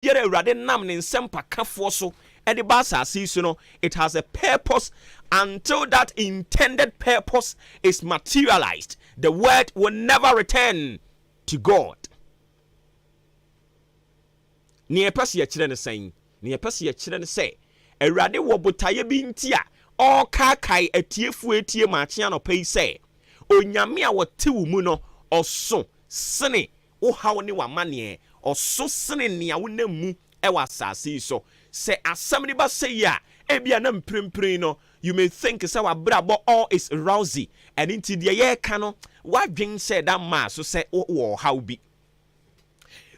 Yere Awurade nam ne nsɛm pakafoɔ so ɛde ba asase so no, it has a purpose. Until that intended purpose is materialized, the word will never return to God. Ni epasi ye kyerɛ ne sɛn, ni epasi ye kyerɛ ne sɛ, Awurade wɔ botaye bi nti a ɔkaakai atiefu etie maakye anɔpa yi sɛ, onyame a wɔte wo mu no, ɔso sene wo haw ne wamane, ɔso sene nea wo nam mu ɛwɔ asase yi so. Sɛ asɛm ne ba sɛ yi a, ebia na mprempren no, you may think sɛ wabrabɔ all is rosy, and into the yɛka no, wadwen sɛ da ma so sɛ wɔ haw bi.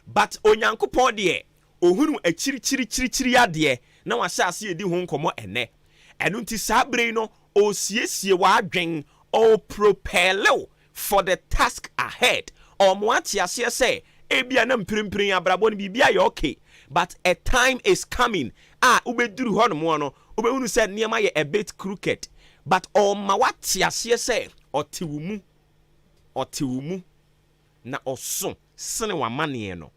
But onyankopɔn deɛ, ohunu akyirikyirikyirikyiri adeɛ na wahyɛ ase edi ho nkɔmɔ ɛnɛ. Ɛno nti saa bere no, osiesie wadwen, o propel for the task ahead. Ɔmo ate aseɛ sɛ, ebia na mprempren abrabɔ no bibia yɛ okay. But a time is coming. Ubeduru hɔ no no. Ubehunu sɛ nneɛma yɛ a bit crooked. But ɔma wate aseɛ sɛ ɔte wo mu na ɔso sene wamane no.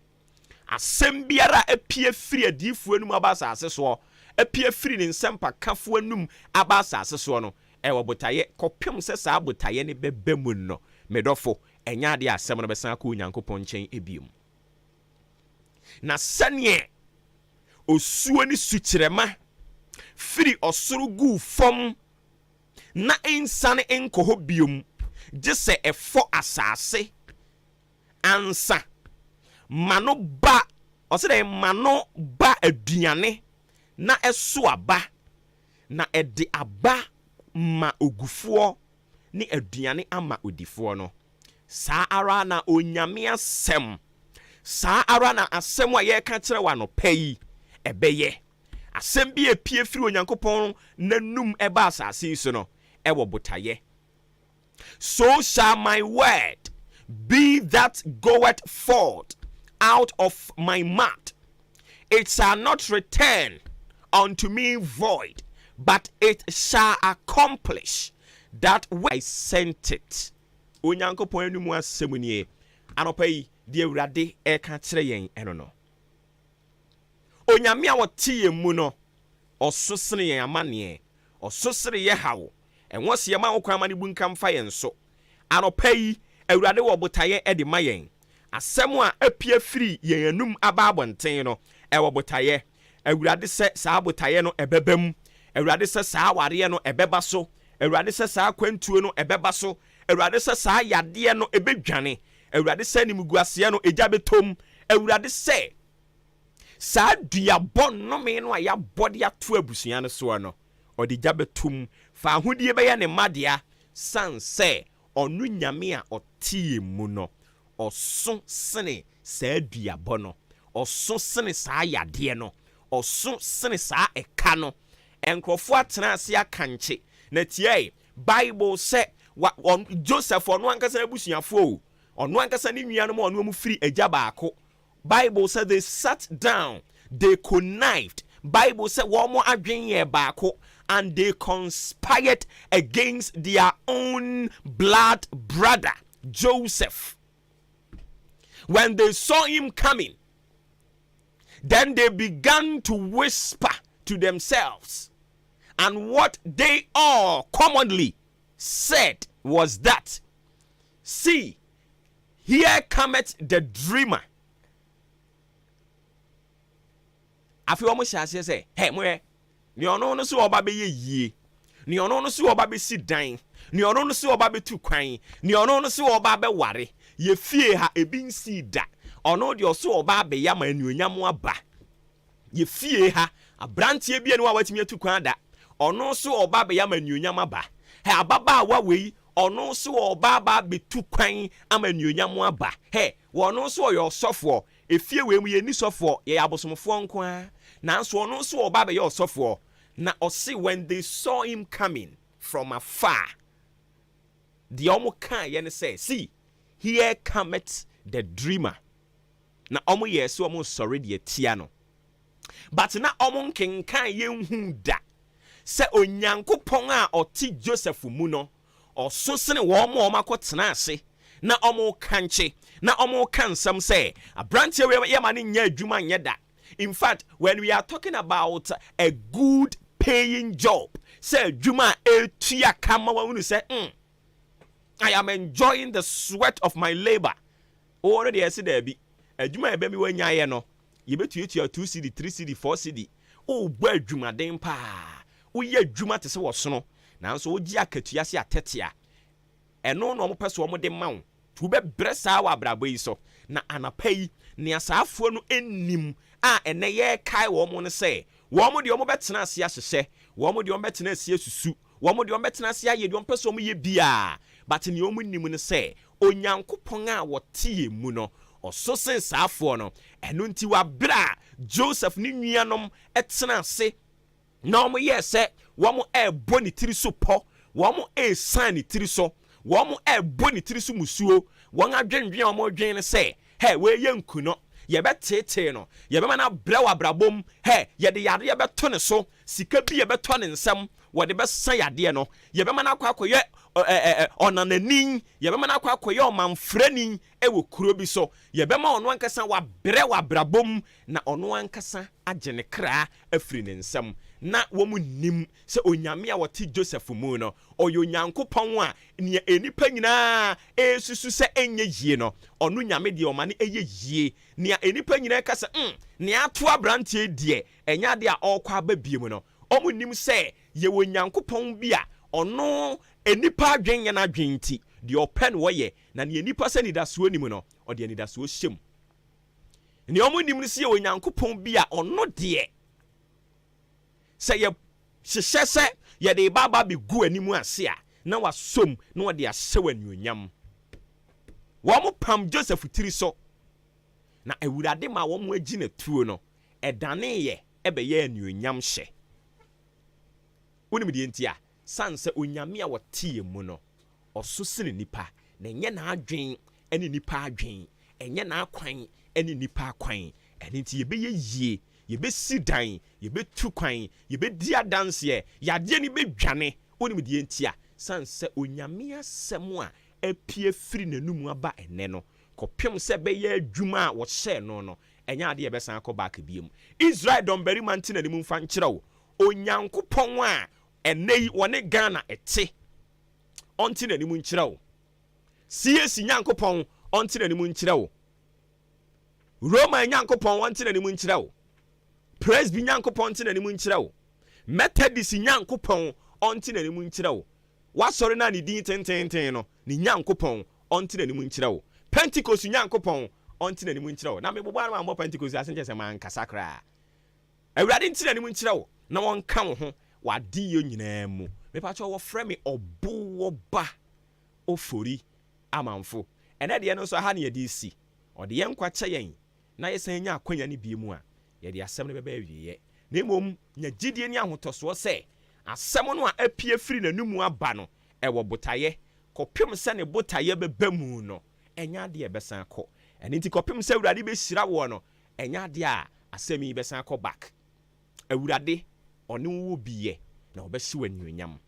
Asɛm biara apie firi adiifoɔ anum aba asase soɔ, apie firi ne nsɛm pakafoɔ anum aba asase soɔ no, ɛwɔ botaye kɔpem sɛ saa botaye ne bɛbɛ mu no. Medɔfo ɛnya ade asɛm no bɛsan akɔ Onyankopɔn nkyɛn ebiem. Na sɛneɛ osuo ne sukyerɛma firi ɔsoro gu fam na insane nkɔ hɔ biom, gye sɛ ɛfɔ asase ansa mano ba ɔsɛ dɛ mano ba aduane na ɛso aba na ɛde aba ma ogufoɔ ne aduane ama odifoɔ no. Saa ara na onyame asɛm, saa ara na asɛm a yɛka kyerɛ wa no pɛ yi ɛbɛyɛ. Asɛm bi epie firi Onyankopɔn nanum ɛba asase so no ɛwɔ botaye. So shall my word be that goeth forth out of my mouth. It shall not return unto me void, but it shall accomplish that way I sent it. Onyankopɔn anum asɛm nie anɔpa yi de Awurade ɛka kyerɛ yɛn ɛno no. Onyame a wɔte yɛn mu no, ɔso sene yɛn amane, ɔso sene yɛ haw, ɛnwɔ se yɛma wo kwan ma ne bunka mfa yɛn so. Anɔpa yi Awurade wɔ botaye ɛde ma yɛn. Asɛm a apie firi yɛn anum aba abɔnten no ɛwɔ botaye. Awurade sɛ saa botaye no ɛbɛba mu. Awurade sɛ saa awareɛ no ɛbɛba so. Awurade sɛ saa kwantuo no ɛbɛba so. Awurade sɛ saa yadeɛ no ɛbɛdwane. Awurade sɛ nimguaseɛ no ɛgya bɛtom. Awurade sɛ saa duabɔ nnome no a yɛabɔ de ato abusua no soɔ no, ɔde gya bɛtom. Fa ahodie bɛyɛ ne madea san sɛ ɔno nyame a ɔte mu no, ɔso sene saa duabɔ no, ɔso sene saa yadeɛ no, ɔso sene saa ɛka no. Nkurɔfoɔ atena ase akankye na tie Bible sɛ Joseph ɔno ankasa abusuafoɔ, ɔno ankasa ne nuanom ɔno mu firi agya baako. Bible said they sat down, they connived. Bible said wɔn adwen yɛ baako, and they conspired against their own blood brother Joseph. When they saw him coming, then they began to whisper to themselves, and what they all commonly said was that, see, here cometh the dreamer. Afi omo hyase say, hey mo ni ono no so oba be yie, ni ono no so oba be si dan, ni ono no so oba be tu kwan, ni ono no so oba be ware, ye fie ha ebi nsi da, ono de oso oba be ya ma anuonyam aba, ye fie ha abrantie bia ni wa watimi atu kwan da, ono so oba be ya ma anuonyam aba, he ababa wa wei ono so oba ba be tu kwan ama anuonyam aba, he wono so yo sofo efie we mu ye ni sofo ye abosomfo nko a na so ono so oba be ye sofo na osi when they saw him coming from afar, the omo kan ye ne say, see, here cometh the dreamer. Na omo ye so omo sorry de tia no, but na omo nkenkan ye hu da se Onyankopon a oti Joseph mu no oso sene wo omo akotena ase na omo kanche na omo kansam say abrantie we ye ma ne nya adwuma nye da In fact, when we are talking about a good paying job, say Juma etia kama wa unu say, I am enjoying the sweat of my labor. Already I said there be Juma ebe mi wanya ye no. You bet you 2 CD, 3 CD, 4 CD. Oh, boy, Juma den pa. Oh, ye Juma te se was no. Now so oji akatua se atetea. Eno no mo pese wo mo de ma wo. Tu be bresa wa brabo yi so. Na anapai ne asafo no ennim a ene ye kai wo mo ne se. Wo mo de wo mo betena ase ahyehyɛ. Wo mo de wo betena ase asusu. Wo mo de wo betena ase aye de wo pese wo mo ye bia. But ne wo mo nim ne se. Onyankopon a wotie mu no. Oso sen saafo no eno nti wa bra Joseph ni nuanom etena ase na omo ye se wo mo ebo ni tiri so po wo mo san ni tiri so wo mo ebo ni tiri so musuo won adwenwen omo dwen ne se he we ye nkuno ye betete no ye be mana bra wa brabom he ye de yade ye beto ne so sika bi ye beto ne nsam wo de be san yade no ye be mana kwakoye onananin ye be mana kwakoye omanfrani ewo kuro bi so ye be ma ono ankasa wa bre wa brabom na ono ankasa agene kra afiri ne nsam na wo mu nim se onyame a wote Joseph mu no oyo nyankopon a ne enipa nyina esusu se enye yie no ono nyame de omane eye yie ne enipa nyina kasa ne ato abrantie die enya de a okwa ba biem no omu nim se ye wo nyankopon bi a ono enipa adwen ye na adwen nti de open wo ye na ne enipa se nidaso nim no o de nidaso hyem ne omu nim ne se ye wo nyankopon bi a ono de se ye hyehyɛ sɛ ye de baba bi gu animu ase a na wasom na wo de ahyew anuonyam wo mo pam Joseph tiri so na ewurade ma wo mo agi na tuo no edane ye ebe ye anuonyam hye wonim de ntia sanse onyame a wotie mu no oso sene nipa na enye na adwen ene nipa adwen enye na akwan ene nipa akwan ene nti ye be yie ye be sidan ye be tu kwan ye be dia dance yade ni be dwane wonim de ntia sanse onyame asem a apie firi nanum aba ene no kopem se be ye adwuma a wo hye no no enya ade ye be san akọ back biem Israel don beri man tina ni mu mfa nkyerɛw onyankopɔn a enei wone Ghana ete onti na ni mu nkyerɛw CS nyankopɔn onti na ni mu nkyerɛw Roma nyankopɔn onti na ni mu nkyerɛw Presby nyankopɔn onti na ni mu nkyerɛw Methodist nyankopɔn onti na ni mu nkyerɛw wasɔre na ni din tententen no ni nyankopɔn onti na ni mu nkyerɛw Pentecost nyankopɔn onti na ni mu nkyerɛw na me boba na mo Pentecost asenje se man kasakra awurade nti na ni mu nkyerɛw na won ka wo ho wadi yo nyinaa mu me pa cho wo frɛ me obo ba ofori amanfo ene de no so ha na ye di si ode ye nkwa kye yen na ye san nya akwanya ne bie mu a ye de asɛm ne beba awiye na emom nya gidie ni ahotoso sɛ asɛm no a apie firi nanumu aba no ɛwɔ botaye kopem sɛ ne botaye beba mu no enya de ye besan kɔ ene nti kopem sɛ awurade be hyira wo no enya de a asɛm yi besan kɔ back awurade ɔne wo biye na obɛhye wanuonyam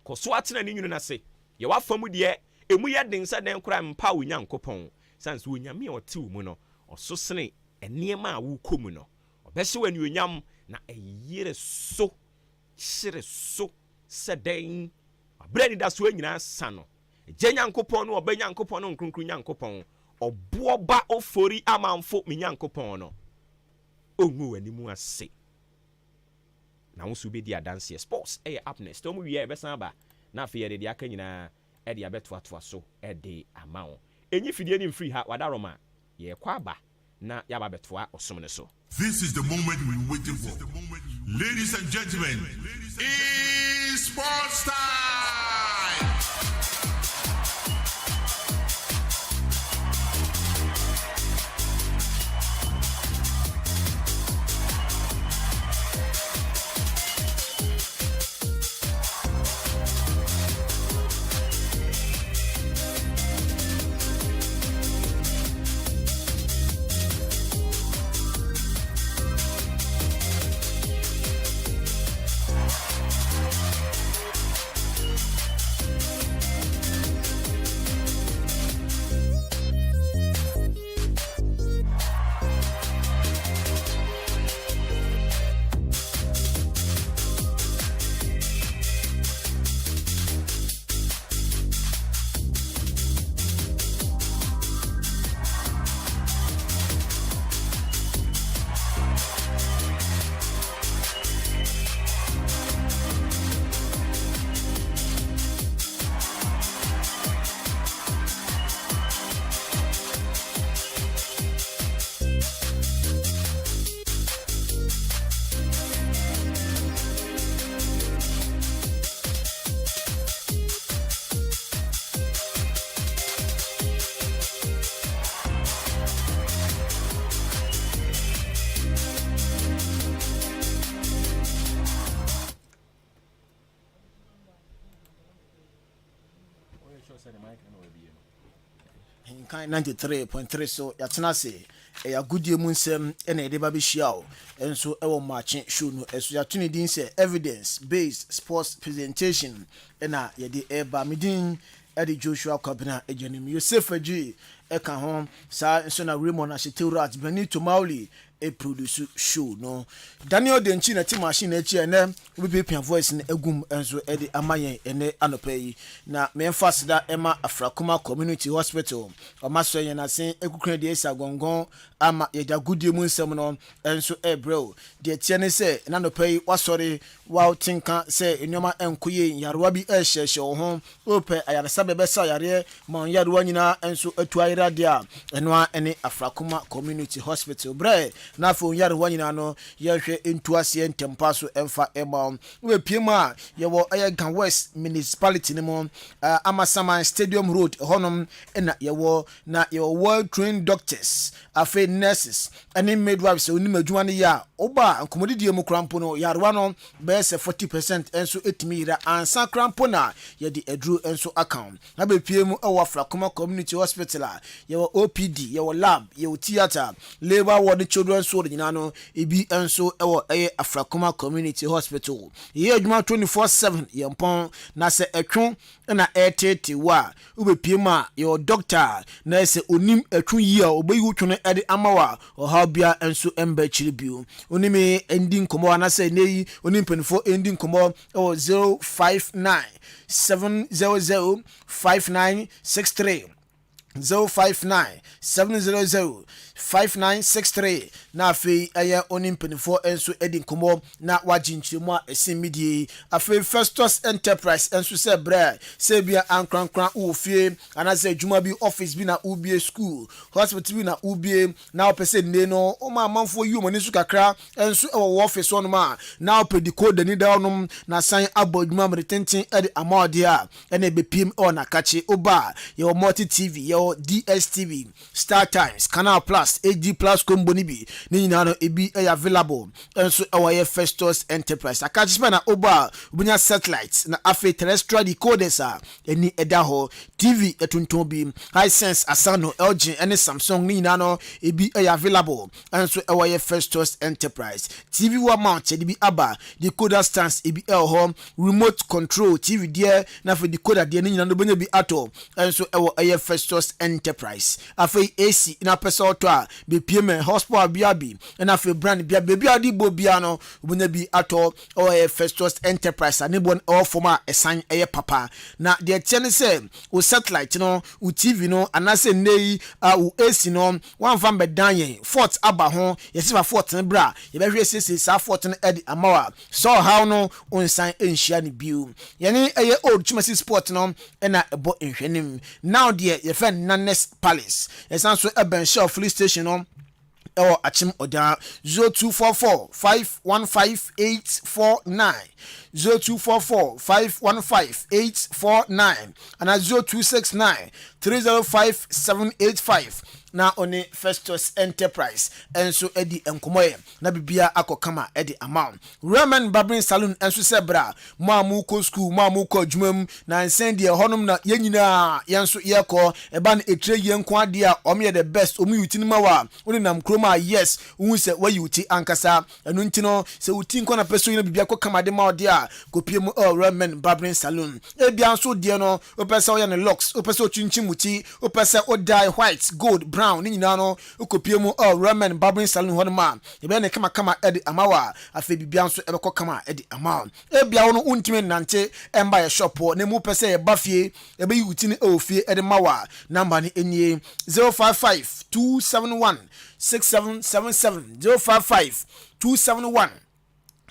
kɔso atena ne nwunu na se ye wafamu de emu ye den sɛ den kora mpa wo nyankopɔn sanse onyame a ɔte wo mu no ɔso sene enema a wo komu no obɛhye wanuonyam na eyire so hyire so sɛ den abrani da so anyina sa no gye nyankopɔn no ɔbɛnyankopɔn no nkronkron nyankopɔn ɔboɔba ofori amanfo me nyankopɔn no ongu wanimu ase na wo so be di adanse sports up next omu wie besan ba na afi ye de aka nyina e de abetoatoa so e de ama wo enyi fidie ni free ha wadaroma ye kwa aba na ya ba betoa osom ne so. This is the moment we waiting for. Ladies and gentlemen, it's sports time. Kind 93.3 so yatena se ya goodie mu nsem na yede ba be hia o enso e wo match show no eso ya tuni din se evidence based sports presentation na yede e ba midin Eddie Joshua Kwabena ejenim Yosef Aji e ka ho sa enso na Raymond Ashiteurat Benito Mauli e produce show no Daniel Denchi na team machine echi ene we be voice na egum enso e de amayen ene anopa yi na me emphasize da ema Afrakuma Community Hospital o maso yen na sen ekukran de esa gongon ama ye da goodie mu nsem no enso e bro de tie ne se na anopa yi wasori wa tinka se enyoma enkoye yarwa bi e hyehye wo ho ope ayaresa bebe sa yare man yarwa nyina enso atuayira dia eno a ene Afrakuma Community Hospital bre na fo yare wanyina no yehwe entuase entempa so emfa ema we piema ye wo Ayegan West municipality ni mo Amasama Stadium Road honom na ye wo well trained doctors afa nurses ani midwives oni madwuma ne ya oba nkomodidie mu krampo no yarewa no be se 40% enso etimi ira ansa krampo na ye di edru enso account na be piemu ewo Afrakuma Community Hospital ye wo OPD ye wo lab ye wo theater labor ward children so nyina no ebi enso ewo Afrakuma Community Hospital ye adwuma 24/7 ye mpon na se etwo na etete wa ubepiema ye doctor na se onim etwo yi a obayi two no ede amawa o ha bia enso emba chiribio onime ending komo na se nei onim penfo ending komo 059 700 5963 059 700 5963 na afi aya onim penifo enso edin komo na wajinchiremu a esimidie afi Festus Enterprise enso se bra se bia ankrankran ofie anase adwuma bi office bi na ubie school hospital bi na ubie na opese ne no o ma manfo yi omani su kakra enso e wo office on ma na opedi code ni da onum na san abodwuma mretenten ede amode a ene bepiem o na kache oba ye multi TV ye DSTV Star Times Canal Plus AG Plus combo ni bi ni nyina no ebi available enso ewaye Festus Enterprise akachima na oba obunya satellite na afi terrestrial decoders a eni edaho TV etunton bi Hisense Asano LG and Samsung ni nyina no ebi available enso ewaye Festus Enterprise TV wa mount bi aba decoder stands ebi ho remote control TV there na for decoder there ni nyina no benya bi ato enso ewaye Festus Enterprise afi AC na pesa auto be PM hospital biabi na afi brand bia baby adi bo bia no obunya bi ato o Festus Enterprise ani bon o former esan papa na de tiene se o satellite no o TV no anase nei o AC no wan van bedan yen fort aba ho yesifa fort ne bra ye behwe sese sa fort ne edi amawa so how no onsan enhia ne biu yene old chimasi sport no na ebo enhwenim now there ye fan Nanes Palace esan so eben show police station no ewo achim oda 0244 515 849 0244 515 849 and 0269 305 785 na one Festus Enterprise enso edi enkomoye na bibia akokama edi amount Ramen Barbering Salon enso sebra mo amuko school mo amuko adwumam na nsend ye honum na yenyina yenso yeko eba na etre yenko ade a omye the best omu yuti nima wa woni nam kroma yes wu se wa yuti ankasa enu ntino se uti nko na peso yina bibia akokama de ma ode a kopie mu Ramen Barbering Salon ebia nso de no opesa o ye ne locks opesa o chinchimuti opesa o dye white gold brown ni nyina no okopie mu Ramen Barbering Salon ho ma ebe ne kama edi amawa afi bibia nso ebekọ kama edi amawa ebia wono untime nante emba ye shop ne mu pese ye bafie ebe yuti ne ofie edi mawa number ni enie 055 271 6777 055 271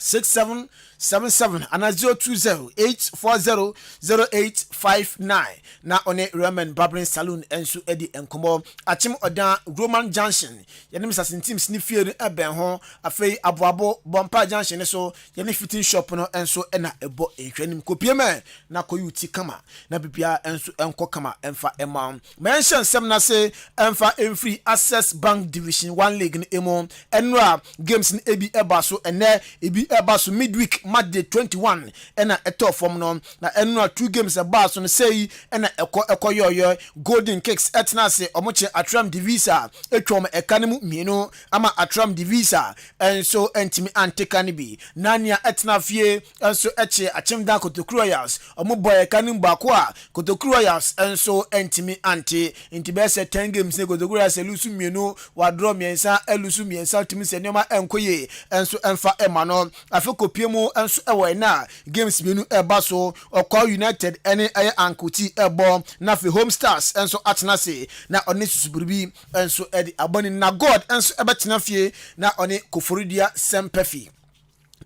6777 and 020-840-0859 na one Ramen Barbering Salon enso edi enkomo achim odan Roman Junction yenim sasentim snifie no eben ho afei aboabo bompa junction so yenim fitting shop no enso na ebo ehwanim kopieme na koyuti kama na bibia enso enko kama emfa ema mention sem na se emfa free access bank division 1 league no emo enra games ni ebi eba so ene ebi eba so midweek match day 21 and a top from no na eno 2 games a bar so say and eko yo golden cakes etna say omoche atram divisa etwom ekanemu mienu ama atram divisa and so entimi antekani bi nania etna fie and so eche achimda Kotoko Royals omo boy ekanemu bako a Kotoko Royals and so entimi anti intibese 10 games ne Kotoko Royals elusu mienu wa draw miensa elusu miensa timi se nyoma enkoye and so emfa emano afeko piemu and so ewe na games mienu eba so okwa United ene ankuti ebo na fe Home Stars and so atna se na oni susubribi and so edi aboni na God and so ebetena fie na oni Koforidia Sempefi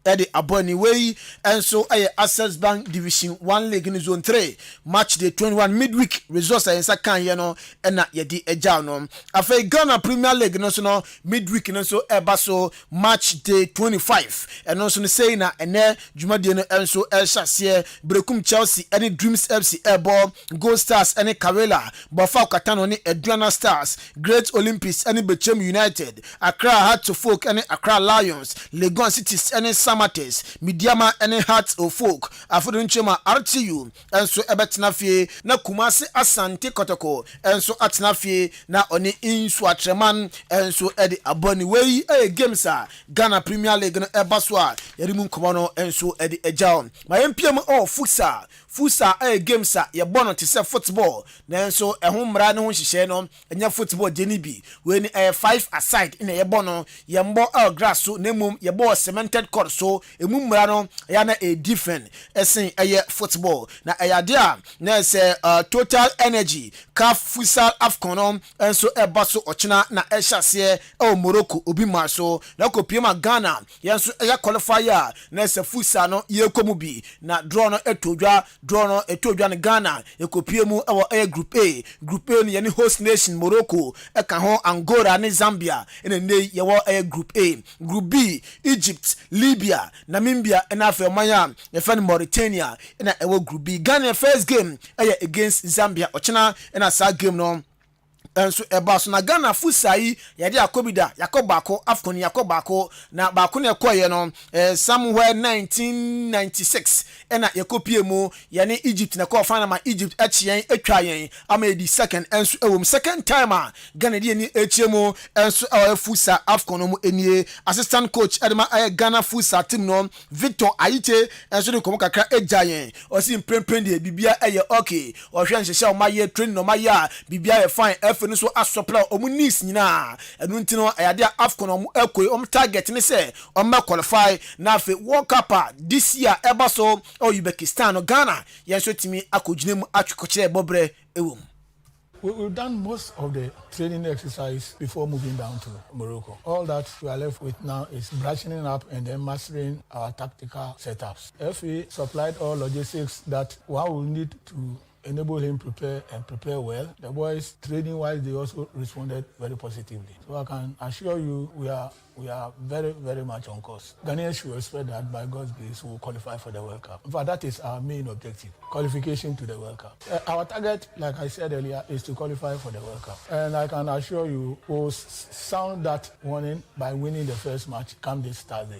Eddie Aboni way and so Access Bank Division 1 League in Zone 3 match day 21 midweek results and second no and na yedi eja no afa Ghana Premier League no so no midweek no so eba so match day 25 and also say na ene dwumade no and so el Shasie Brekum Chelsea any Dreams FC ebo Gold Stars any Karela Bofa Katano ni Adwuma Stars Great Olympics any Bechem United Accra Hearts of Folk any Accra Lions Legon Cities any Samates Midiama any Hearts of Folk Afudunchema RTU and so ebetena fie na Kumasi Asante Kotoko and so atena fie na oni insu atreman and so edi aboni wey games Ghana Premier League no ebaswa yerimu nkomo and so edi ejaon my MPM futsal games ye bono te se football na so ehun mra ne ho hihye no enya football jeni bi we ni 5 aside ina ye bono ye mbo grass so nemum ye bo cemented court so emu mra no ya na a different esen eye football na eyade a na se total energy CAF futsal AFCON no and so eba so ochina na ehase Morocco obi ma so na kopiema Ghana ye so eya qualifier na se futsal no ye komu bi na draw no etodwa ne Ghana ekopie mu group A ni host nation Morocco eka ho Angola ne Zambia ene ne ye group A group B Egypt Libya Namibia and afa manya ye fan Mauritania ena group B Ghana first game against Zambia ochina ena sa game no enso ebaso na Ghana fusai yade akobida yakobako AFCON yakobako na bako ne koye no somewhere 1996 ena yakopie mu yani Egypt na ko final ma Egypt achien atwa yen ama edi second enso ewom second time Ghana die ni echiemu enso fusa AFCON mu enie assistant coach edema Ghana fusa team no Victor Ayite enso de komo kakra ejayen osi prempren de bibia okay ohwe nhyehyɛ o maye training no maye bibia fine no so asopla omunis nyina enu ntino ayade AFCON omu ekoi target ni se qualify na fe World Cup this year eba so Uzbekistan no Ghana yenso timi akoginem atwikokyere bobre ewom. We've done most of the training exercise before moving down to Morocco. All that we are left with now is brushing up and then mastering our tactical setups. FA supplied all logistics that one will need to enable him prepare well. The boys training wise they also responded very positively. So I can assure you we are very, very much on course. Ghanaians should expect that by God's grace we will qualify for the World Cup. In fact, that is our main objective, qualification to the World Cup. Our target, like I said earlier, is to qualify for the World Cup. And I can assure you we'll sound that warning by winning the first match come this Thursday.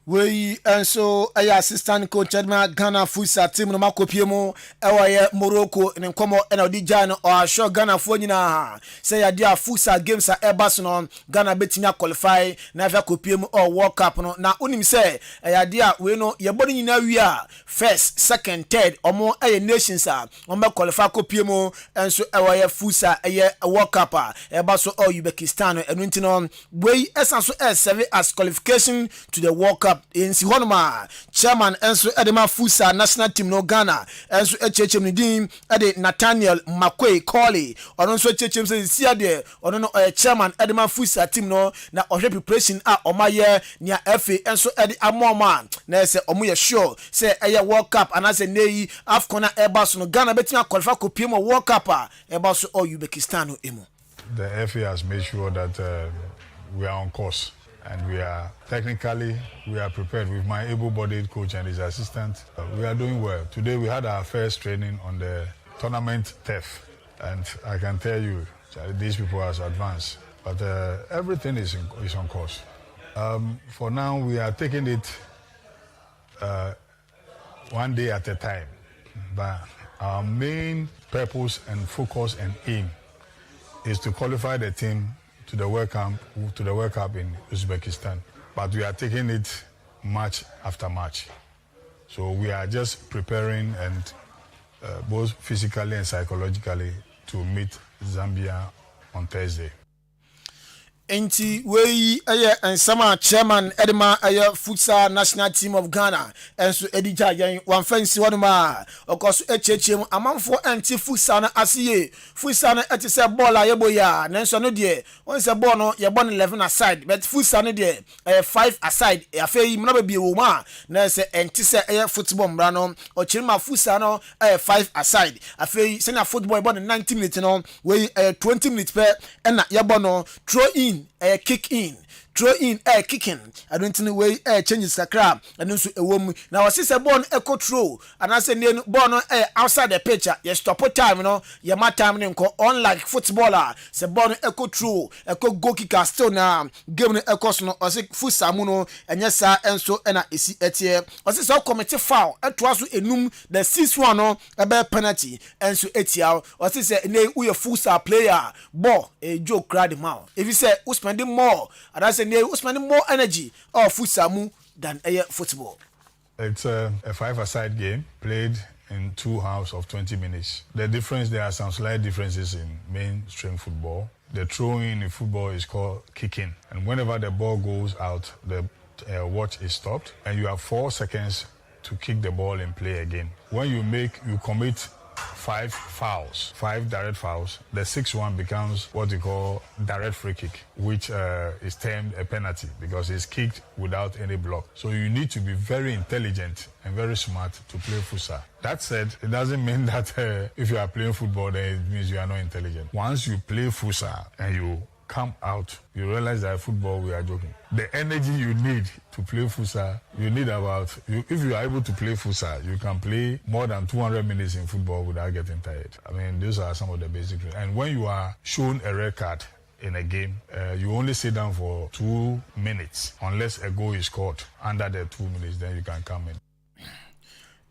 We and so assistant coach Edma Ghana futsal team no makopie mu ewaye Morocco ne nkomo na odija no o sure Ghana fo nyina say ya dia futsal games eba so no Ghana betimi qualify na afa kopie mu World Cup no na onim say ya dia we no ye body nyina wi a first second third omo nations omo qualify kopie mu and so ewaye futsal World Cup eba so Uzbekistan enu ntino we esanso serve as qualification to the World Cup in Sihonma chairman enso edema futsal national team no Ghana enso echechem ni din ede Nathaniel Makwei Colley ono nso echechem se sia de ono no chairman edema futsal team no na ohwe preparation omaye nia FA enso ede amoma na se omoye sure se World Cup anase nei AFCON na eba so no Ghana betima qualify kopie mo World Cup eba so Uzbekistan no emu. The FA has made sure that we are on course. And we are prepared with my able-bodied coach and his assistant. We are doing well. Today we had our first training on the tournament turf. And I can tell you, these people are advanced. But everything is on course. For now, we are taking it one day at a time. But our main purpose and focus and aim is to qualify the team to the World Cup in Uzbekistan. But we are taking it match after match. So we are just preparing and both physically and psychologically to meet Zambia on Thursday. Enti we nsama chairman Edema futsal national team of Ghana enso edija yen wan fancy one ma okoso echechem amanfo anti futsal na asiye futsal na eti se ball a yebo ya nanso no de won se ball no ye born 11 aside but futsal no de 5 aside afei mna be wo ma na se enti se football mra no ochirima futsal no 5 aside afei se na football born 90 minutes no we 20 minutes per na ye born no throw in kick in, throw in, kicking. I don't know way changes the crab. And also a woman. Now, I see a born echo throw. And I say, born outside the picture. You stop a time, you know. You might time unlike footballer. Say born echo throw, echo go kicker still now. Give me a cost no, or say fusamuno, and yes, sir, and so and I see it here. Or say so committee foul. It was a num the 6-1 a bad penalty. And so it's here. Or say, nay, we a futsal player. Ball a joke crowd him out. If you say, who spending more, and I say, who's spending more energy or futsamu than football. It's a 5-a-side game played in 2 halves of 20 minutes. The difference, there are some slight differences in mainstream football. The throwing in football is called kicking. And whenever the ball goes out, the watch is stopped and you have 4 seconds to kick the ball and play again. When you commit 5 fouls, 5 direct fouls, the 6th one becomes what we call direct free kick, which is termed a penalty because it's kicked without any block. So you need to be very intelligent and very smart to play futsal. That said, it doesn't mean that if you are playing football, then it means you are not intelligent. Once you play futsal and you come out, you realize that football, we are joking. The energy you need to play futsal, you need if you are able to play futsal, you can play more than 200 minutes in football without getting tired. I mean, those are some of the basic rules. And when you are shown a red card in a game, you only sit down for 2 minutes unless a goal is scored under the 2 minutes, then you can come in.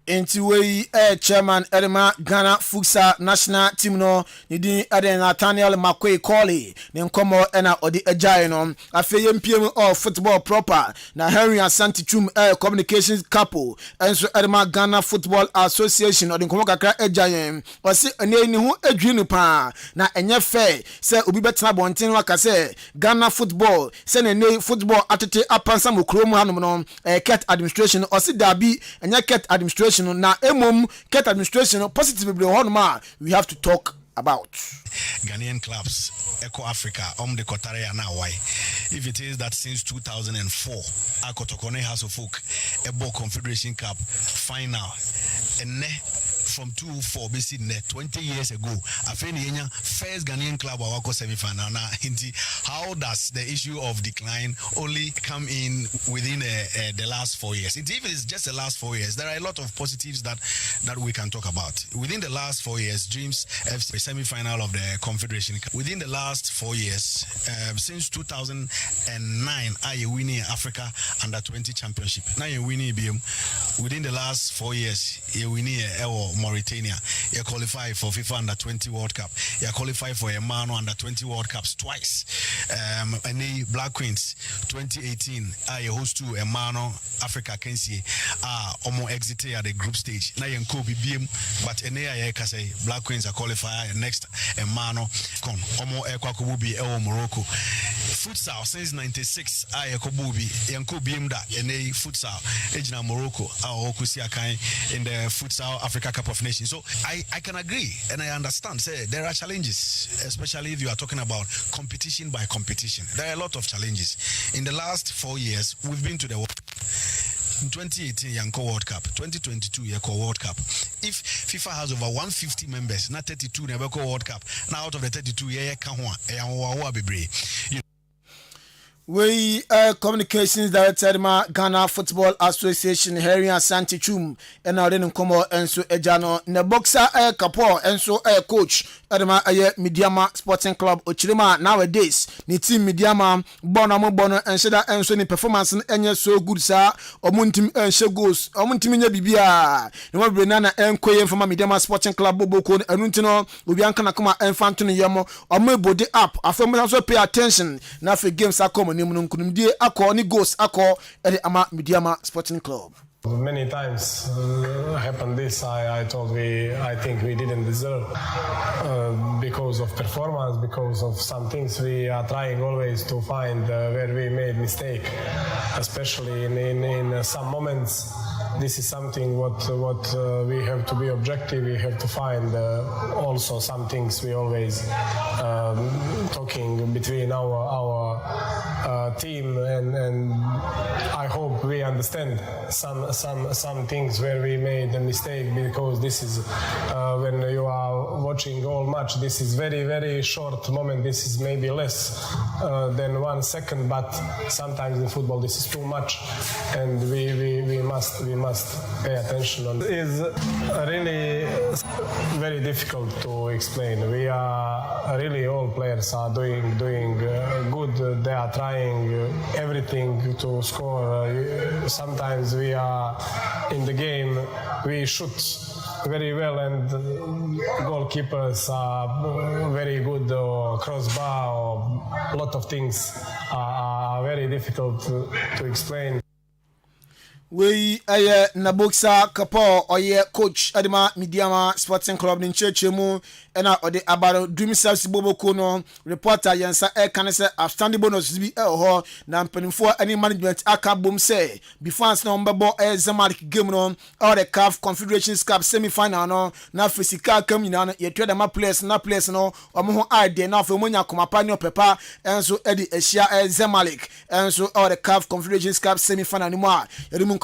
Enti we chairman Edema Ghana futsal national team no nidi Nathaniel Makwe Colley ne nkomo na odi agya no afeye mpiem of football proper na Henry Asante Chum communications couple enso Edema Ghana Football Association odi nkomo kakra agya yen osi ene hu adwinu pa na enye fair se obi betena bonten waka se Ghana football se ne football atete apansa mokrom hanom no ket administration osi dabi enye ket administration na emom ket administration positively honma we have to talk about Ghanaian clubs Eco Africa the Kotare na why if it is that since 2004 Akotokone House of Folk Ebo Confederation Cup final and from 2004 basically 20 years ago Afeni first Ghanaian club awako semi-final now how does the issue of decline only come in within the last 4 years? If it is just the last 4 years, there are a lot of positives that we can talk about. Within the last 4 years, Dreams FC semi-final of the Confederation Cup. Within the last 4 years, since 2009, I winning Africa Under 20 Championship. Now you winning BM. Within the last 4 years, you winning Mauritania. You qualify for FIFA Under 20 World Cup. You qualify for Emano Under 20 World Cups twice. And the Black Queens 2018, I host to Emano Africa Kensie. Omo exited at the group stage. Now you Kobe BM, but I can say Black Queens are qualified next Emano con Omo Ekwakububi Morocco. Futsal since 96, I Kobubi Yanko BM da NA futsal Ejina Morocco in the Futsal Africa Cup of Nations. So I can agree and I understand. Say there are challenges, especially if you are talking about competition by competition. There are a lot of challenges. In the last 4 years, we've been to the World Cup. In 2018, Yanko World Cup. 2022, Yanko World Cup. If FIFA has over 150 members, not 32, Yanko World Cup. Now out of the 32, We communications director ma Ghana Football Association Harry Asante Chum and now then come and so ejano ne boxer kapo and so coach edema Mediama Sporting Club Ochirima nowadays ni team Mediama bono and sheda and so ni performance enye so good sa omuntim enche goals omuntim nya bibia ne mo brenana enkoye from Mediama Sporting Club boboko anuntino obi anka na kuma enfanto ne yemo omebode up afem so pay attention na for games akoma Nkunumdie akọ ni goals akọ ama Mediama Sporting Club. Many times happened this. I think we didn't deserve because of performance, because of some things. We are trying always to find where we made mistake, especially in some moments. This is something what we have to be objective. We have to find also some things we always talking between our team, and I hope we understand some things where we made a mistake, because this is when you are watching all match, this is very, very short moment. This is maybe less than 1 second, but sometimes in football this is too much, and we must pay attention on. It's really very difficult to explain. We are really, all players are doing good. They are trying everything to score. Sometimes we are in the game, we shoot very well, and goalkeepers are very good, or crossbar, or a lot of things are very difficult to explain. We na boxer kapo oye coach Adima Mediama Sporting Club in Chechemu ena ode abaro dream service boboko no reporter yensa kanese outstanding bonus bi ho na mpanimfo any management aka bom say before us no mbebo Zamalek game no or the CAF Confederations Cup semi final no na physical kam nyina no ye trade ma players no omo ho ide na afo monya komapa ne opepa enso edi ehia Zamalek enso or the CAF Confederations Cup semi final ni mo a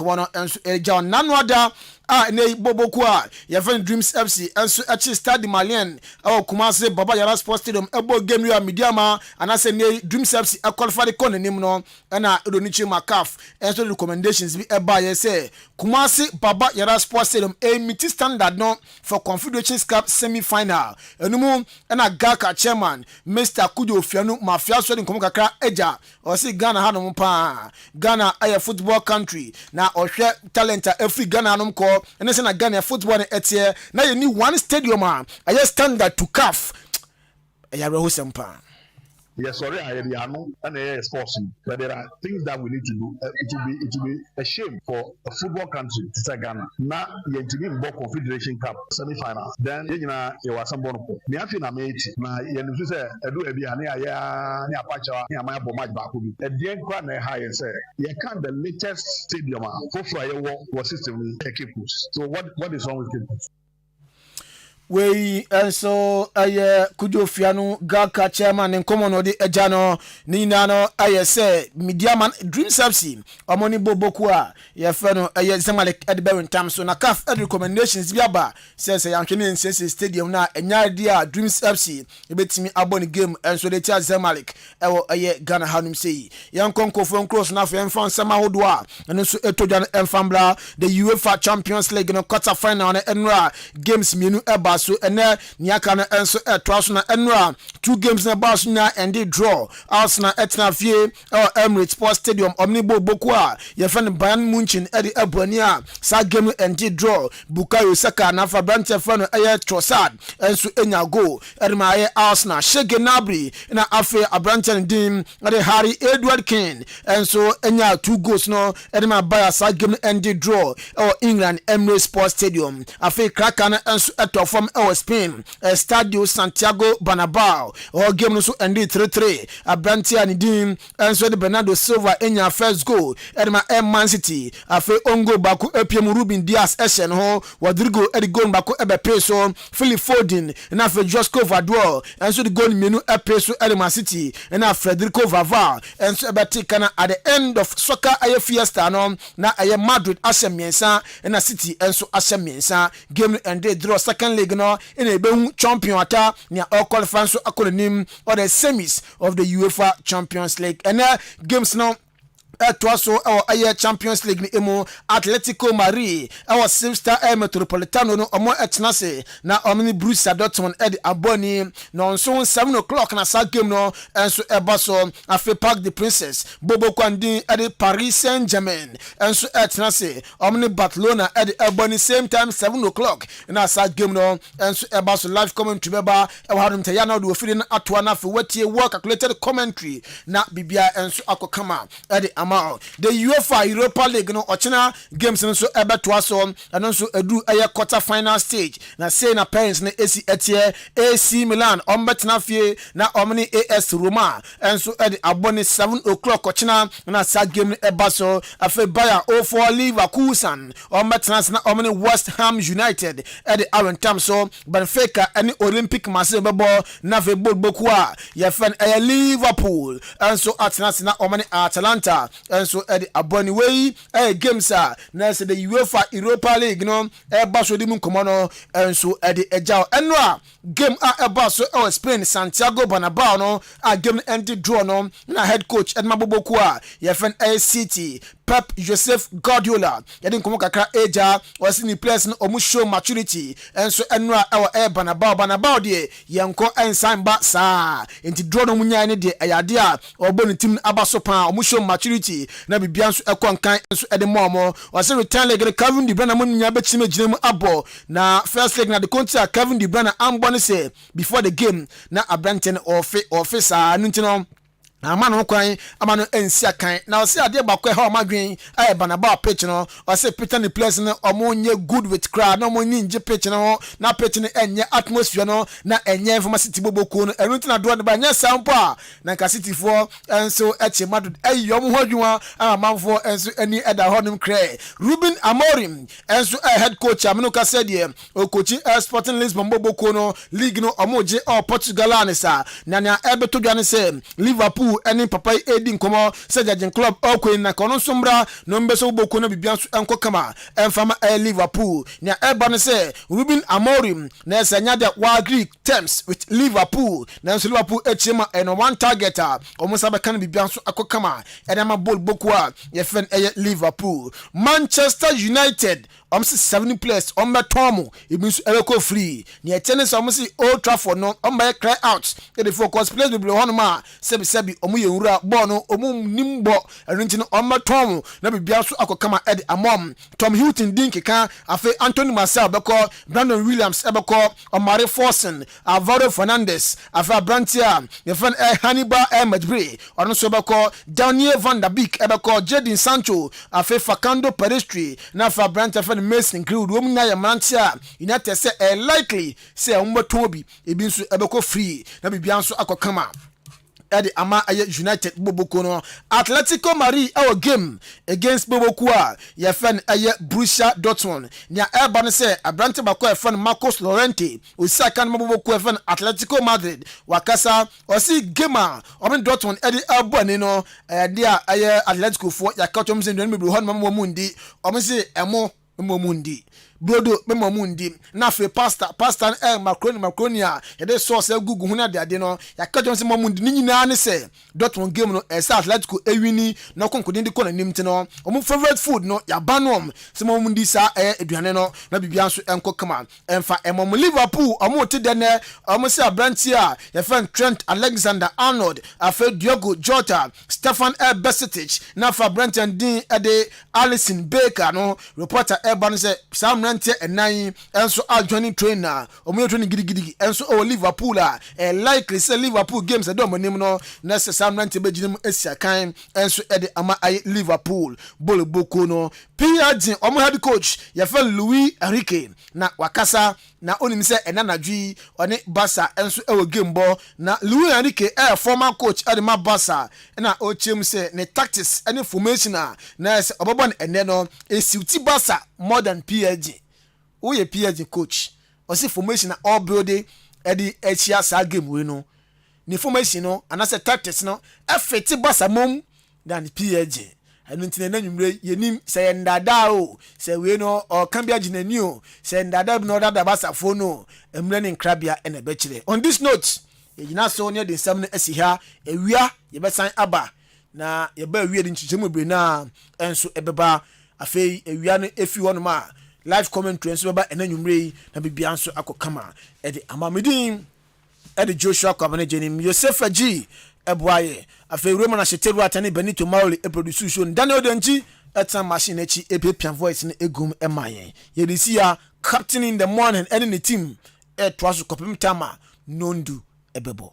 Kono enso eja nanwada ne boboku a yefen Dreams FC enso echi Stade Malien Kumase Baba Yara Sports Stadium ebo game ya Mediama anase ne Dreams FC qualified kon nim no na Edonichi Makaf enso recommendations bi eba ye say Kumase Baba Yara Sports Stadium meet standard no for Confederations Cup semi final enumu na Gaka chairman Mr. Kujo Fianu mafia so de nkomo kakra eja o si Ghana ha no pa Ghana aye football country na ohwe talent every Ghana no ko ene se na Ghana football na etie na ye ni one stadium aye standard to CAF eya reho sempa. Yes, sorry, I am and sports, but there are things that we need to do. It will be a shame for a football country to say Ghana. Now, you to give Confederation Cup semi-final. Then you are some bonus. Me I feel amazing. Now you say I do a bit near Pacha near my match back. At the end, quite high and say you can't the latest stadium for flyover system equipment. So what is wrong with equipment? We also Kujo Fianu Gaka chairman and common odi ejano ni nano say Mediama Dreams FC omoni bobokua ye feno Zamalek Edberin Tamso na CAF recommendations biaba says yankene nsense stadium na enya dia Dreams FC ebetimi aboni game enso de tia Zamalek ewo Ghana hanum sei yankonko from cross na fe fan sama hodwa enso etojan enfambla the UEFA Champions League no quarter final na enra games mienu eba so ene niaka na enso etwaso na enra 2 games na baso na ende draw Arsenal etna fie Emirates Sports Stadium omnibo bokua ye fan Bayern Munchen edi abuania sa game ende draw Bukayo Saka na Fabrante fano Trossard enso enya goal edma Arsenal Shege Nabri na afe Abrante dim edi Harry Edward Kane enso enya 2 goals no edma Bayern sa game ende draw England Emirates Sports Stadium afe Kraka na enso etofom Spain Estadio Santiago Bernabeu game no so ended 3-3 Abrante anidim enso de Bernardo Silva enya first goal edma Man City afe ongo baku epiem Ruben Dias eshen ho Rodrigo edi goal baku ebe peso Philip Foden na afe Josko Vador enso de goal menu epeso edma City na Federico Vava enso ebe tikana at the end of soccer aye fiesta no na aye Madrid asemiensa na City enso asemiensa game ended draw second leg League no in a behu champion ata near all qualifying so acronym or the semis of the UEFA Champions League. And games now Twaso our Champions League ni emo Atletico Madrid our Star Metropolitano no omo etnase na omni Borussia Dortmund edi aboni no so 7 o'clock na sa game no enso ebaso afi Parc des Princes Bobo Kwandi edi Paris Saint-Germain enso etnase omni Barcelona edi aboni same time 7 o'clock na sa game no enso ebaso live commentary beba e wadum te ya na do ofiri na atoa na fi wetie work calculated commentary na bibia enso akokama edi the UEFA Europa League no ochina games so ebeto so and also edu aye quarter final stage na say na parents na AC Milan ombetna fie na omni AS Roma and so at abone 7 o'clock ochina na sa game eba so afi Bayer 04 Leverkusen ombetna na omni West Ham United at the Aaron Tam so Benfica any Olympic Marseille bebo na fe bokua ye fan Liverpool and so atnas na omni Atalanta and so the aboni way games na say the UEFA Europa League no eba so di mun komono and so the ejao enwa game eba so Spain Santiago Bernabeu no game end draw no na head coach Edma Boboku ye fan City Pep Joseph Guardiola yadin komo kakra eja was ni players no omu show maturity and so enwa Bernabeu de yanko ensign ba sa enti draw no munya ne de ayade a oboni team abaso pa omu show maturity na bibia nso ekonkan nso ede momo was return leg Kevin De Bruyne munya be chime ginemu abo na first leg na the counter Kevin De Bruyne ambo ne say before the game na Abrantene office anu amano kwan amano ensia kan na o se ade bakwa ha o madwen ay Banaba pitch no o se Peter the place no omonye good with crowd no omonye nje pitch no na pitch no enye atmosphere no na enye information Boboku no erunti na do ba nya sampa na ka city for enso eche madu ayom hodwua amanfo enso ani eda honim kre Ruben Amorim enso head coach amino ka said ye o coach Sporting Lisbon Boboku no league no omoje o Portugal anisa na ebeto dwane se Liverpool any papa edin komo Sajajen club okwe na kono sombra no mbeso Boku no bibia so enko kama enfama Liverpool na eba ne se Ruben Amorim na esanya de wa agree terms with Liverpool na so Liverpool echema eno one targeter omusa be kan bibia so akokama edema ball Boku a ye fen Liverpool Manchester United omsi 7 players ombetomo ebinsu eleko free ni tennis omsi Old Trafford no omba cry out the focus players be honoma sebi omu yenwura ball no omu nimbo erunti no ombetomo na bibia so akokama ed amom Tom Hilton dinkeka afi Anthony Martial beko Brandon Williams ebeko Omari Forsen Alvaro Fernandez afi Brantia the fan Hannibal Madrid ono so beko Daniel Van der Beek ebeko Jadon Sancho afi Facundo Pedestri na afi Brantia Mason Greenwood wo munya ya mantia United say likely say umbeto bi ebi nso ebeko free na bibia nso akokama ede ama United Boboku no Atletico Madrid our game against Boboku ye fan Borussia Dortmund nya eba no say abrante bako ye fan Marcos Llorente osaka no Boboku ye fan Atletico Madrid wakasa osi gamer omen Dortmund ede abone no de Atletico fo ya ka tom se ndo me hon mama mundi omen se emo mundi brodo memo mundi na fe pasta macaroni a yede sauce gugu hu na de no ya ka jonse mundi ni nyina ne se Dortmund game no esa Atletico ewini na konkodi ndi kona nimti no omo favorite food no ya banom se mundi sa eduane no na bibia nso enko kama emfa emom Liverpool omo te de ne omo se Abrantia ya fan Trent Alexander-Arnold afa Diogo Jota Stefan Besitic na fa Brenton din ede Alisson Becker no reporter ban se Sam Nante enan enso adjoining trainer omo training gidigidi enso Liverpool likely say Liverpool games e do monim no na se Sam Nante beginem esia kan enso ede ama Liverpool Boku no PSG omo head coach ya fa Luis Enrique na wakasa na onim se enanadwi one Barca enso game bo na Luis Enrique former coach Adema Barca na o chem se ne tactics any formation na se obobon ene no esiuti Barca more than PSG who ye PSG coach o se formation all building edi echia sa game we no ni formation no anase tactics no effect Barca mom than PSG ɛno nti na nwumre yenim sɛ ndada o sɛ we no ɔka bia ginani o sɛ ndada bi no dada basafo no emre ne nkrabia ene bɛkyerɛ. On this note yegyina so ne de nsɛm no asi ha ewia yɛbɛsan aba na yɛba ewia de nchichemu bre na enso ɛbɛba afei ewia no efi hɔ no ma live commentary nso bɛba ɛna nwumre na bibia nso akɔkama ɛde amamedin ɛde Joshua Kwabena Jenim Yosef G ɛboaye afei Roman Asheteru atane Benito Mauli produce show Daniel Denji ɛtan machine echi epian voice ne egum ɛmayen yɛdisia captain in the morning ɛne ne team ɛtoa so kopem tama nondu ɛbɛbɔ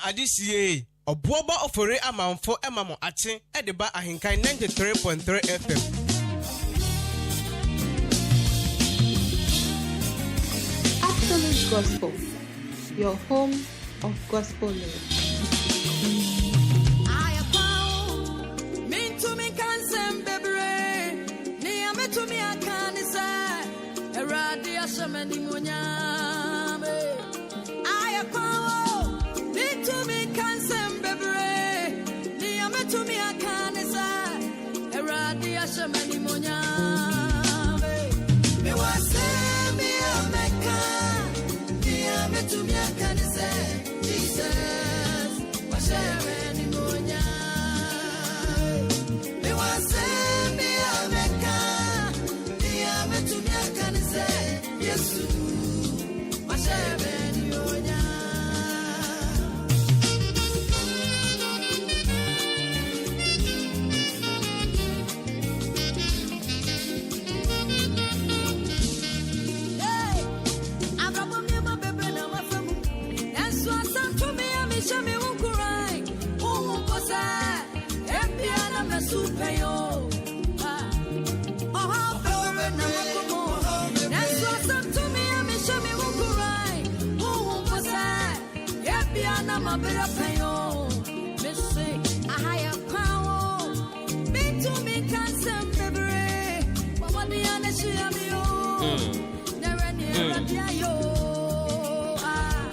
Adisiye Obuoba ofore amanfo emamo ache edeba Ahenkan 93.3 FM. Absolute Gospel, your home of gospel lyrics.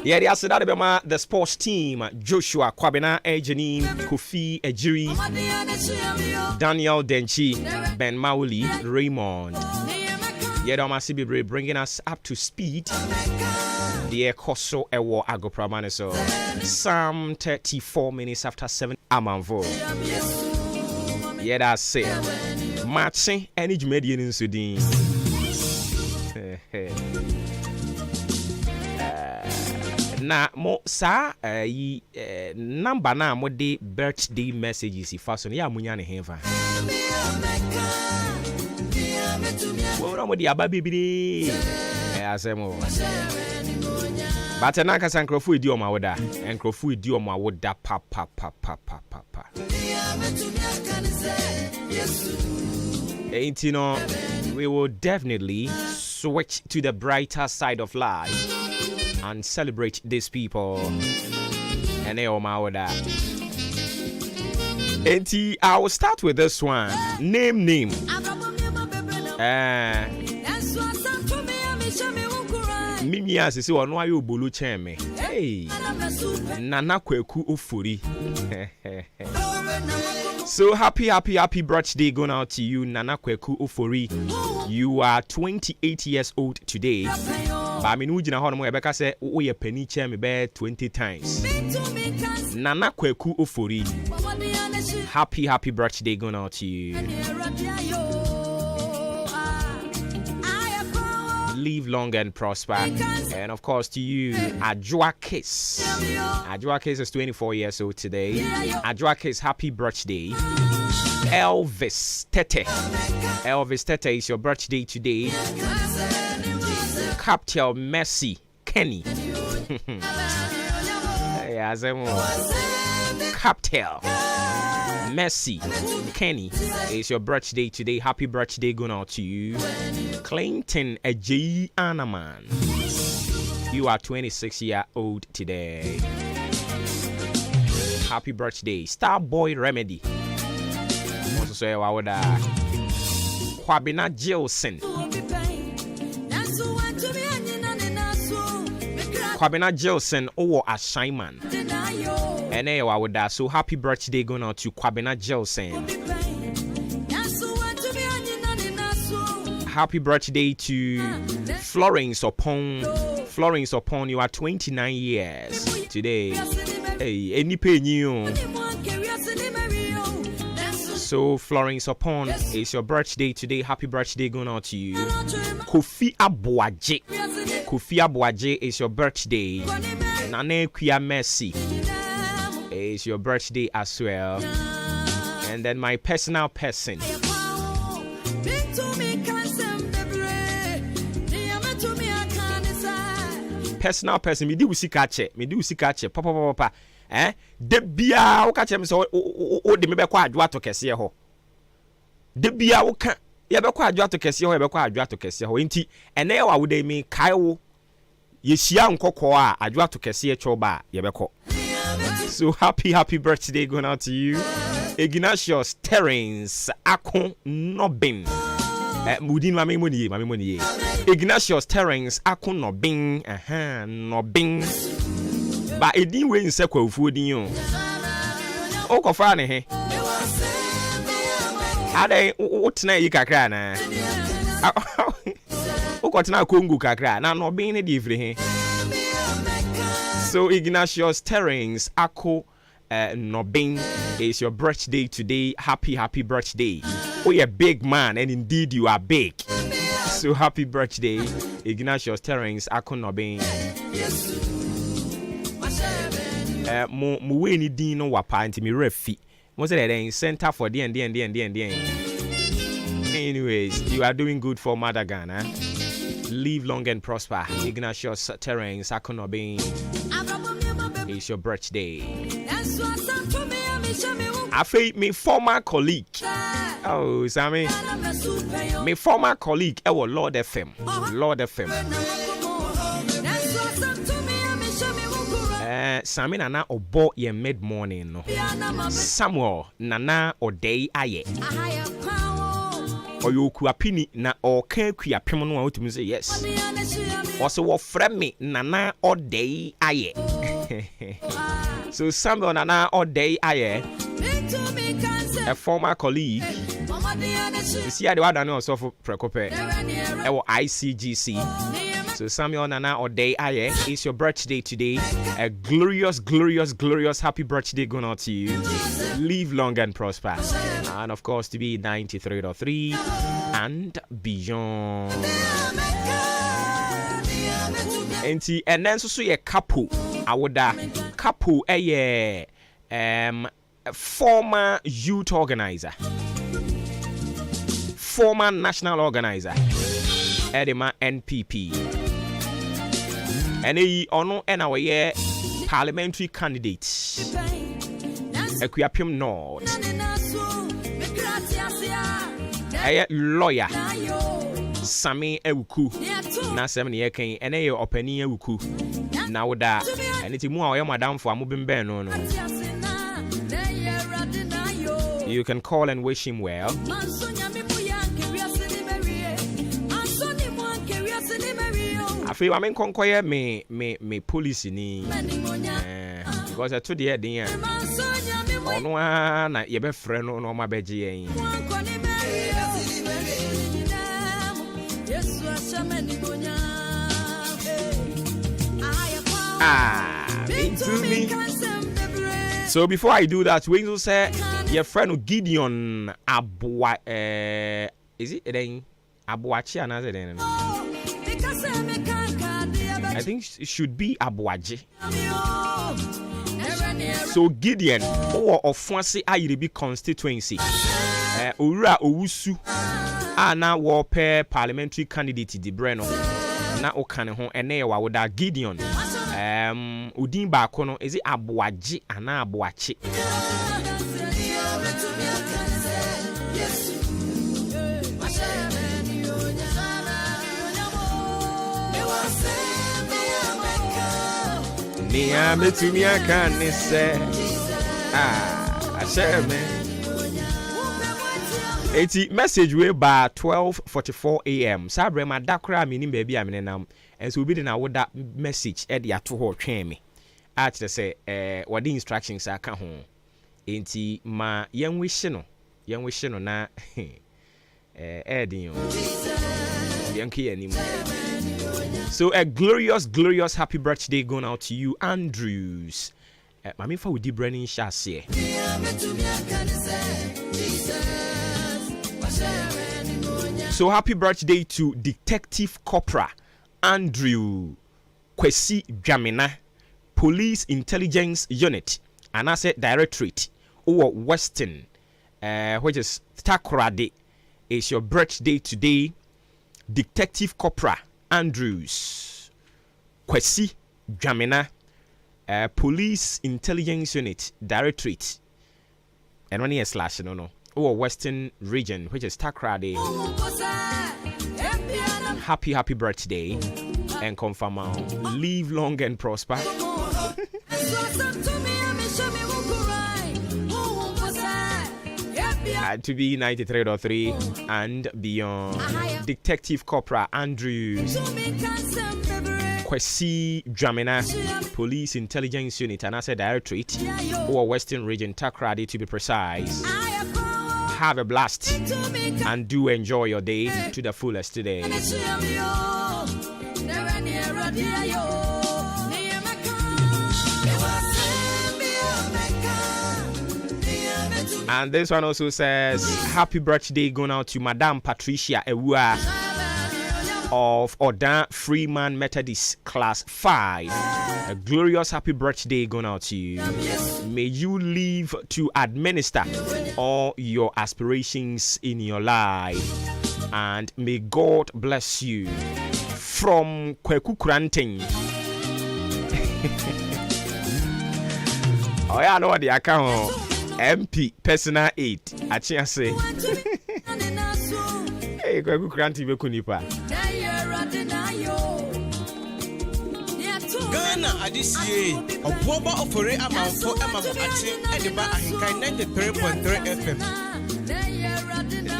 Yeah, the Asadade Bema, the sports team, Joshua Kwabena Jenim, Kofi Ejiri, Daniel Denchi, Ben Mauli, Raymond. Yeah, Domasibibre bringing us up to speed The Koso Ewo Agopramane so Psalm 34 minutes after 7 Amanvo. Yeah, that's it. Matching any Jumedian in Sudan. Na mo sa number na mo de birthday messages if faso ya munya ne henfa. Wo mo de ababibiri asemo. But na ka sankrofo edi o ma woda. Enkrofo edi o ma woda pa. You know, we will definitely switch to the brighter side of life and celebrate these people. And I will start with this one. Name. Mimi asisi wonu ayo bolu cheme. Hey. Nana Kweku Ofori. So happy birthday going out to you, Nana Kweku Ofori. You are 28 years old today. But I mean, ujina hono mo ebeka say o ye penny cheme be 20 times. Nana Kweku Ofori. Happy birthday going out to you. Live long and prosper. And of course to you, Adwuma Kiss. Adwuma Kiss is 24 years old today. Adwuma Kiss, happy birthday. Elvis Tete is your birthday today. Captain Messi Kenny. Captain Messi Kenny is your birthday today. Happy birthday going out to you. Clinton Ajayi Anaman, you are 26 years old today. Happy birthday. Starboy Remedy. Also say Kwabena Gilson. Kwabena Gilson or Ashaiman. And so happy birthday going out to Kwabena Gilson. Happy birthday to Florence Upon. You are 29 years today. Hey, any pain you. So Florence Upon is your birthday today. Happy birthday going out to you. Kofi Abuaje is your birthday. Nane Kuya Mercy is your birthday as well. And then my personal person. Me do sikache papa de bia wo ka chem so o de me be kwa adwo ato kese ho de bia wo ka ye be kwa adwo ato kese ho ye be kwa adwo ato kese ho enti ene ye wa wo de me kai wo ye hia nkokọ a adwo ato kese ye choba ye be ko. So happy birthday going out to you, Ignatius Terence Akon Nobin. Mudin mami moni. Ignatius Terence Akon Nobin. Nobin. But it didn't win sequel food in you. Oh, Kofane, he. Are they what's na you kakra na? Oh, got na Kungu kakra. Now, no being a different. So, Ignatius Terence Akon Nobin is your birthday today. Happy birthday. Oh, you're a big man, and indeed you are big. So, happy birthday, Ignatius Terence Akon Nobin. Mo we ni din no wapa anti me refi mo say that center for the. Anyways, you are doing good for Mother Ghana. Live long and prosper. Ignatius Terence Akon Nobin, it's your birthday. I me former colleague. Oh, Sammy. Me former colleague, Lord FM. Sammy Nana Obo ye mid morning no. Samuel Nana Odei Aye. Oyoku apini na oka kuapem no a otumi say yes. Also wo frame me Nana Odei Aye. So Samuel Nana Odei Aye, a former colleague. You see, I do also for Precope. ICGC. So Samuel Nana Ode Aye, it's your birthday today. A glorious, glorious, glorious happy birthday going out to you. Live long and prosper. And of course to be 93.3 and beyond. And then so a couple. I would couple a former youth organizer. Former national organizer. Edema NPP. And he ono and our parliamentary candidate. Equiapim North. A lawyer. Sami Ewuku. Na 7 year ken and a openi Ewuku. Now that and it's more madam for moving ben no. You can call and wish him well. I feel I'm in conquer me policy ni because I told the idea on one na your friend no my beji into me. So before I do that, we will say your friend Gideon Abwa is it then Abuachi another then? I think it should be Abuaji. So Gideon or of Fancy Ayribi constituency. Ura Owusu na war pair parliamentary candidate di Breno. Na okane ho ene wa woda Gideon. Udin ba kono is it Abuaji ana Abuachi. Nia metumi aka ne se share me. Eti message we by 12:44 a.m. Sabre ma dakra mi ni baby amenenam and so be na woda message e de ato ho twen me. At say what the instructions aka ho. Enti ma yen wish no na edin yo. Yen ki anim. So a glorious, glorious happy birthday going out to you, Andrews. Mami fa wudi Brennan Shase. So happy birthday to Detective Corporal Andrew Kwesi Jamina, Police Intelligence Unit, and Asset Directorate, or Western, which is Takoradi. It's your birthday today, Detective Corporal Andrews Kwesi Jamina, Police Intelligence Unit Directorate, and one year slash no or Western Region, which is Takrade. Happy birthday and confirm live long and prosper. To be 93.3 and beyond. Detective Corporal Andrews Kwesi Jamina, Police Intelligence Unit and Asset Directorate, or Western Region Takradi to be precise. Have a blast and do enjoy your day to the fullest today. And this one also says, happy birthday going out to Madame Patricia Ewua of Odan Freeman Methodist Class 5. A glorious happy birthday going out to you. May you live to administer all your aspirations in your life. And may God bless you. From Kweku Kranting. Oh yeah, I know what the account. MP personal aid. Achia say. Hey, Kweku Kranting be kunipa. Ghana adisiye Oboba ofore amanfo emamo ache Edeba Ahenkan 93.3 FM.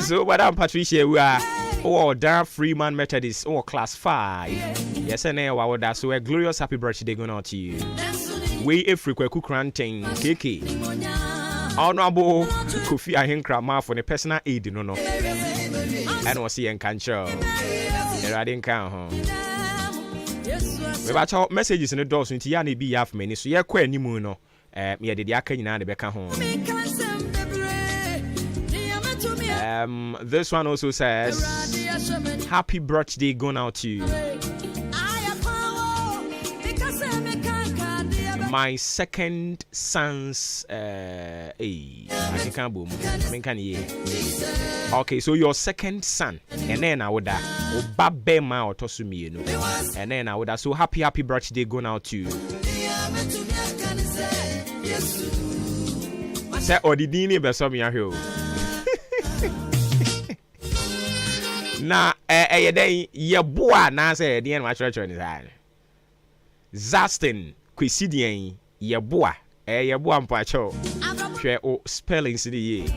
So Madam Patricia, we are Odan Freeman Methodist or Class 5. Yes, and now so a glorious happy birthday going out to you. We Kweku Kranting KK. Honorable Kofi Ahenkra for the personal aid no. And was see and cancho. Eradin can We ba cho messages in the doors nti ya na bi ya afme ni so ye kwa animu no me de aka nyina de beka ho. This one also says happy birthday going out to you. My second son's I can't boom. Okay, so your second son, and then I would babe ma or tosumi, you know, and then I would so happy birthday going out to you. Say Odidini Besomia Hill. Na day ye boa na say the end my church on his hand. Zastin Quisidian ye boa ye boa mpacho. Share o spellings in the year.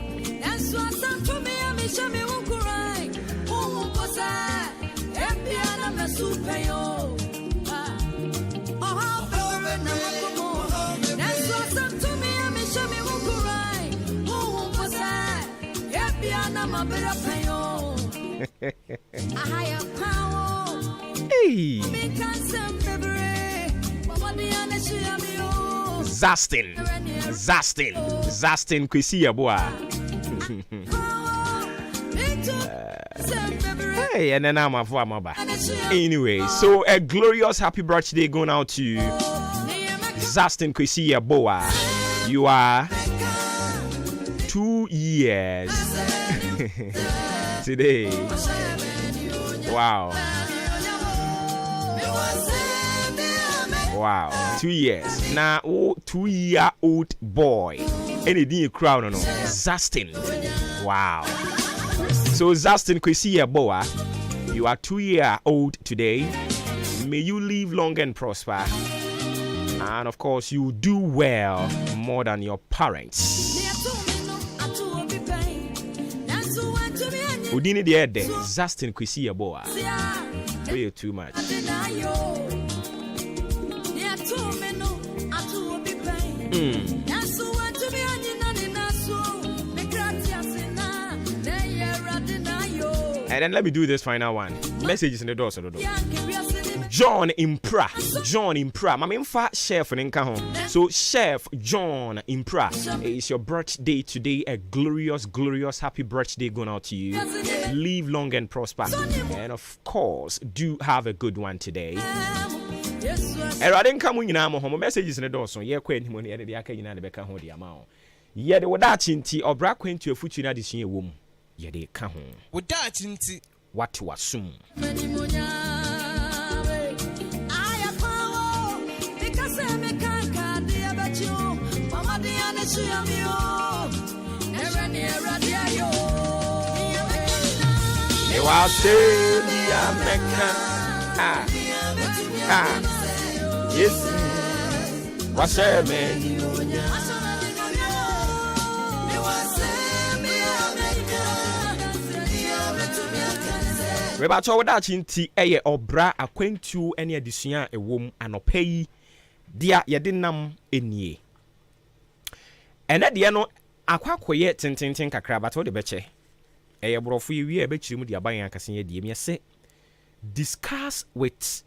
Hey. Zastin Kwesi boy. Hey, and then I'm a former. Anyway, so a glorious happy birthday going out to you, Zastin Kwesi boy. You are 2 years today. Wow. 2 years. Now, 2-year-old boy. Anything crown or no? Zastin. Wow. So, Zastin Kwesi boy, you are 2-year-old today. May you live long and prosper. And of course, you do well more than your parents. Udini the Ede, Zastin Kwesi boy. Way too much. And then let me do this final one. Messages in the door, John Impra. Mama infa chef ninka home. So Chef John Impra, it's your birthday today. A glorious happy birthday going out to you. Live long and prosper. And of course, do have a good one today. I didn't come in home messages in the door. So yeah, queen money at the aka in the back home the amount. Yeah, they were that chinty or brack went to a future addition womb. Yeah, they come home. With that chinty, what to assume. Yes, what's that, man? Rebacho wadachi nti eye obra akwantu ene adesua ewom anopai dia yedinam enie ene de no akwakoye tententen kakra bato de beche eye brofo yewie e bechirim de aban akase ye de miese discuss with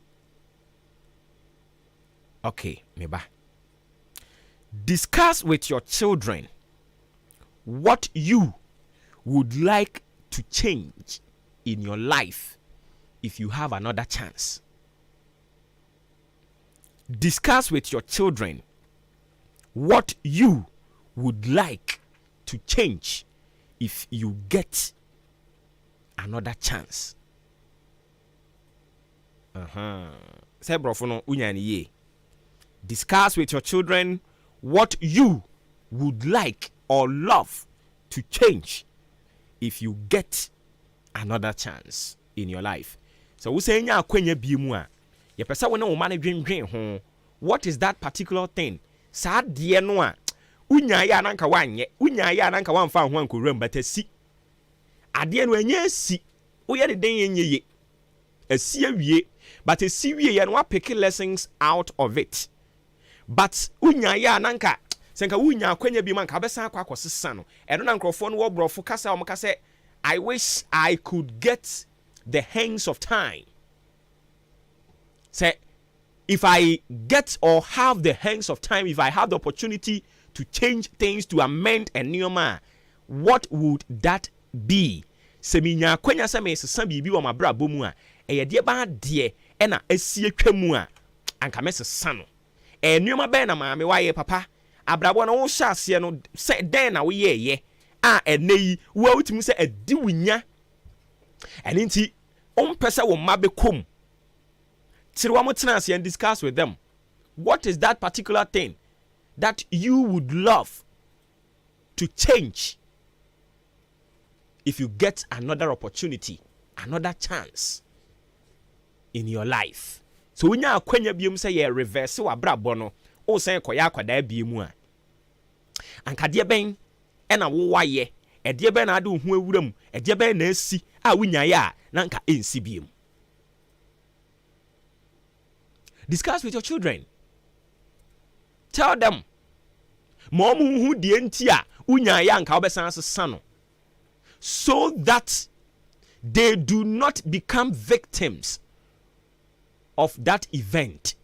okay meba discuss with your children what you would like to change in your life if you have another chance. Discuss with your children what you would like to change if you get another chance. Say brofono unyani ye. Discuss with your children what you would like or love to change if you get another chance in your life. So we say nya akwanya biemu a ye pesa wona wo ma ne dwendwen ho. What is that particular thing? Sa de no a unya ya nanka wanye, unya ya nanka wamfa ho ankoram batasi. Ade no anya si. Wo ye de den yenye ye. Asi awie, but asi wie ye no pick lessons out of it. But unya ya nanka senka unya akwanya bi man ka besa akwa akosesa no. Eno na nkrofo no wo brofo kasa o mka se I wish I could get the hands of time. Say, if I get or have the hands of time, if I have the opportunity to change things, to amend a new man, what would that be? Seminya kwenya se me sesa bibi wo mabrabo mu a eye de ba de e na asie twam a anka me sesa no nneoma ben na maame waye papa abrabo no wo hya ase no se den na wo ye a eneyi wo utimi se adi wunya ene nti ompese wo mabe kom tiri wo motena ase and discuss with them what is that particular thing that you would love to change if you get another opportunity, another chance in your life. So when you akwenya biom say ye reverse wa brabo no, o say koya akwada biemu a. Anka de ben e na wo waye, e de ben na ade hu awuram, e de ben na asi a wunyaye a na nka ensi biem. Discuss with your children. Tell them mom hu de enti a wunyaye anka obesan sesa no. So that they do not become victims of that event.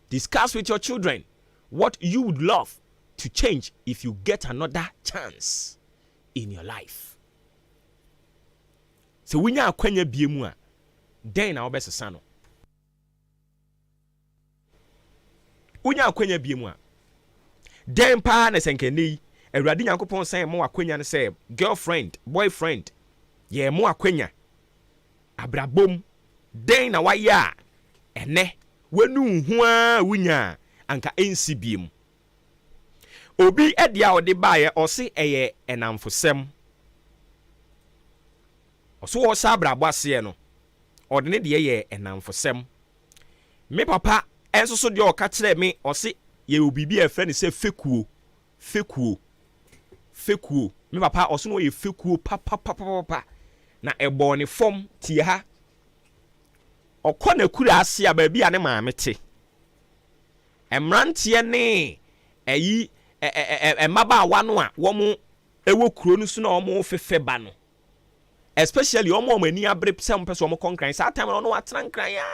Discuss with your children what you would love to change if you get another chance in your life. So when you are kwenya biemu a, then na obesesa no. When you are kwenya biemu a, then pa na senkeni Ewurade Nyankopon say mo akwenya ne say girlfriend, boyfriend, ye mo akwenya. Abrabom den na waye a ene wenu hu a wunya anka ensi biem. Obi edia ode baaye ose eye enamfosem. Oso wo sa abrabo ase no. Ode ne de ye enamfosem. Me papa enso so de o ka kire me ose ye obibi e friend say fekuo. Fekuo me papa oso no ye fekuo papa na ebo ne fom tie ha okona kura ase a ba bia ne maame te emrantie ne eyi emaba wano a wo mu ewo kuro no so na omo fefe ba no especially omo mani abre sem pese omo konkran sa time no watena nkran ya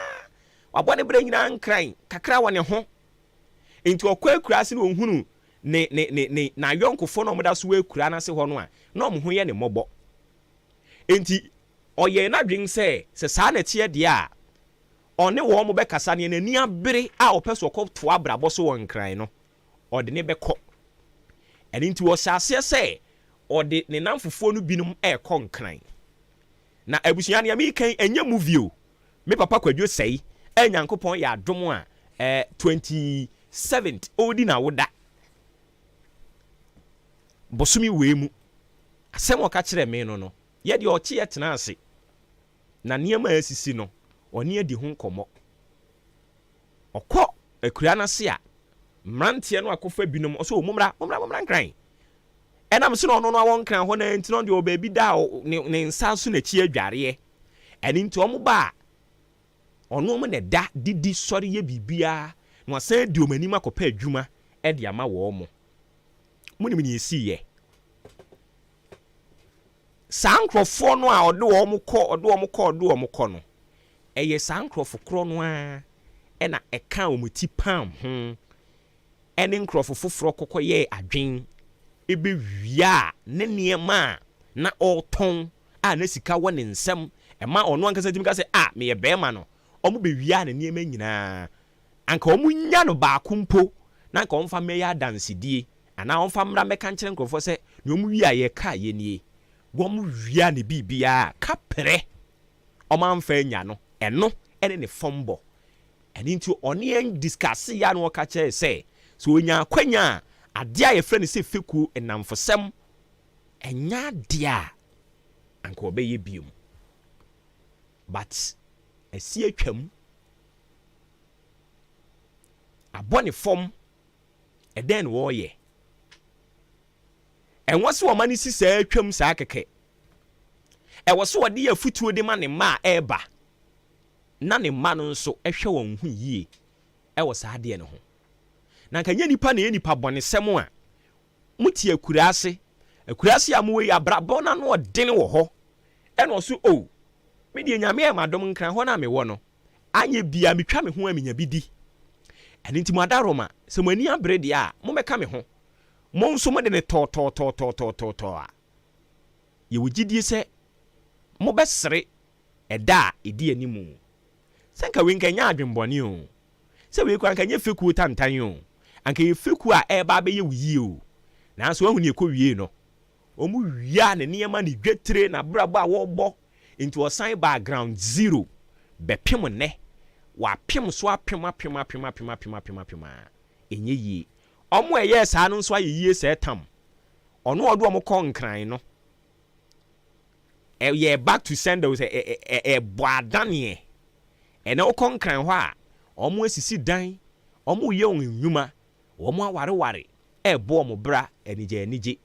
wabone bre nyina nkran kakra wone ho enti okwa kura ase no ohunu ne na yonkofo no moda so we kura na se ho no a na omo ho ye ne mobo enti oye na dwen se sa na tie de a one wo mo be kasa ne nani abere a opeso okopto abrabo so won kran no ode ne beko eni nti wo hyase se ode ne namfofo no binum e konkran na abusuan ya mi kan enya movie o me papa kwadwo sei enyankopon ya adom a 27th odi na woda bosumi wemu asem oka kire me no ye de oche ye tena ase na niam asisi no oni adi ho nkomo okọ akura na se a mrantie no akofa binom oso omumra nkran enam se no no awon kran ho na ntino de obabi da ne nsa so na chi adware eni nti omo ba ono mo ne da didi sori ye bibia no asan di omanim akopa adwuma e de ama wo mo munim ni esi ye sankrofo no a ode wo mo kọ no eye sankrofo kro no a e na eka omuti pam ho ene nkrofo foforo kokoye adwen ebe wia ne niema na oton a na sika wone nsem e ma ono ankasa timi ka se me ye bema no omo be wia ne niema nyina anka omo nya no ba kumpo na anka onfa me ya dansidie ana onfa mra me kan kire nkrofo se ne omo wia ye ka ye nie womu wia ne bibia kapere omanfa nya no eno ene ne fombo eni nti oni en discuss ya no ka che se so onya kwanya ade a ye frɛ ne se feku enamfosem enya dia anka obeye biom but esi atwam abone fom eden wo ye enwose wo mani sisa atwam saa keke ewo so de afutuo de ma ne ma eba na ne ma no nso ehwe won hu yie ewo saa de ne ho na kan nipa na nipa bonesem a muti akurase amuwe abrabo na no de ne wo ho eno so me de nyame e madom nkran ho na me wo no anye bia metwa me ho amenya bi di ene nti mo adaroma se mo ani abre dia a mo meka me ho mo nso mo de ne to a ye wogidie se mo besere eda edi animu senka we nkanya adwenbone o se we kwa nkanya feku tantan o anka ye feku a eba be ye wuyi o nanso ahu ne ekowie no omu wia ne niema ne dwetre na brabo a wo bo into osan background zero bepem ne wa pem so apem enye yi omo eye saa no nso ayeye se tam ono odo omo konkran no ye back to sender say boadane ene o konkran ho a omo asisi dan omo ye onwuma omo aware bo omo bra enije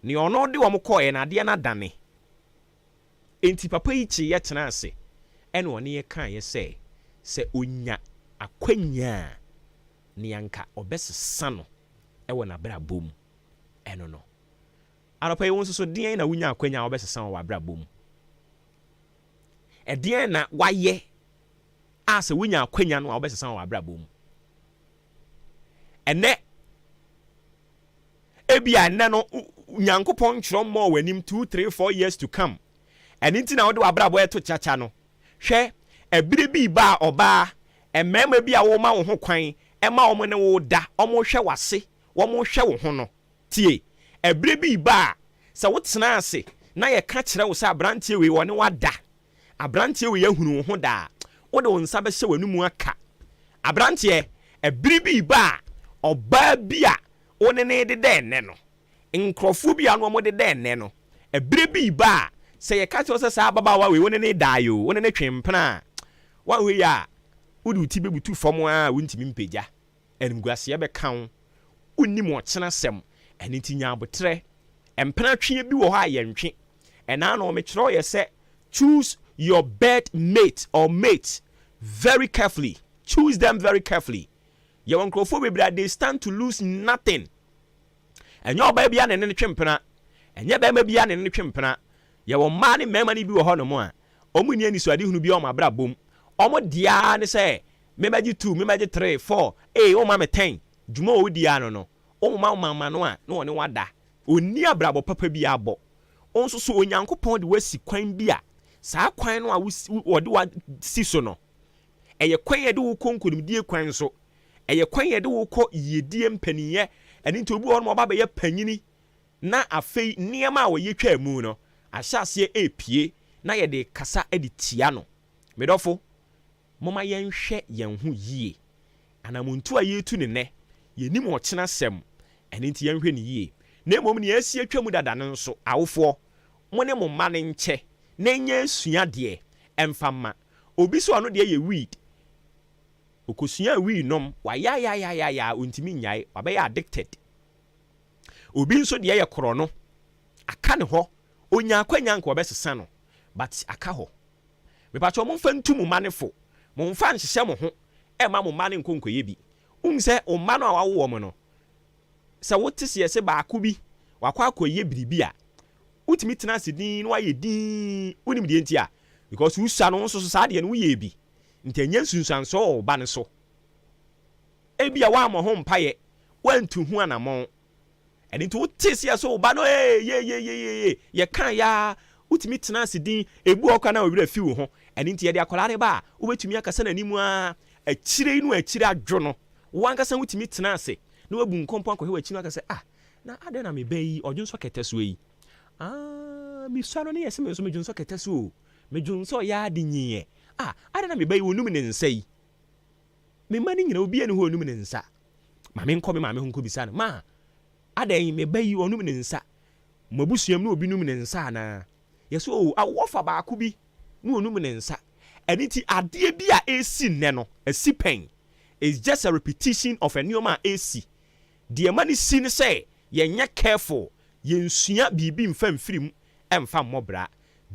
ni ono de omo koye na de na dane enti papa yi chi ye tena ase ene one ye kan ye se onya akwanya ni anka obesesa no ewo na bra bom eno no arapa yi wonso so den na wonya akwanya obesesa wo bra bom den na waye ase wonya akwanya no obesesa wo bra bom ene ebia nne no nyankopon kyerọ mo wanim 2 3 4 years to come ene nti na wo de wa bra bo eto chacha no hwe ebire bi ba oba emema bi a wo ma wo ho kwan ema wo ne wo da omo hwe wase wo mo hwe wo ho no tie ebire bi ba se wo tena ase na ye ka kire wo se abrantie we wo ne wada abrantie we yahunu wo ho da wo de wo nsa be hye wanumu aka abrantie ebire bi ba oba bi a wo ne de enne no nkrofo bi a no mo de enne no ebire bi ba se ye ka kire wo se sa baba wa we wo ne da yo wo ne twempena wa we ya wodi ti bebutu fom a wontimi mpagya enimguase be kan unnim ochena sem eni tinya abotre empena twe bi wo ha yentwe ena na o me kiro ye se choose your bed mate or mate very carefully. Choose them very carefully. Your uncrophobia, they stand to lose nothing. And your baby and any chimpena, and your baby and any chimpena. Your money, memory be a honor more. Omunian is ready who be on my bra boom. Omo diane say, maybe 2, maybe 3, 4, oh, mamma 10. Jumo diano no. Oh, mamma no one wada. O near brabo papa be abo. Also, so when Yanko Pond West Quine beer. Sa Quine or do what season. E ye kwan ye de wo konkodum die kwan so e ye kwan ye de wo kɔ yedie mpaniye ene nti obi won ba be ye panyini na afei niema a wo ye twa mu no ahyase epie na ye de kasa edi tia no medofo moma ye nhwɛ yen ho yie anamuntu a ye tu ne ne ye nim o kyena sem ene nti ye nhwɛ ne yie na emom ne asie twa mu dada no nso awofo mo ne mo ma ne nkyɛ na nya sua de emfama obi so ano de ye weed okosuya wi nom wa ya ontimi nyai wa be ya addicted obi nso de ye koro no aka ne ho onya akwanya nka obesesa no but aka ho me pa cho mo mfa ntumu manefo mo mfa nhyehyɛ mo ho e ma mo mane nkonkoye bi unse o ma no a wawo mo no se wotese ye se ba ako bi wakwa akoye biribi a utimi tena sidin no aye din unim de ntia because usa no nso so sa de no ye bi ntanya sunsanso o ba ne so ebia wa mo ho mpaye wantu hu anamon eni to tese so ba no ye kan ya utimi tena asidin ebu okwa na owira fi wo ho eni ntia de akolare ba ubetumi akasa na nimu a akire inu akire adwo no wankasa utimi tena ase na wabu nkompo akɔ he wakinu akasa na ade na me bayi odwonso keteso yi mi swano ne yesi me so medwonso keteso medwonso ya de nyiye ade na me bayi wonum ne nsa yi me mani nyina obi ene ho onum ne nsa ma me nkɔ me ma me ho nkɔ bisa no ma ade me bayi onum ne nsa mabusuam na obi num ne nsa na yeso awofa ba ako bi na onum ne nsa aniti ade bi a esi nne no esi pen is just a repetition of a neoma esi the mani sin say yenya careful yensua bibi mfamfirim emfa mmobra.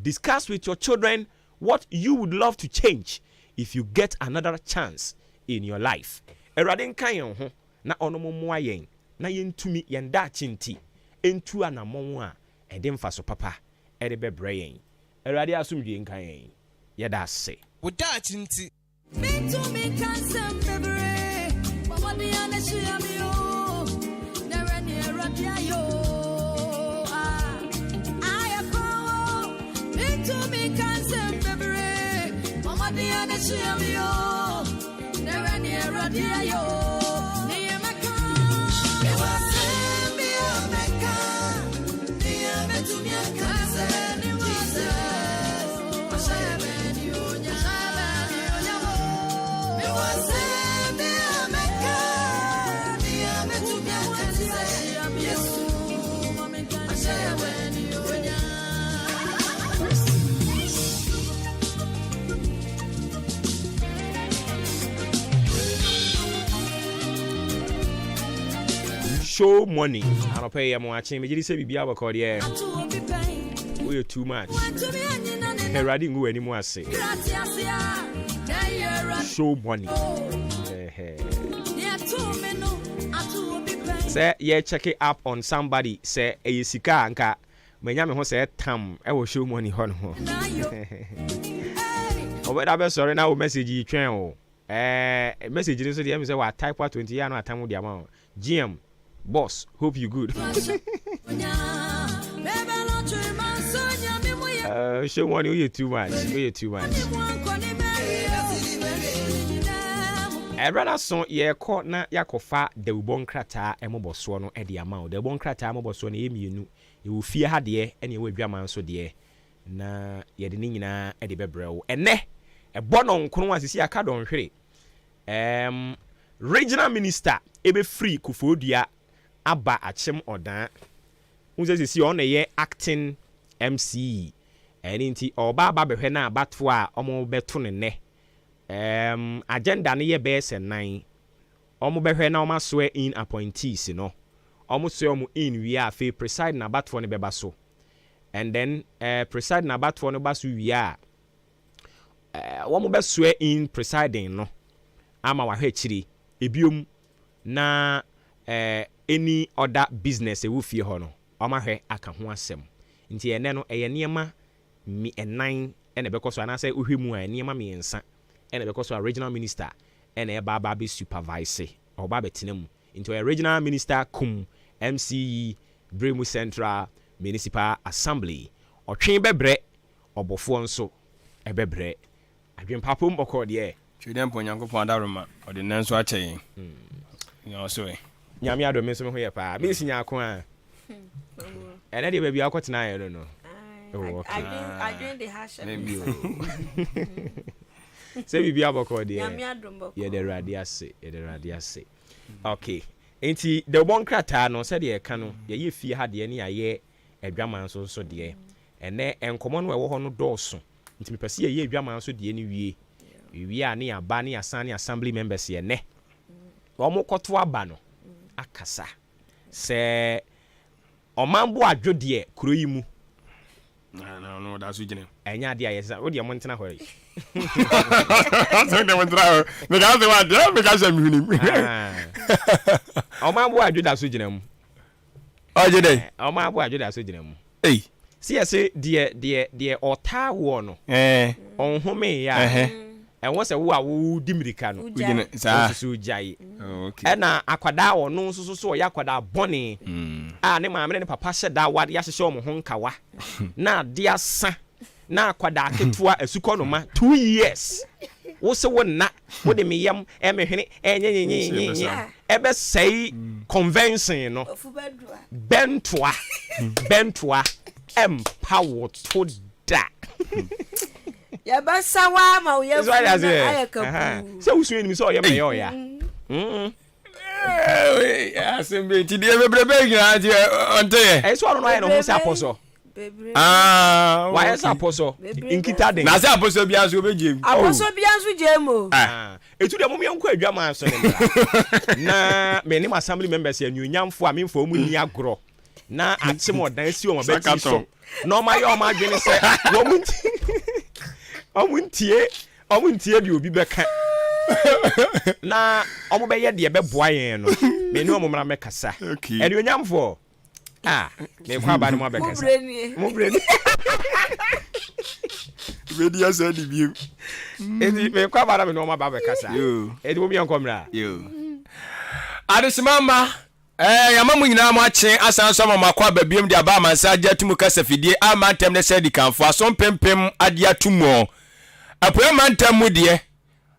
Discuss with your children what you would love to change if you get another chance in your life. Erade nkan yen ho na onomomoa yen na yentumi yenda chinti entu anamon a ede mfaso papa ede bebre yen. Erade asumdwe nkan yen yeda ase. Woda chinti Show money. I don't pay him watching. Me just say be able to yeah. We too much. Hey, riding go anymore. Say show money. Say yeah, check it up on somebody. Say a sika anka. Menya me ho say tam. I will show money hon ho. Over that be sorry now message you train o. Message you so dey say what type 20 ya no atam the amount. GM boss, hope you good. Show money, you too much. You too much. Rather son ye caught na yakofa the ubon crata emoboso no e the amount. The ubon crata emoboso no emienu. You will fear had ye any way drama so dear. Na ye the nina e the bebrel. And ne a bonon kunwa si aka don hwere. Regional minister ebe free kufodia aba achem odan. Unse si on ye acting MC. Enti oba ba behwe na abato a omo beto ne ne. Agenda ne ye be se 9. Omo behwe na omo swear in appointees no. Omo swear omo in we are fe preside na abato ne beba so. And then preside na abato no ba so we are. Omo be swear in presiding no. Ama wa hwechiri ebiom na any other business e wo fie ho no oma hwe aka ho asem nti ene no eye niema mi enan ene bekoso ana say ohwemu a niema mi ensa ene bekoso regional minister ene eba ba be supervise oba betenam nti regional minister kum MCE Bremu Central Municipal Assembly otwen bebre obofo nso ebebre adwen papom bokọ de Chidem Ponyankopon Adaroma or the Nanso Ache. You so Nyame adom me so me ho ye pa. Me sinya ako a. And dey baby akọ tena ye no. I drink the hash. Say bibi aboko de. Nyame adom boko. Ye the radio say. Okay. Enti the bon krata no say de ka no ye fie ha de ne aye adwaman so de. Ene enkomo no we wo ho no dooso. Enti me pese ye adwaman so de ne wie. We are near Bani Asani Assembly members here, ne? Omo koto aba no akasa. Se omambo adwodie kuro yi mu. No, that's what you know. Enya dia yesa, wo dia montena hore. So dem montena. Me ga se wa dia, me ga se mi huni. Omambo adwoda so gina mu. Oje dey. Omambo adwoda so gina mu. Ei. See ase die ota wo no. Onhome ya. And what's a woo dimiricano? So jay. Okay. And akwada or no so yakwada bonny. Ne mamma and papa said that what yasho honkawa. Na dear son. Na kwada ketua a sukonoma 2 years. What's a one not what the me yam eme ebe say convention no. Bentua empower to da. Ya basa wa ma wo ya fu ayaka pu. So usu eni so ye me yo ya. Asembe ti de bebrebe gina ti onte ye. So no no ho se aposo. Why is aposo? Inkita den. Na se aposo bia so obegem. Aposo bia so jemo. Etu de mom yenko adwama so ne. Na me ni assembly members ya nyunyamfo a memfo mu ni agro. Na atem odan si o ma beti so. No ma yo ma dwene se wo munti. Omuntie bi obi beka na omo be ye de be boa yen no me ni omo mra mekasa ene onyamfo me kwa ba ni mo bekasa mo breni media said you. It may come out of no baba kasa. You. It will be on camera. You. Adesimama yamamu nyina mo ache asan so mama kwa babiem de aba mansa agya tumu kasa fidie amantem ne sedi kanfo aso pempem adia tumu apoe mantem mu de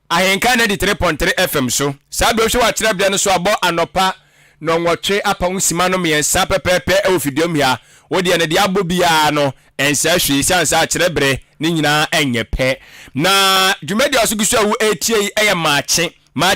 ahenka na di 3.3 FM so sabe hwe wa kire bia no so abo anopa no nwotwe apa nsima no miensa pepepe e ofidiom ya wodi ne de abo bia no ensa hwe sansa kire bre ni nyina enye pe na dwumadi asogusu awu etie eye maachi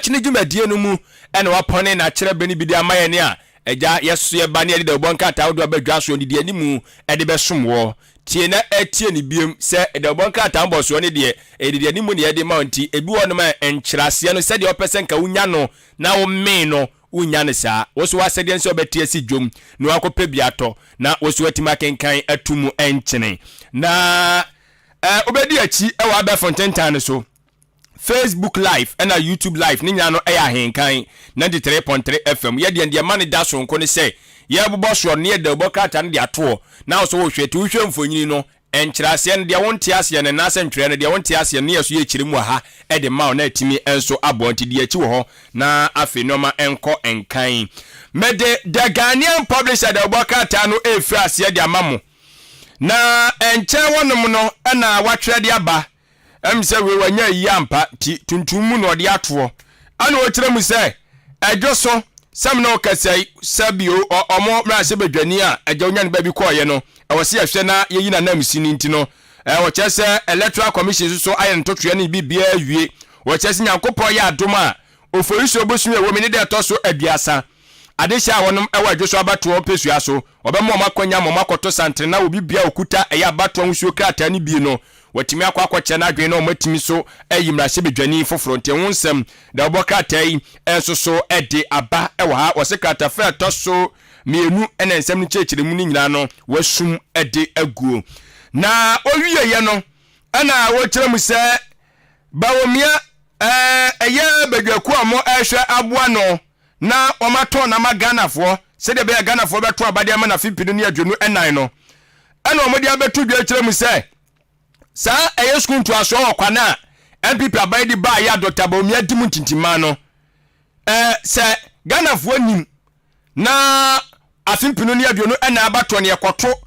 ne dwumadie no mu ene wapone na kire bre ni bidi amaye ne a eja yeso ye ba ne de bonka ta wodo abadwa so ni de animu e de besomwo tie na etie ni biem se de bonka ta mbo so ne de e de animu ne de mounti ebi wono ma enkyirase no se de opesen ka wunya no na wo me no unya ne saa woso wasede nso obetie si dwom no akope biato na woso watima kenkan atumu enkyene na obedi achi e wa ba fontentan so Facebook live and YouTube live ni nyano e ahenkan 93.3 FM ye de mane da so nko ne se ye bobo so ne de bokata ne de ato na so wo hwete wo hwe mfonyini no enkyirase ne de wonte ase ne na se ntwere ne de wonte ase ne yeso ye kyirimu ha e de ma na atimi enso abonti de achi wo ho na afi noma enko enkan mede the Ghanaian publisher de bokata no e fi ase de amamo na enche wonom no na watwere de aba say we wanya yampa ti tuntumu no de ato ana o kire mu say edwoso sam na o kasai sabio omo mra se badwani a eja onya ne ba bi koye no e wo se ahwe na yeyi na namsi ni nti no wo chese electoral commission so ayen totwe ne bibia awie wo chese nyankopon ya adoma oforiso obosu e wo me ne de to so aduasa adehia wonom e wa dwoso abato pesua so obemo makonya mo makoto santre na obi bia okuta e ya abato nsuo krata ne bi no watimi akwakoche na adwen no matimi so ayimra se bedwani fofronte wonsem da obokatai enso so ede aba e wa wo se krata fa to so mienu ena ensem ni chechire mu ni nyina no wasum ede aguo na owiye ye no ana wo kire mu se bawomia eye bedwaku amo ehwe aboa no na omato na maganafo se de be ganafo beto abade ama na fipinu ni adwenu enan no ana omodi abetu dwa kire mu se sa eye school to aso okwana MPP abaidi ba ya Dr. Bawumia dimu tintima no se ganafo anim na afimpinu ni adwenu ena abato ne ekoto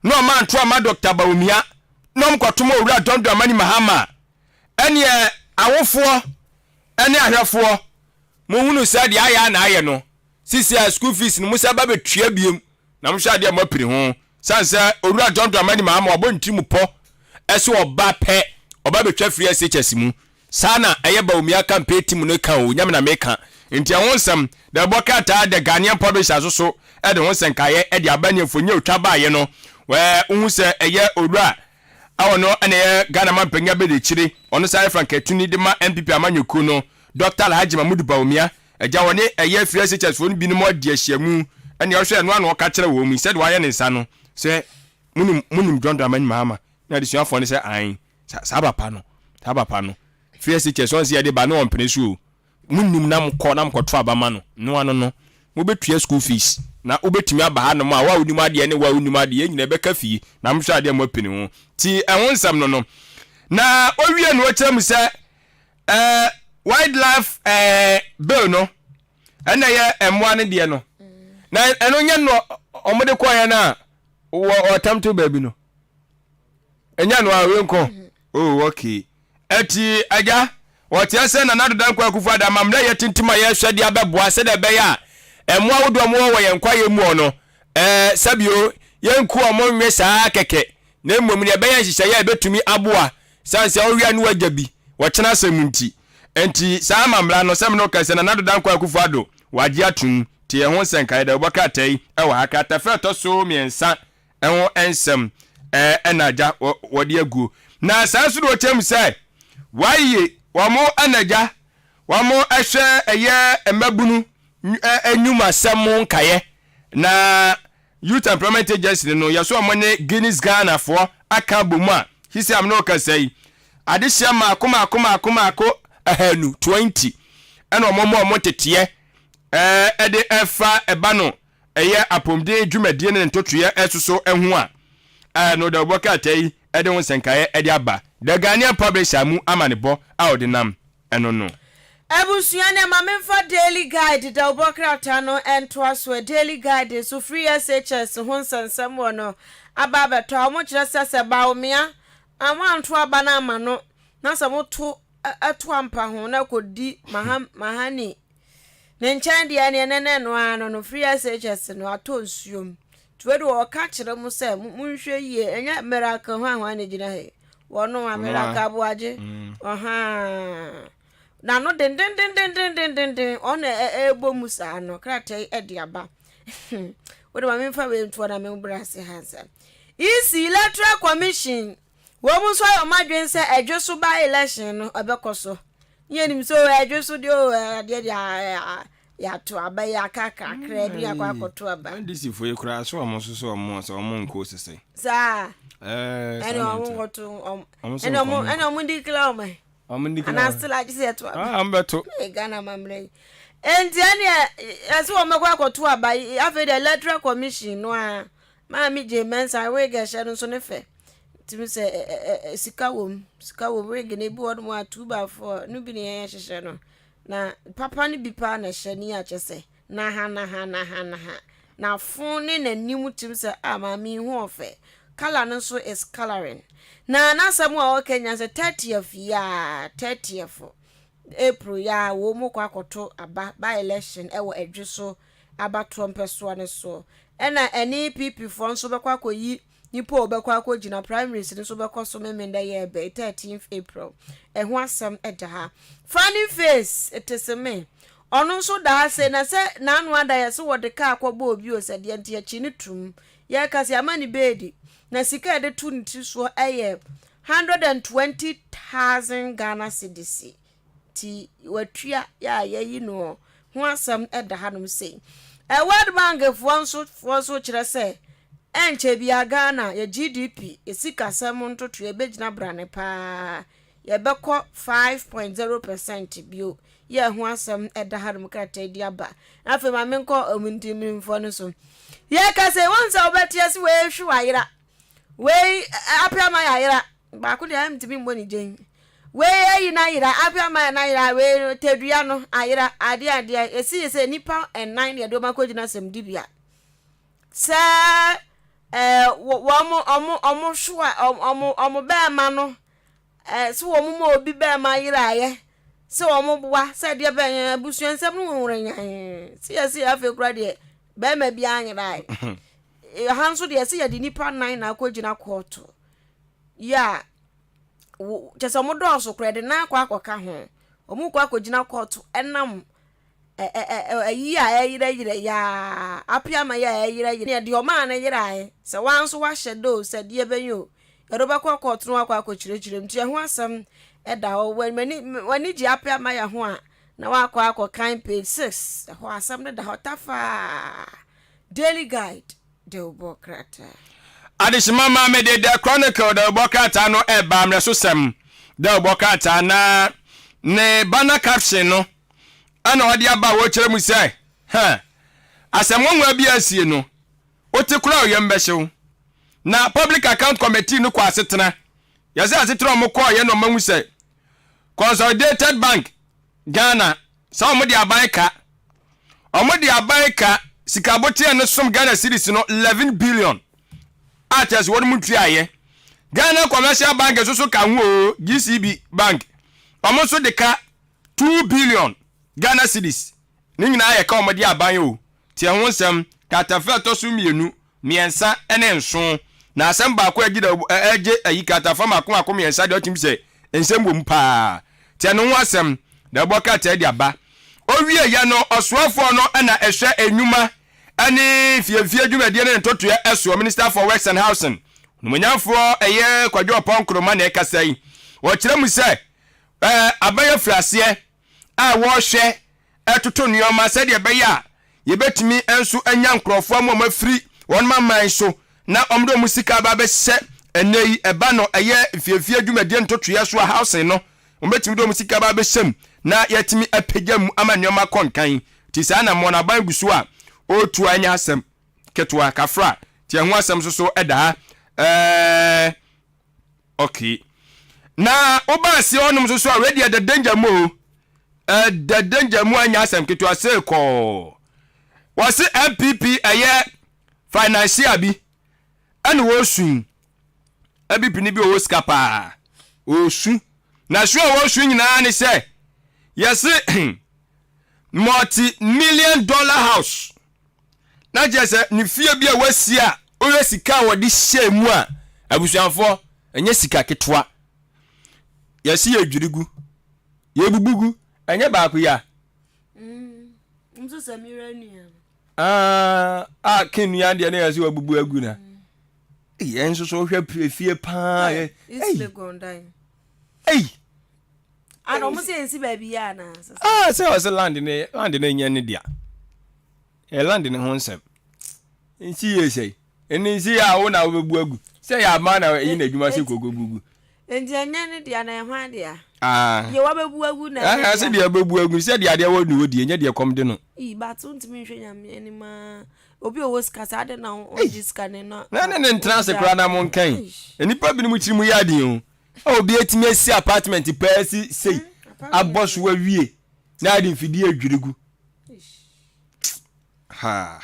no ma nto ama Dr. Bawumia no mkoto mo owura dondo amani mahama ene awofo ene ahwefo mo hunu sade aya na aye no sisi school fees no musa ba betwa biem na mo hwade mo piri ho sansa owura dondo amani mahama obontimu po eso oba pe oba betwa free SHS mu sana eye Bawumia campaign team no kan o nyame na meka nti awonsam da bokata the Ghanaian publishers so e de wonsam kaye e de abanye fonye otwa baaye no we unse eye owura awono ene Ghana man panya be de chire ono sare frank atuni de ma MPP amanyoku no Dr. Alhaji Mahmoud Bawumia eja woni eye free SHS fo no bi no mo de ahyiamu ene ohwe no anu ka kire wo mu said waye ne nsa no se munim John Dramani Mahama na disuan fo ne se an sabapa no free SHS on se de ba no on presu munim nam ko nam ko to abama no no mo betua school fees na obetumi aba ha no ma wa unim ade ne wa unim ade nyina beka fie na mhwe ade mo pini ho ti ehonsam no na owie no okyem se wildlife bill no ena ye emwa ne de no na eno nya no omode ko ya na o tamto baby no enya no awenko oh okay eti aja wotiase na nadodan kwa kufu ada mamle ye tintima ye hwede abeboa se de be ya emwa wodo mo wo ye nkwa ye mu no sabio ye nku o mo nwe saa keke na emom ne be ya hihye ye betumi aboa sanse o wia no wajabi wo kyena samunti enti saa mamla no sem no kase na nadodan kwa kufu ado waje atum ti ye ho senkai da obaka tai e wa haka tafe to so miensa e ho ensem enaja wode agu na saa so do chem sai waye wamo anaja wamo ehwe eye emabunu enyuma semu kaye na Youth Employment Agency no yaso amane Guinness Ghana for aka bomu a hisi am no kasai adehia ma akoma ahanu 20 ena omomo tete ede efa eba no eye apomde dwumadie ne ntotoye esoso ehu a no da boka tai ɛde ho nsɛnkaeɛ ɛde aba the Ghanaian publisher mu amanebɔ a ɔde nam ɛno no Ebusua ne mamemfa daily guide da obokrata no entoa so daily guide so free SHS ho nsensem wo no aba beto omo kire sese baomia amanto aba na ama no na se moto ato ampa ho na kodi mahani ne nchen de ne no ano no free SHS no ato nsuom tuwedo o ka kire mu se munhwe yie enya miracle ho ahwa ne gina he wono ma miracle aboaje na no den on ebo musa no krate ediaba we do mamfa we nto na me brase hansa isi electoral commission wo mu so ayo madwen se edwoso ba election no obekoso yenim so edwoso de o de ya to abai aka kakra bi akwakoto aba ndisi fo ekura so omo so omo nko sese sa eno omo goto eno ndi kila omo ana still I just to ambeto Ghana mamre enti ane ase wo mekwa akoto aba afi the electoral commission no a ma mi je mensa we ga hye no so ne fe timi se sika wom we ga ne bi wod mo 2x4 no bi ne ye hye no na papa ne bi pa na hye ni a chese na ha na fun ne nanim timi se ma mi hu ofe color no so is coloring na samu a Kenya se 30th April ya wo mu kwa koto aba by election e wo edweso aba trompeso ne so ena eni PP fo nso bekwa koyi nipa obekwa ko gina primaries nso bekọ so memenda ye be 13th April ho asem eda ha funny face eteseme ono nso da se na se nanu ada ye se wo de ka akọba obi o se de ntia chi ni tum ye kasi amani bedi na sika de tu nti so eye 120,000 Ghana cedis ti watua ya yi no ho asam eda hanom sei World Bank fo so kire se enche bia Ghana ya GDP esika sam ntoto ebegina brane pa ye beko 5.0% bio ye ho asam eda hanom kata di aba afi ma menko omundimi fo no so ye ka se wonsa obetia se we hwu ayira we apia ma ayira ba ko dia mtimi mboni jen we yi na ayira apia ma na ayira we tedua no ayira ade esi se nipa 9 de do ma ko gina sem dibia se wo mo hwa omo be ma no se wo mo obi be ma ayira aye se wo mo bua se de be busuansem no wonran si afi kura de be ma bia anyira hanso de se ya di nipa 9 na ko gina court ya chese mo do so kura de na akwa ho omu kwa gina court enam ayi a yire ya apia ma ya yire de o ma na yire ai se wanso wa shedo se de benyo eroba kwa court no akwa chirechire mtu ho asem eda o wani ji apia ma ya ho a na wa akwa kan page 6 ho asem ne da hotafa daily guide de obokrata adishima ma me de chronicle de obokrata no eba mre so sem de obokrata na ne bana caption no ana odi aba wo kire mu sai asem wonwa bi asie no otikura oyembehyew na public account committee no kwa asetena yase asetena mo kwa ye no mahu sai Consolidated Bank Ghana sa mo di abanka sikabote no som Ghana cedis no 11 billion atas won mu tuaye Ghana Commercial Bank so ka ho GCB Bank omo so de ka 2 billion Ghana cedis ni nyina ye ka omo di aban o tie ho nsem katafa to so mienu miensa ene nso na asem ba ko agida eje ayi katafa makoma miensa de otim se ensem bom pa tie no ho asem da boka ta di aba owie ya no osoafo no na ehwe enwuma ani fiefie dwumade ne ntotoe eso Minister for Works and Housing numanyafo eye kwadwo ponkroma na ekasai wo kire mu se abaya frase a wo hwe etoto nuoma se de beya ye betimi enso anya nkrofo ma mafiri won man so na omdo musika ba be hye enei eba no eye fiefie dwumade ntotoe so housing no ombetimi do musika ba be hyem na yetimi apegam ama nuoma konkan ti sa na mo na ban gusu a otu anya asem ketwa kafra ti ho asem so eda Okay. Na oba si onum so already at the danger mo. The danger mo anya asem keto ase ko. Was MPP aye financial bi. Ane wo sun. MPP ni bi o skapa. O sun. Na so wo sun nyina ne se. Yes multi-million-dollar house. Na just ni fie bi a wasi a o sika wo di hye mu a abusuanfo enye sika ketwa. Yesi edwirigu. Yebubugu enye ba ko ya. Mzo samirani ya. Kinu ya de na yesi wabubu agu na. Enso so hwe fie pa. It's gondai. Ano mo se ensi baby ya na. Se was land ne nya ne dia. Land ne ho nsem. Ensi yesei. Ensi ya wo na obebu agu. Se ya ma na yi na adwuma se kogobugu. Endi anya ne dia na ehwa dia. Ye wa bebu agu na. Se dia bebu agu se dia dia wo ni wodi nya dia kom de no. Batu ntimi hwe nyame ani ma. Obi o skasa ade na o jiska ne no. Na ne ntra se kura na mon kan. Enipa bi ni mu chiri mu ya de o. Obi etimi asi apartment pa si sei. Abosu wa wie. Na ade mfidi adwirigu. Ha.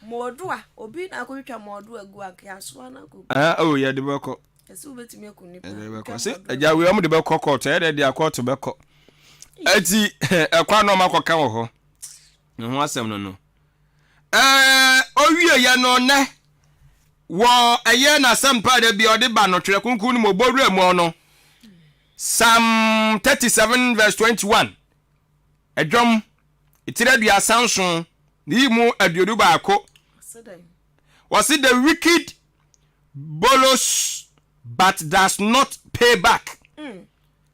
Modua obi na akotwa modua agu akiaso na ko. Ya de beko. Ese ubetimi akuni pa. Beko se eja we am de beko court e de court beko. Ati ekwa no makoka wo ho. Ne ho asem no. Owie ya no ne. Wo eye na sampa de bi ode ba no twere kunkun ni moboru mu no. Psalm 37 verse 21. Edwom itire dua sanson ni mu adiodu ba ko. Was it the wicked borrows but does not pay back?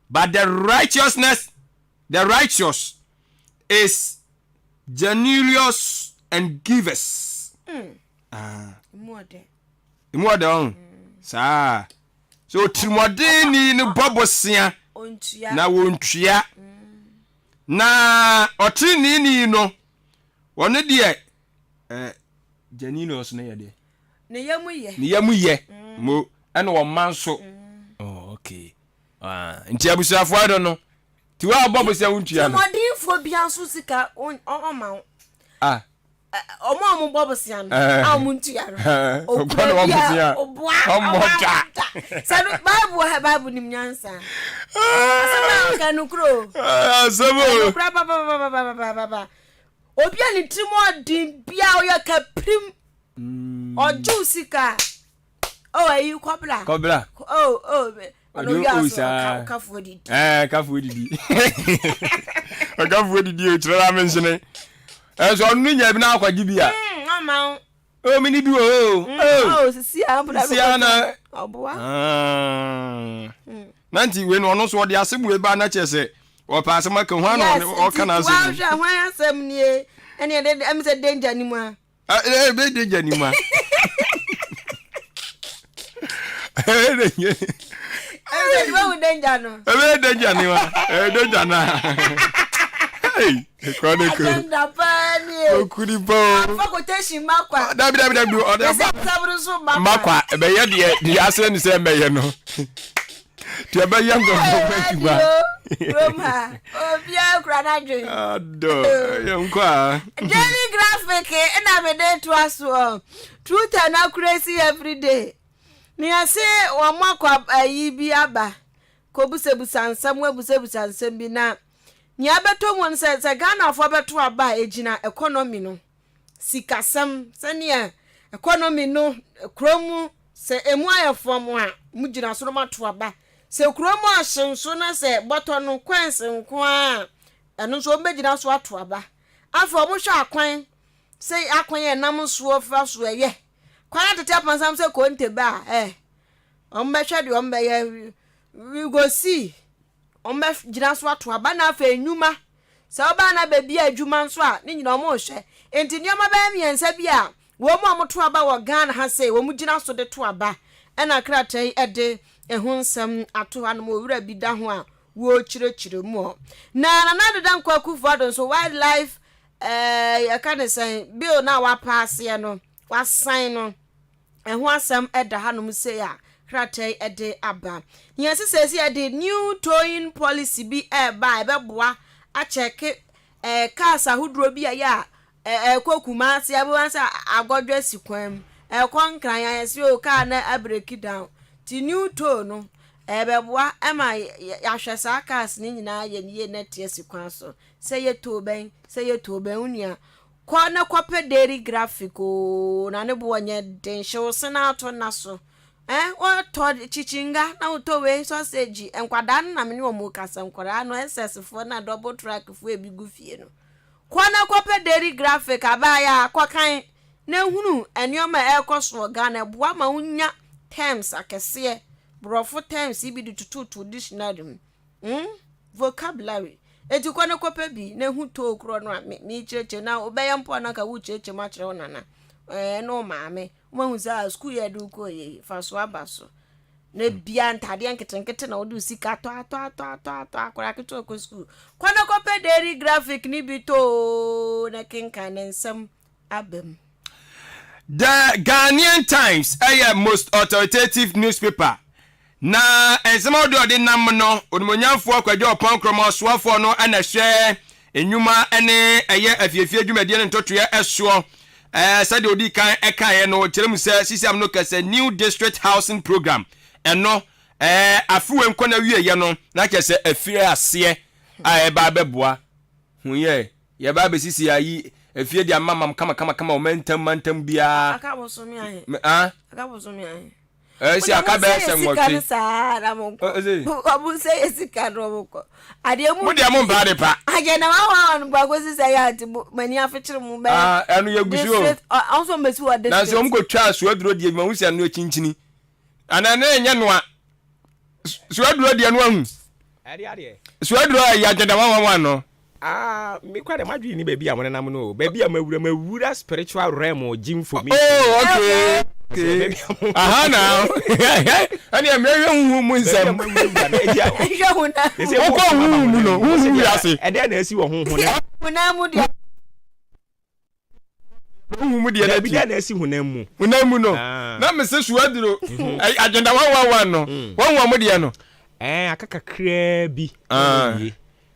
But the righteous is generous and givers. More on. Sa. So Timodini ni bobosia na wontria. Na otini ni no. Wone de Janino na yede. Ne yamu ye. Ni yamu ye. Mo ene wo manso. Oh okay. Nti abusuafo ado no. Ti wa bobosia wontria no. Timodinfo bia so sika on ma. Omo bobosia no. Amuntia no. Okwana bobosia. Omota. Sabe Bible nim nyansa. Asaba kanu kro. Asabo. Baba. Obi ani Timodin bia oya kaprim. Oju sika. Ayi kobla. Kafu odidi. Kafu odidi. Kafu odidi o tira mention. So onu nya bi na akwaji bia. Mama. Mini bi o. Sisi abula. Sisi ana. Oboa. Nanti we no so de asemu e ba na chese. O pa asema ka hwa no o kana aso. Wa hwa hwan asem nie. Ene em se danger ni mu a. Be danger ni mu a. Danger no. Be danger ni wa. Danger na. Hey, chronicle. Agenda pani. Okudi po. Facultation makwa. Dabi. Oda sabru so makwa. Be ye de ase ni se me ye no. Ti aba yang go kwati ba. Roma. Obia kura na dwen. Ado. Yonkwa. Daily graphic na me dey to aso. Truth and accuracy every day. Ni ase wa makwa ayi bi aba. Ko busebusa nsam bi na ni abeto won se Ghana afọ beto aba ejina economy no sikasam sania economy no kromu se emu ayefo mo a mugina so ma to aba se kromu ahyenso na se boto no kwense nko a eno so mbegina so ato aba afọ mo hwa akwan se akwan ye nam so fa so eye kwan tete apansam se konte ba ombehwe de ombeye we go see Ombe jina so ato aba na afa enuma se oba na ba bia adwuma nso a ne nyina omo hwe enti nioma ba miensa bia wo mo amoto aba wo Ghana ha se wo mu jina so de to aba ena kratai ede ehunsam ato ha no mo wura bi da ho a wo chirechire mu na de dan kwa kufu adon so wildlife ya kana say bill na wa pass ye no wa sign no ehu asam eda ha no mu se ya kratai ede aba nya sesesi ede new towing policy bi ba beboa a check cars ahudro bi ya kokuma se abuansa agodwa sikwam konkran ya se o car na abreki down ti new tow no beboa ema yahwesa cars ni nyina ye na tie sikwan so se ye to ben unia kwana kwape dairy graphic o na ne bo nye den hyew sena ato na so o to chichinga na to we sausage enkwada na me ne o mu kasa nkwada no SS4 na double track fu ebigu fie no kwana kwape dairy graphic abaya kwakan na hunu enioma ekoso Ghana boa ma unya terms akese brofo terms ibi du tutu dictionary vocabulary eti kwana kope bi na hu to okro no mi cheche na obeye mpo na ka wu cheche ma kire onana no maame mo hu za school ye du ko ye faso abaso na bia ntade nketenkete na odu sika to akora keto ko school kwana kope dairy graphic ni bi to na kinkan nsam abem. The Ghanaian Times a most authoritative newspaper. Na ensema odi nam no odumonyamfo akwadwo opon kromo soafo no ana hwe enwuma ene eye afiefie adwumade ne ntotoye eso sade odi kan ekaye no kyerem se sisiam no kase new district housing program eno afuwe nkona wieye no na kese afire ase ba beboa huye ye ba besisi ayi afie dia mamam kama omentam bia akabosomi ahe akabosomi ahe si akabe senwote obu say esika ro ko ademu mo dia mo mbade pa aje na wa gba go si say ati mani afekire mu be enu yegusu o also mesu wa na so mko twa so aduro die ma husi anu chinchini ana na enye no a so aduro die no ahu ade so aduro ya jeda wa no me kwa de madwi ni baby amone nam no baby amawura spiritual realm o gym for me. Oh, okay. Aha now. Ani amere hu mu nsam. Oko hu mu no, hu yase. E dey na asi wo hu na. Huna mu dia. Hu mu dia na bi na asi huna mu. Huna mu no. Na me se suaduro. Agenda 111 no. Won mu dia no. Akaka kra bi.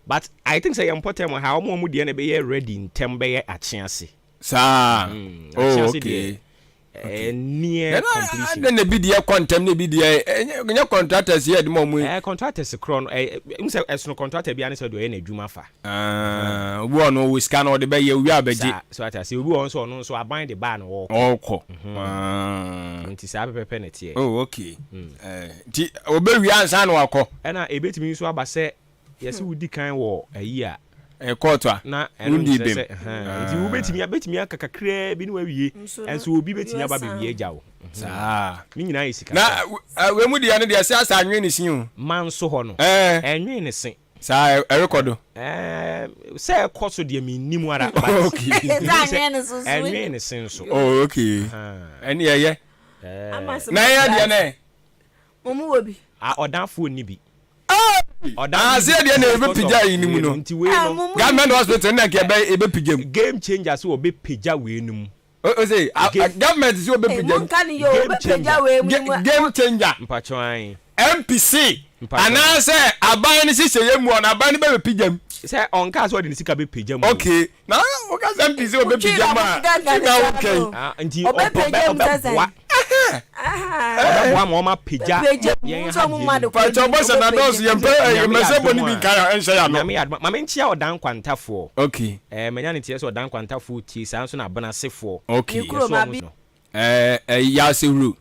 But I think say important how mo de na be ready in tembe achiase. Sa. Oh, okay. Near completion. Then the BDA contem the BDA nya contractors here the mo mu. Contractors kron say no contractor bi an say do na adwuma fa. We no we scan all the be we abeji. So I say we won so no so aban the bar no wo. Oko. Nti say pepe na tie. Oh, okay. Ti obewi ansa no akọ. Na ebetimi so aba say yes we di kan wo ayi a court na ndi dem nti wo betimi akakakra bi no awie enso obi betimi aba be wie agya wo saa ni nyina yesika na we mu dia no dia se asa anwe ne sin o man so ho no enwe ne sin saa record say course dia mi nimu ara okay enwe ne sin so oh okay eni ye na ya dia na momu wo bi odanfo ni bi say dia na ebe pija yi ni mu no government hospital na ke ebe pija game changer so obe pija we ni mu o say government so obe pija game changer mpachwan MPC ana say aban ni sise ye mu ona aban ni be pija mu say on ka so de ni sika be pija mu okay na o ka say MPC obe pija ma okay nti obe wa ma peja yen so mu ma de pa cho boss na dos yen pe mese boni bi kan enhye ya no ma me ntia odan kwantafo okay menya ne tie so odan kwantafo tie san so na bana sefo okay ya se ru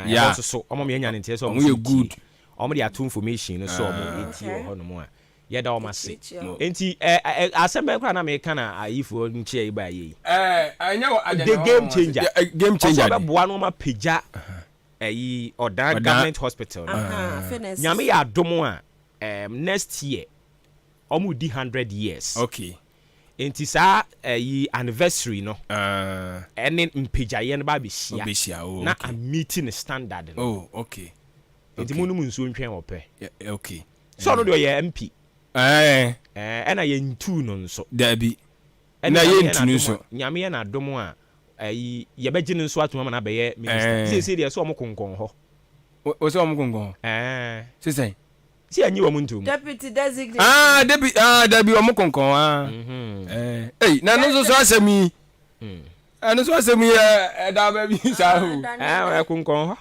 ya so omo me nya ne tie so omo good omo de ato information no so omo etie ho no mo a ye da omo se enti asembe kwa na me kana ayifo nchie iba ye the game changer so be boa no ma peja odan government hospital nyame ya adomo a next year omo di 100 years okay enti sa anniversary no ene mpeja ye no ba be hia na a meeting standard no oh okay enti munum nso ntwen ope okay so no do ye MP ena ye ntu no nso dabi na ye ntu no nso nyame ye na adomo a ye beji no nso atuma na be ye minister say dey so omo konkon ho What's on Congo? Say, see, I knew a moon Deputy designate. There be a Moconco. Hey, now, no, so I say me. And so I say me, baby, I couldn't call.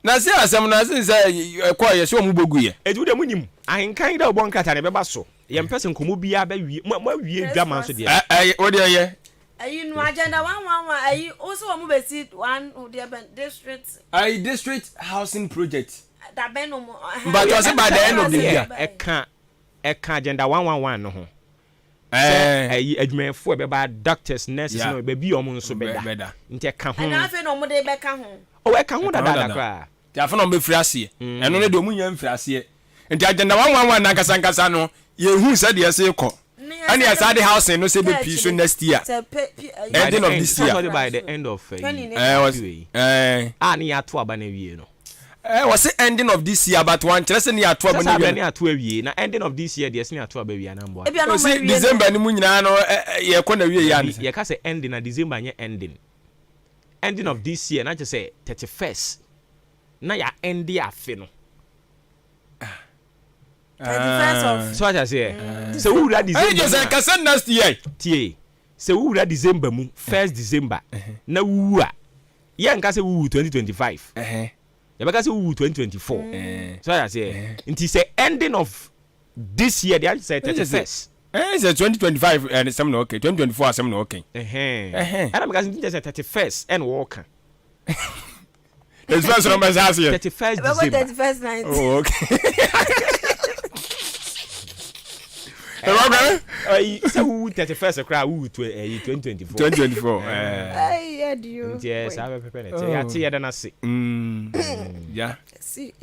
Now, see, I some nurses acquire so mubuguye. I do the minimum. I ain't kind of one cat and a babasso. Young person come be a baby, we drama. What do you? You know, agenda 111. I also want to see one of the district. District housing project. That ben no more. But was it by the end of the year? I can't agenda 111 no. Adwuma for be ba doctors nurses no be bi omo nso beda. Nti ka ho. Na afi no mo de be ka ho. O we ka ho dada kra. Ti afa no be free ase. Eno ne de omu nya free ase. Nti agenda 111 na nkasa no ye hu se de ase ko. And yes, I the house and no say be peace next year. Ending of this year. By the end of ni ato aba na wie no. Was the ending of this year but one just ni ato aba na wie. Na ato wie na ending of this year dey ni ato aba wie na mbo. See December ni mu nyina no ye ko na wie ya ni. Ye ka say ending na December nye ending. Ending of this year na just say 31st. Na ya end afi no. 31st of so I say so who that December just can next year tie so who that December mu 1st December na wu a ye nka say wu 2025 ye beka say wu 2024 so I say it say ending of this year they say 31st it's 2025 and some okay 2024 some okay and I'm going to say 31st and walk it's first number last year 31st December 31st night oh okay so who 31st cry who 2024 I you yes I have prepared it ya tie na se yeah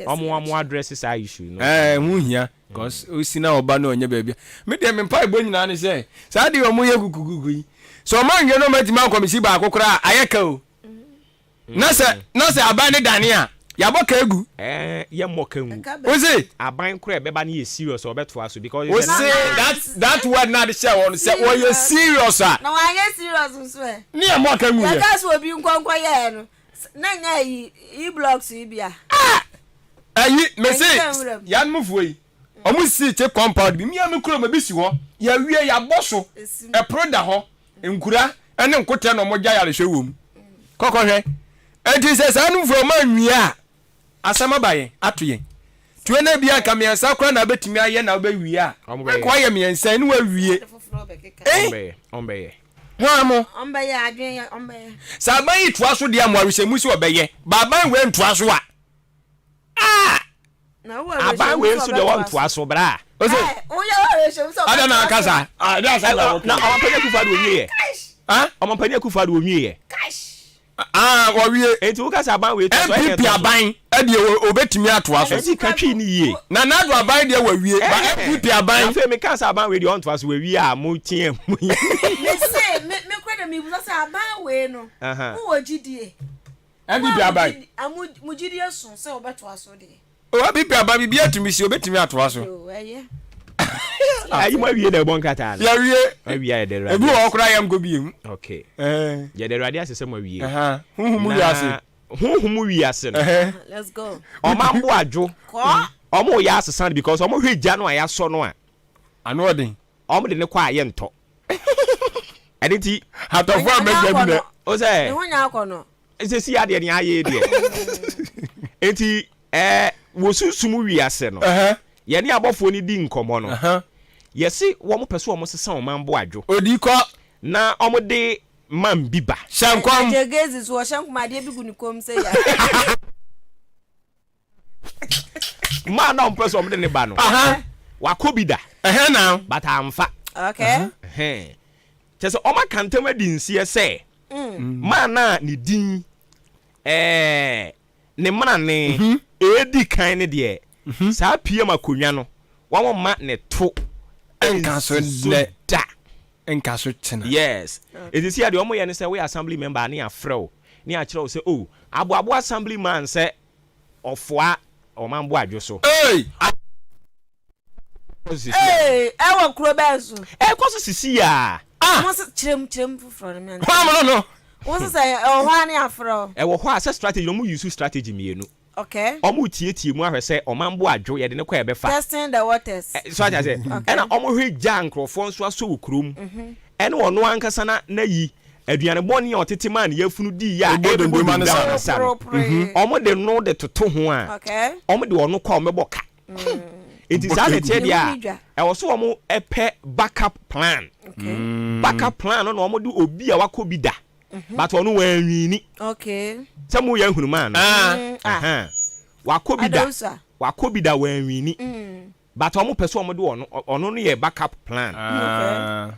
omo addresses are issue no hu hia cause o si na oba na onye ba bia me dem mpa igbo nyina ne say sa de omo ye gugugugu yi so man ye no mati man komisi ba akokora ayeka o na se aban ne dane a yaboka egu ye mokangu ozi aban kura beba na ye serious obeto aso because o say that word na the share one say o ye serious a na wa ye serious so e ni e mokangu ye ya so obi nkonkwo ye no na nya yi blocks yi bia ayi me say yan mufu yi omu si che compound bi mi am kuro ma bi si ho ya wie ya boso e proda ho nkura ene nkote no mo gya yare hwewom kokko hwe enti se sanu from anwia asama baye atoye tuena bia kamiansa kora na betimi aye na obawie a kwa ye miensa ni wawie ombe Wamo ombe adwen ya ombe saban yi toa so dia moaresemu si obeye baban we ntoa so a na wo aban we nso de won toa so bra o se o ya waresemu so ada na kasa ada sa na ompanya kufa do onwie ompanya kufa do onwie wawie enti wo kasa aban we toa so MPP aban e de obetimi atoa so enti katwi ni ye na nado aban de wawie ba MPP aban afa me kasa aban we de on toa so wawie a mo tie mo me say me kwada me buza sa aban we no wo gidie MPP aban mu gidie so se obeto aso de o MPP aban bi atumi si obetimi atoa so ayi mo wie de bon kata ya wie awie de radio ebi wo kura yam go biem okay ya de radio asese mo wie huhumu wi ase huhumu wi ase no let's go o ma mbo adwo o mo ya asesa because o mo hwe gya no aya so no a ano odin o mo de ne kwa aye nto editi hatofo amegbem ne o say e honya akono ese si ade ne aye de enti wo susumu wi ase no ye ni abofo ni di nkomo no yesi wo mo pese wo mo sesa wo mambo adwo odi ko na o mo de man biba shankom jegezi so shankom ade bigu ni kom se ya man na pese wo mo de ne ba no wa kobida na but amfa okay tese o ma kantem adi nsie se man na ni din ne mana ne edi kan ne de saa pie makonwa no wo ma ne to enkaso ne da enkaso tena yes it is here the omo ye ne say we assembly member na afrew na a kire o say oh abo assembly man say ofua o man bo adwo so ewo kuro benso koso sisi ya mo se chirem fufro me no wo se say o hwa ne afrew wo hwa say strategy no mo use strategy mienu Okay. Omo tietie mu ahwe se omambo adwo ye de ne kwa ye befa. Testing the waters. So aja say. Ena omo hwe gya nkrofo nso aso okrom. Ene ono ankasa na yi aduane boni otete man yafunu di ya ebodo man sa. Omo de no de toto ho a. Okay. Omo de ono kwa omeboka. It is that the dia. I was so omo epe backup plan. Okay. Backup plan no omo do obi a wakobi da. But ono wanwini. Okay. Samu ya hunu man. Wakobi da wanwini. But omo pese omo do ono no ye backup plan. Okay.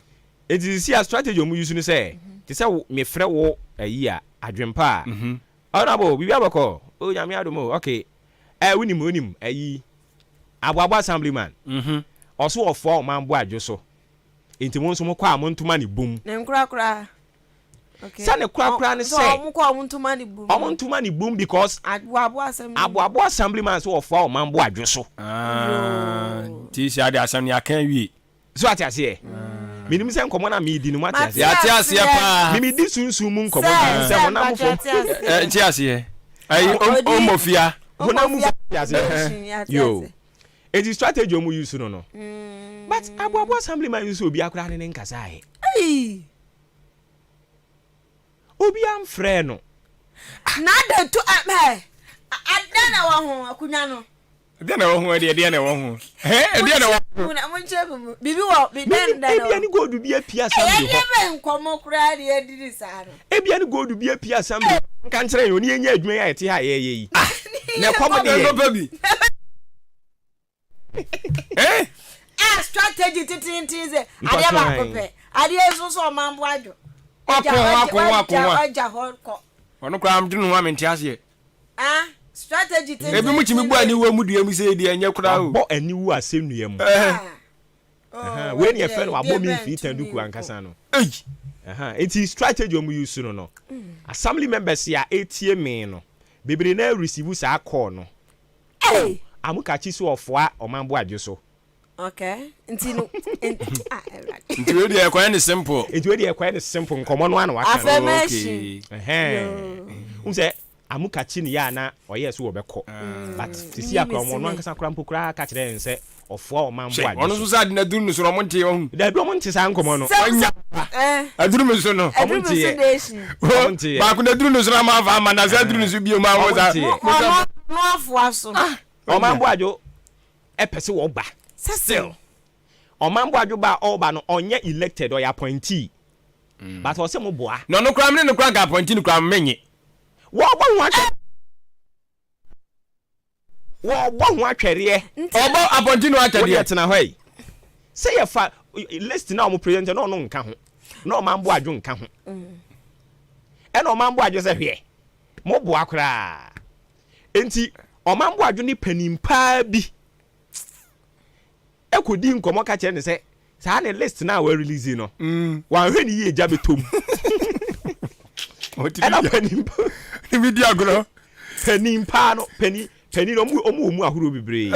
It is a strategy omo use no say. Ti say me frɛ wo ayi a adwempa. Honorable bibi abako. O nyame adomo. Okay. Wonim ayi Abwabwa assemblyman. Also of 4 man bo adwoso. Enti mo nso mo kwa amontuma ne bum. Ne nkura. Okay. Sa ne kura ne say. So mo kwa amontuma ne bum. Amontuma ne bum because Abwabwa assemblyman so of 4 man bo adwoso. Ti sia de asem ne akan wi. So atiase. Minim se nkomo na mi di no atiase. Atiase pa. Mi di sunsun mu nkomo se mo na mo fo. Atiase. Ai omofia. Mo na mo atiase. Yo. It is strategy omu use no. But Abwabwa assemblyman use obi akura ne nkasa he. Obi am frɛ no. Na de to adana wa ho akunya no. Adana wa ho de na wa ho. Adana wa ho. Mo nche bibi wo bi den da no. Ebia ni gold bi apia assembly ho. Ebe nkomo kura de ediri sa no. Ebia ni gold bi apia assembly. Nka nkyerɛ yo ni enya adwuma ya ete ha ye yi. Na komo de no baby. Strategy titinze ade ba kope ade so mambo adwo akwa ono kwa amdinu wa menti ase strategy titinze ebi mu chimi bu ani wa mu dua mu se de anya kura o bo ani wu asennua mu we ni efe no abo mi fi tanduku ankasa no it is strategy omu use no assembly members ya etie me no bebre na receive sa call no amuka chi so ofo omambo adwoso. Okay. Ntino we dey quite simple. It we dey quite simple nkomo no ana waka. Okay. Unse amuka chi ni ya na oye so obekọ. But tisi akwa mo no ankasa kra mpokura ka kire nse ofo omambo adwoso. Ono so sa de na duru no so mo nte ho. Da bi mo nte sa nkomo no. Aduru me so no. Mo nte. Ba ku na duru no so ma fa ma na sa duru no so bi o ma wo sa. No afo aso. Omambo adwo epese wo ba. Still. Omambo adwo ba oba no onye elected or appointee. But o se mo boa. No kra me no kra ga appointee no kra menye. Wo bo ho atwe. Wo bo ho atwere. Obo appointee no atwere. Wo tena ho yi. Say ye fa list na o present no nka ho. Na omambo adwo nka ho. E na omambo adwo se hwe. Mo boa kra. Enti omambo adwo ni panimpa bi ekodi nkomo ka kire ne se sa na list na we release no wan hwe ni ye ja betom ana panimpa ni media gro panimpa no pani no omu ahuro bibre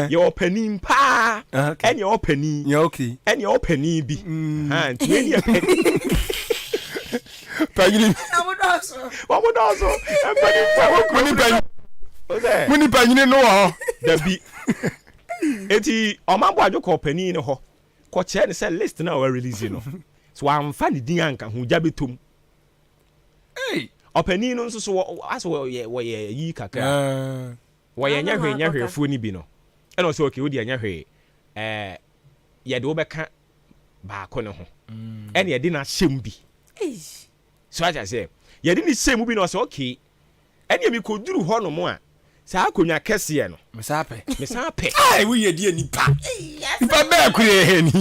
ye panimpa ene o pani ye okay ene o pani bi ntwe ni pani pagini wamudoso panimpa muni panyine no ho da bi eti omambo adwo ko pani ne ho ko che ne se list na we release no so amfa ne din anka ho ja betom opani no nso so aso wo ye yi kaka wo ye nyahwe fu ni bi no e no so okay wo di nyahwe ye de wo beka ba ko ne ho e ne ye di na hyem bi so aja se ye di ni hyem bi no so okay e ne mi ko duru ho no mo a sa akonya kese no mesape ai wo ye die nipa ba kure he ni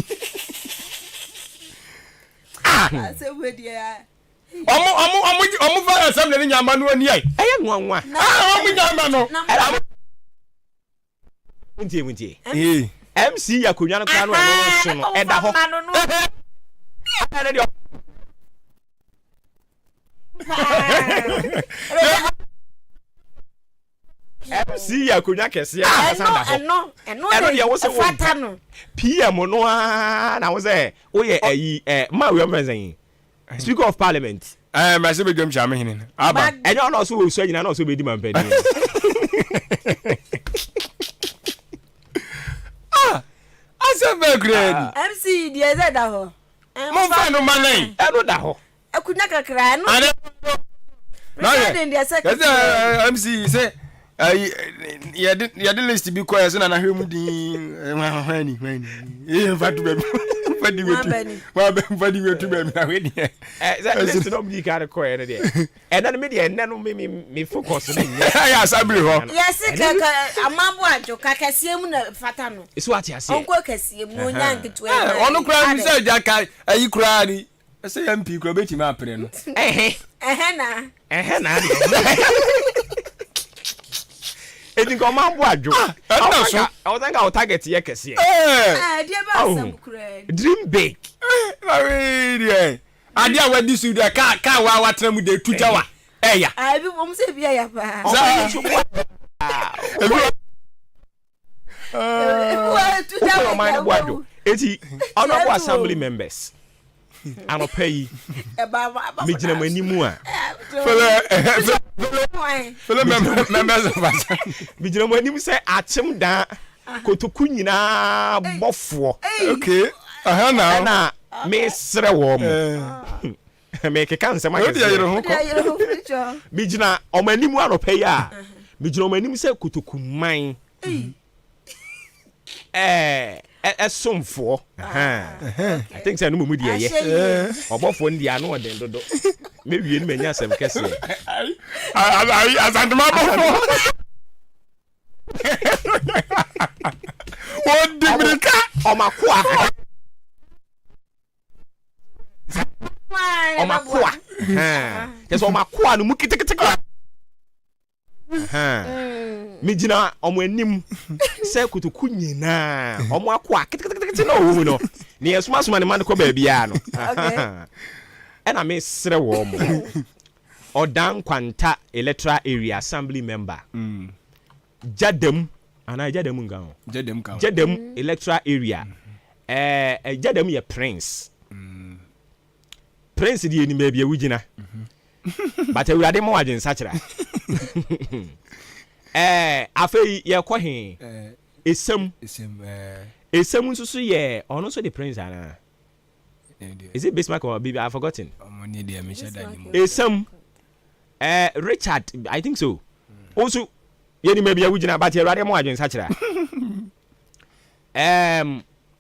se we dia omo fa assembly ni nyama no ani ai eye nwanwa omo nyama no muntie MC yakonya no kwa no no so no eda ho MC yakonya kese ya asanda ho eno de wo se wo no PM no na wo se wo ye ayi ma we represent Speaker of Parliament ma se be dwam chame hene aba enyo na so wo so nyina na so be di mampani Asa be grade. MC die ze da ho. Mo fa no manan. E no da ho. Akunya kakra no. No yeah. MC say ya de list bi ko so na na hwemu din hwani. E fa to be. Fadi wetu be na we dia. List no bi ka ko e de. E na me de no me focus na. Ya sabri ho. Yes kaka amabo ajo kakasiem na fata no. Isu ati ase. Onko kasiem no nyank to e. Ono kura mi say ja kai ayi kura ni. Say MP kura beti ma apre no. Na. Edi ko ma bo adwo. I think our target here kese. Dia ba sam kura. Dream big. Ade a wadi su de ka wa tramu de tujawa. Eya. Bi mo se bia ya pa. Eti honorable assembly members. Anopai. Me gina manimu a. Fele members of us. Me gina manimu say atem da kotoku nyina bofo. Okay. Now. Na me sere wo mo. Me keka nsem akese. Me gina omanimu anopai a. Me gina omanimu say kotoku man. Somfo. I think say no mu die ye. Obofo ndia no den dodo. Me wie ni manya asem kese. Asantuma bofo. O dibrika omakoa. Omakoa. Yes omakoa no mu kitikitiki. Me gina omo anim se kutuku nyina omo akwa kitikiti na owu no ne yesuma ne man ko ba bia no ena me sere wo mo odan kwanta electoral area assembly member jadam ana jadam ngan jadam electoral area jadam ye prince prince di ni me bia wugina but ewurade mo wajen sachira afei ye ko he esem nsusu ye ono so the prince ana is it Bismarck or Bibi? I've forgotten. Esem Richard, I think so. Also ye ni maybe wugina but ewurade mo wajen sachira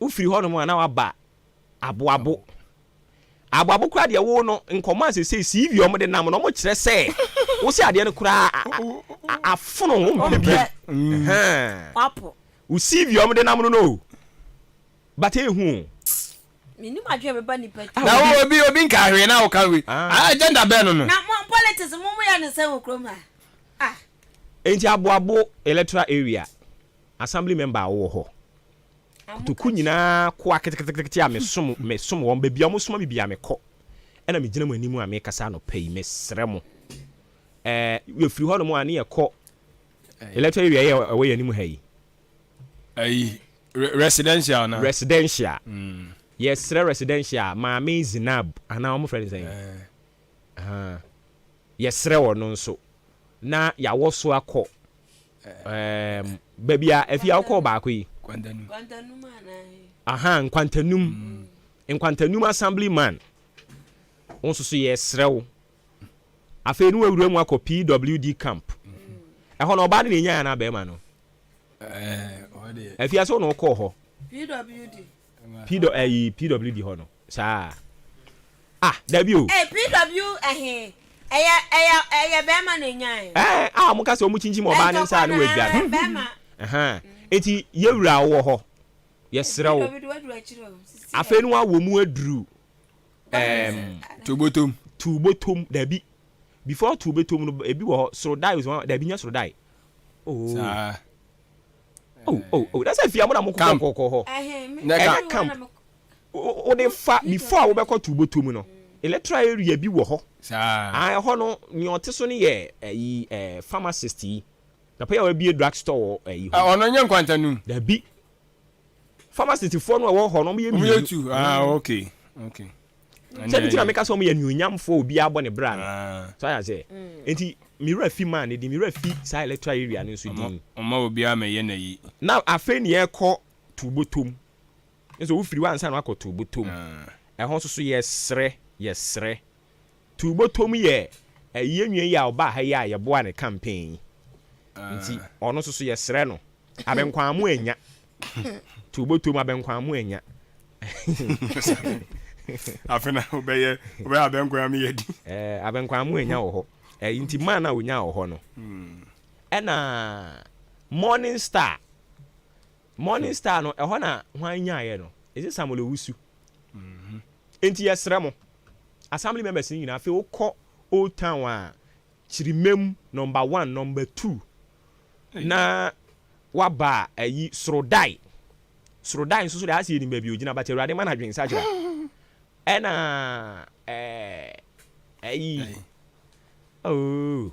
ufiri hono mo na waba aboabo ababu kura de wo no nkoma se CV o mo de nam no mo kire se wo se ade no kura afono wo bia papo wo CV o mo de nam no but ehu mini madwe be ba ni pa na obi nka hwe na wo ka hwe agenda be no na politics mo ya ne se wo kroma enti aboabo electoral area assembly member wo ho to kunyina ko aketekete a me som won ba bia mo soma bia me ko ena me gina mo animu a me kasa no pay me sere mo we free ho no mo ani e ko electoral area we animu hayi residential na residential yes residential ma me zinab ana o mo friend say yes wo no nso na ya wo so akọ ba bia afia akọ ba ko yi Nkwantanum assemblyman onso so ye srew afa nu awura mu akọ PWD camp ho na oba de nya na be ma no afia so no kọ ho PWD ho no sa dabi o PW eya be ma na nya mo ka se o mu chinchi mo ba ne sa na wadua be ma eti yewura wo ho yesrew afenu awo mu aduru tubotom dabi before tubotom no ebi wo so die was one dabi nya so die that's a fear mo na mo kokoko ho na camp o de fa before wo be ko tubotom no electoral area bi wo ho ho no ni oteso ne ye pharmacist yi na pa ya wa bi drug store ono nya nkwantanum dabi pharmacist for no wo ho no me okay Sɛ nti na meka sɛ ɔmo yɛ nyonyamfo obi abɔ ne bra no so I say enti mira fi man di mira fi sa electoral area no so din ɔma obi a mɛyɛ na yi na afei ne yɛkɔ tubotom nso wo firi wansa na akɔ tubotom ɛho so yɛsrɛ tubotom yɛ ɛyɛ nwie yɛ a ɔba ha yɛ a yɛboa ne campaign nti ɔno so yɛsrɛ no abenkwaamo anya tubotom abenkwaamo anya afena obeye abenkwaamo yɛ di abenkwaamo anya wɔ hɔ nti man na onya wɔ hɔ no ɛna morning star no ɛhɔ na hwan nyaayɛ no ɛsɛ Samuel Owusu nti yɛsrɛ mo assembly members ni nyinaa afei wokɔ Old Town a Chirimem number 1 number 2 na waba ayi Srodai nso so de ase ni ba bi ogina ba Awurade ma na dwen sa kyerɛ ɛna ayi oh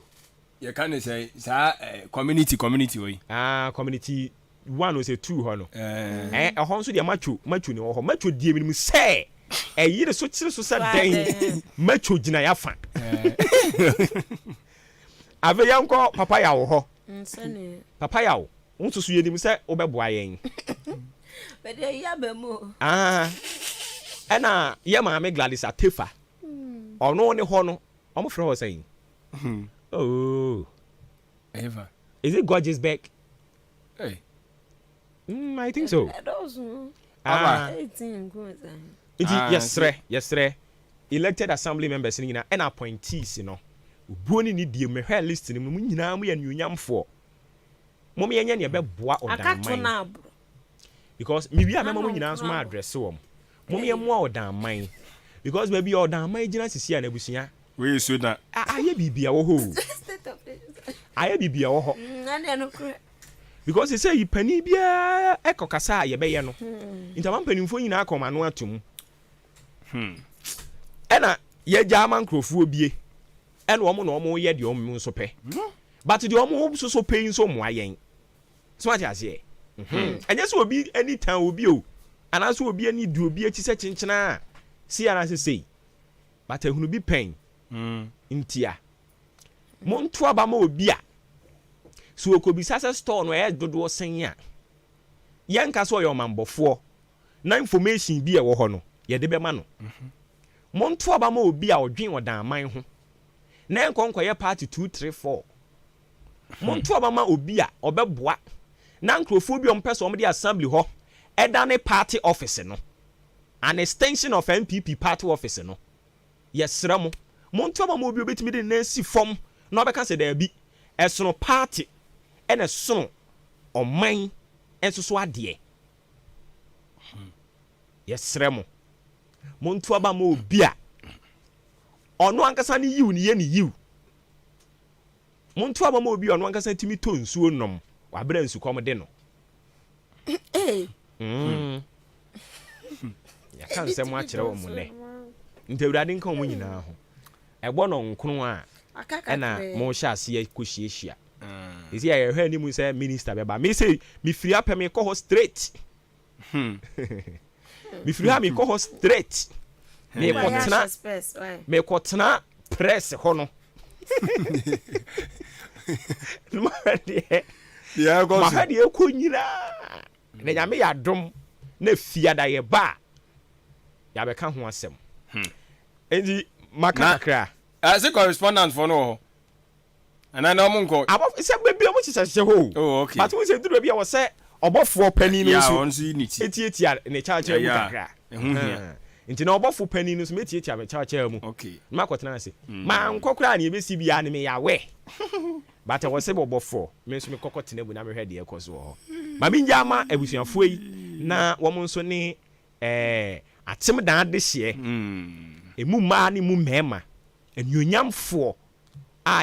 you can say community way community 1 was a 2 hɔ no ɛhɔ nso de macho ne wɔ hɔ macho die mi sɛ ɛyi de so kyerɛ so sɛ dan macho gyina yafa ave yankɔ papaya wɔ hɔ papaya wo nso so yɛnim sɛ wobɛboa yɛn bɛde ya ba mu ɛna yɛ maame Gladys Atefa ɔno ne hɔ no ɔmo frɛ hɔ sɛn oh Eva is it Gorgeous Beck? Hey I think so. Yesre elected assembly members ni nyina and appointees no obuoni ni die mehwe list ni mu nyina mu ye nyonyamfo mo me yenye ne beboa odan because mi wi a mema mo nyina so ma address wo mo me mo odan man because baby odan man gina sisi na abusua we so na aye bibia wo ho aye bibia wo ho because he say pani bia ekokasa ye beye no intama panimfo nyina akoma no atum ɛna ye jama nkrofo bie ɛna ɔmo na ɔmo ye de ɔmo nso pɛ but de ɔmo so pɛ nso mo ayen so ati ase ɛnyɛ so obi anytime obi o ana so obi ani du obi achi sɛ kyenkyena si ana se sei but ehunu bi pɛn ntia mo nto aba ma obi a so okobisa sɛ store no dodo sen a yɛnka so yɛ ɔmanbɔfoɔ na information bi ɛwɔ hɔ no yɛde bɛma no monto aba ma obi a ɔdwen ɔdan man ho na nkɔnkɔyɛ party 2 3 4 monto aba ma obi a ɔbɛboa na nkrofo bi ɔmpɛ so ɔmo de assembly hɔ ɛda ne party office no an extension of NPP party office no yɛsrɛ mo monto aba ma obi obetimi de na si fam na ɔbɛka sɛ da bi ɛsono party ɛna sono ɔman ɛnso so adeɛ yɛsrɛ mo monto aba ma obi a ɔno ankasa ne yiw ne yɛ ne yiw monto aba ma obi a ɔno ankasa timi to nsuo nom wabra nsukɔm de no yɛka nsɛm akyerɛ wɔ mo nɛ nti Awurade nka wɔ mo nyinaa ho ɛbɔ no nkrono a ɛna mo hyɛ aseɛ kɔhyiahyia esi ya yɛhwɛ ni mu sɛ minister bɛba me say me free apɛ me kɔ hɔ straight me free ha me kɔ hɔ straight me kɔtena press hɔ no ma hade ɛkɔ nyinaa na nyame yɛ adom na fiada yɛ ba yɛbɛka ho asɛm enti maka kakra as a correspondent for no and I know Munko. About it's a baby, which is a show. Oh, okay. But we said to be our set about 4 penny news. Yeah, on CNT in a charge. Into no about 4 penny news, meet it. A charge. Okay. Marco Nancy. Man, Cochrane, you may see be anime away. But I was able about 4. Miss me cocotin when I heard the echoes. Mammy Yama, I was your free. Na woman so near at some down this year. A mumani mumema. And you yam 4.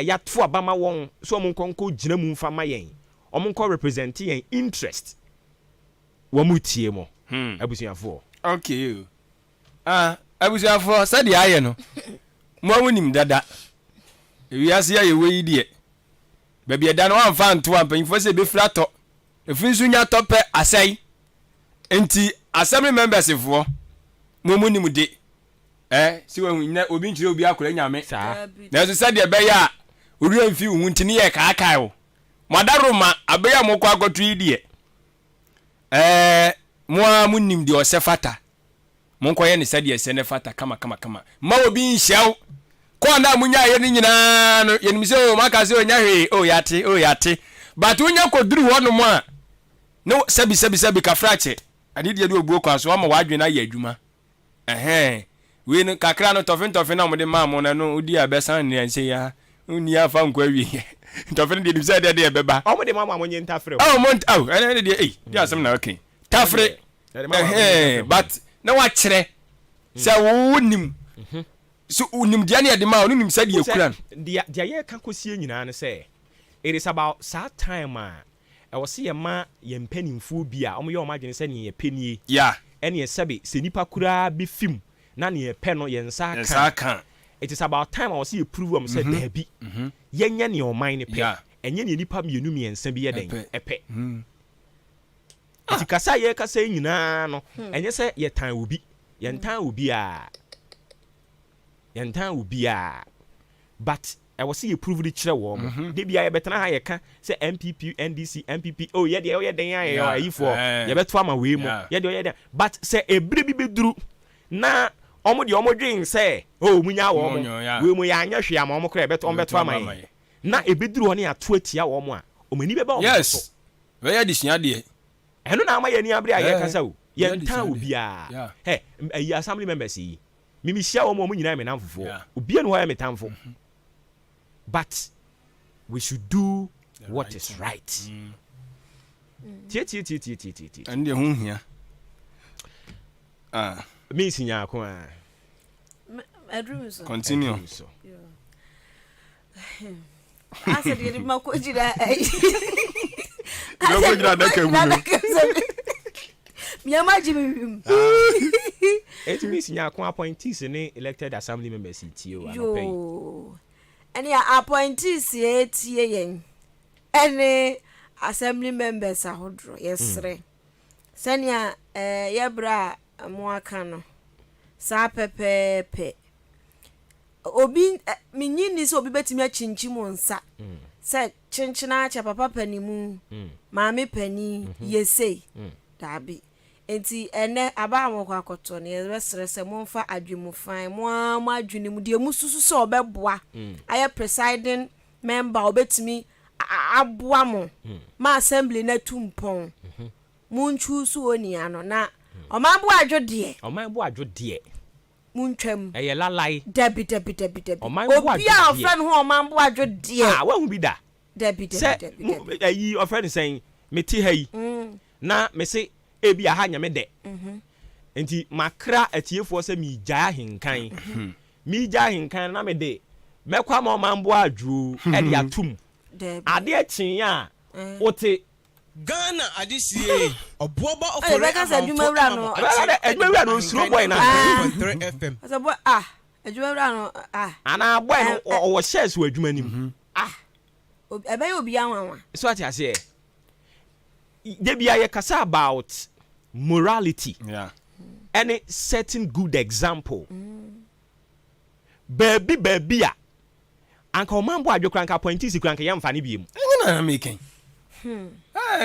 Ya to abama won so omonkonko gina mu mfa ma yen omonko represent yen interest wo mutie mo abusuafo okay abusuafo said ya ye no mo wonim dada ewiase ya ye we die ba bia da no amfa nto ampanfo se be frato efinsu nya tope asai enti assembly members fo mo munim de si we nya obi nchire obi akora nyame saa na so said be ya ori amfi hu ntini ye kaakai o madaroma abeya mo kwa akotu idie mo amunim de osefata mo nkoye ne said ye sene fata kama ma obi nhyaw ko na munya ye ni nyina no yenim se o maka se onya hwe o yate but unya koduru hono mo a no sabi kafrache ani de obuo kwa so ma wadwena ye adwuma we no kakra no tofin na mo de ma mo na no udi abesan ne anse ya uni afa nkwa wi tofin de bisa de beba o mo de ma mo nyen tafre ene de di asem na okay tafre but na wa kire se wo nim so unim dia ne de ma unim se de ekura dia ye ka kosie nyina ne se it is about that time I was see a ma ye mpanimfo bi a omo ye omo agene se ne ye penie ya ene ye sebe se nipa kura bi film na ne ye pe no ye nsa kan it is about time I was see prove am say there bi yenye ne o man ne pe enye ne nipa mienu miensa bi ye den epe ati kasa ye kasa nyina no enye se ye tan obi ye ntan obi a but I was see you prove the chere wo mo de bia ye betena ha ye ka say MPP NDC MPP oh ye de ye den ya yi for ye beto ama we mo ye de but say ebire bi beduru na omo de omo dwen say oh munya wo mo we mo ya anya hwe ama omo kra beto ama ye na ebeduru ho ne ato atia wo mo a omani beba omo yes we ya disua de eno na ama ye ni abire aye ka say o ye ntan obi a ayi assembly members yi mimi hia wo mo nyina me namfofo obi enu ho ya metamfo. But we should do what right is right. And the home here. Me sinya ko continue. I said you ma ko jira no ko jira da ka mu mi ama jimi it me sinya ko appointees ne elected assembly members tio yo any appointees tie yen any assembly members ahodro yesre senia yebra mo aka no sa pepepe obi minyini so obi betimi achinchimu nsa se chinchina cha papa panimu maami pani yesei dabi enti ene aba amokwa akoto ne yesre se monfa adwumufan mo adwunimu de mususu se obeboa aye presiding member obetimi aboa mo ma assembly na tumpon munchu su oni ano na omambo adwo de muntwam eye lalai debi obi a ofren ho omambo adwo de wa hu bi da debi ayi ofren sen meti hayi na me se ebi aha nya me de enti makra atiefo se mi gya hinkan na me de mekwa ma omambo adwo e de atum ade achin a wote Ghana adisie oboba ofore adwumawura no suro boy na 3 FM asabo adwumawura no ana boy no o shares wo adwuma nim ebe ye obi anwa so ati ase de bia ye kasa about morality any certain good example baby a anka o mambo adwokran ka appointees kran ka yamfa ne biem na making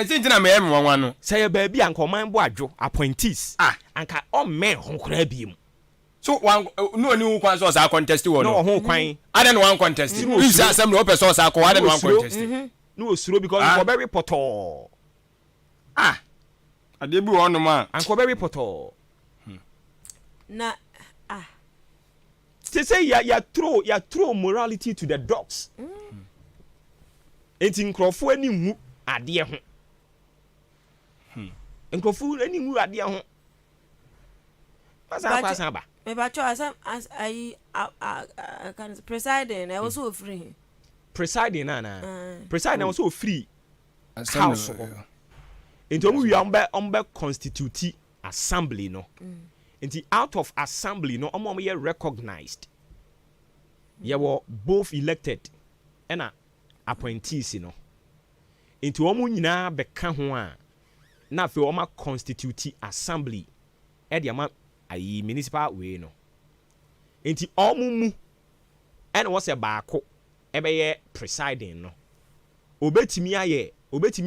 sintina me em wanwa no say baby anka o mambo adwo appointees anka o men ho kra biem so one no ni kwan so sa contest wo no ho kwan ada no one contest we say assembly open so sa ko ada no one contest no osuro because for very poto ade bi wo no ma anka very poto na say ya throw morality to the dogs enti nkrofo ani hu ade ho nkrofo ani hu ade ho pasa ba me ba cho as I can presiding I was so free presiding na presiding I was so free house enti omu wi ambe constitute assembly no enti out of assembly no omo ye recognized ye were both elected and appointees no enti omo nyina beka ho a na fe omo constitute assembly e de ama ayi municipal way no nti omumu ene wo se baako ebeye presiding no obetimi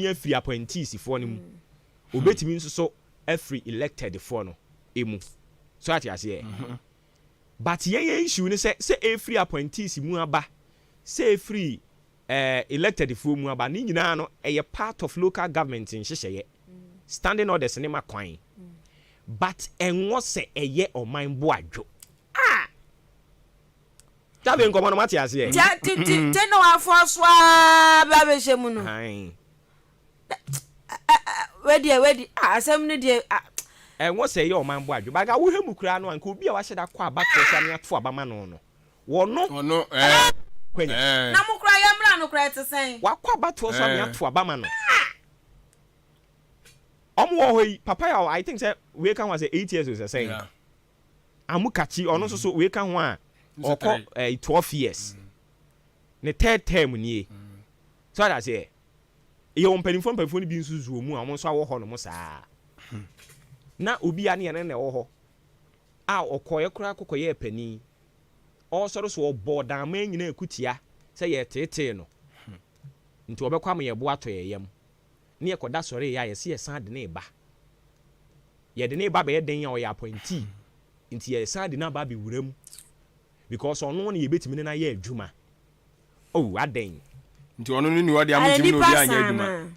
afiri appointees fo no mu obetimi nso so afiri elected fo no emu so ati ase but ye issue ni say every appointees mu aba say every elected fo mu aba ni nyina no eye part of local government in hyehyeye standing orders ni makwan but enwo se eye oman bo adwo tabe nkomo no mati ase te no afo so ba be shemu no wedi asem ni de enwo se eye oman bo adwo baga wo hemu kura no anka obi a wa hyeda kwa abato so ne ato abama no wono kwenya na mukura ya mra no kura te sen wa kwa abato so ne ato abama no omo ho papa ya I think say we can was 8 years was saying amukachi ono so we can ho a oko 12 years ne third term ni so that say e on penifo ni bi nsuzu mu a mo so awo ho no mo saa na obi a ne ne wo ho a okoye kura kokoye pani o soro so obo dan ma nyina ekutia say ye tete no nti obekwa mo ye bo ato ye yam ne ekoda sore ya ye se ye san de ne ba ye de ne ba be ye den ya o ya appointee nti ye san de na ba be wuram because ono ne ye betimi na ye adwuma oh aden nti ono ni wadi amutimi no bi anya adwuma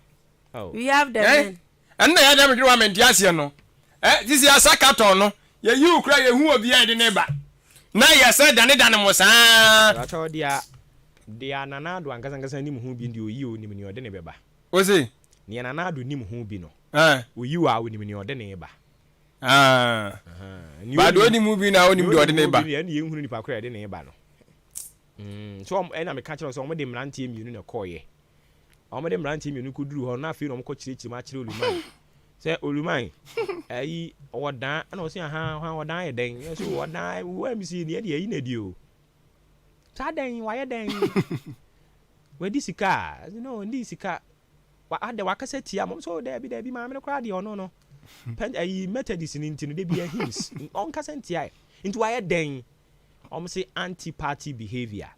we have them and na ya dem dwe wa menti ase no this ya sakaton no ye yi ukra ye hu obi an de ne ba na ye se dane mo saa ato dia nanado ankasa ni mu hu bi ndi oyi o ni mu ni ode ne beba o se ni nanado ni mu hu bi no oyi wa o ni mu ni ode ne ba ba do ni mu bi na o ni mu de ode ne ba ni ye hu ni pa kra ode ne ba no so na me ka kire so mo de mrantie mienu na koye o de mrantie mienu ko duru ho na afi no mo ko kire ma kire oluman se oluman ayi odan na o se ha odan ye den so odan wo mi si ni de yi na di o sa den wa ye den we di sika no ndi sika wa ade wa kasa tia mo so da bi ma me kra de ono no pen ayi methodist ni ntino de bi a hymns on kasa tia into wa ye den say anti-party behavior.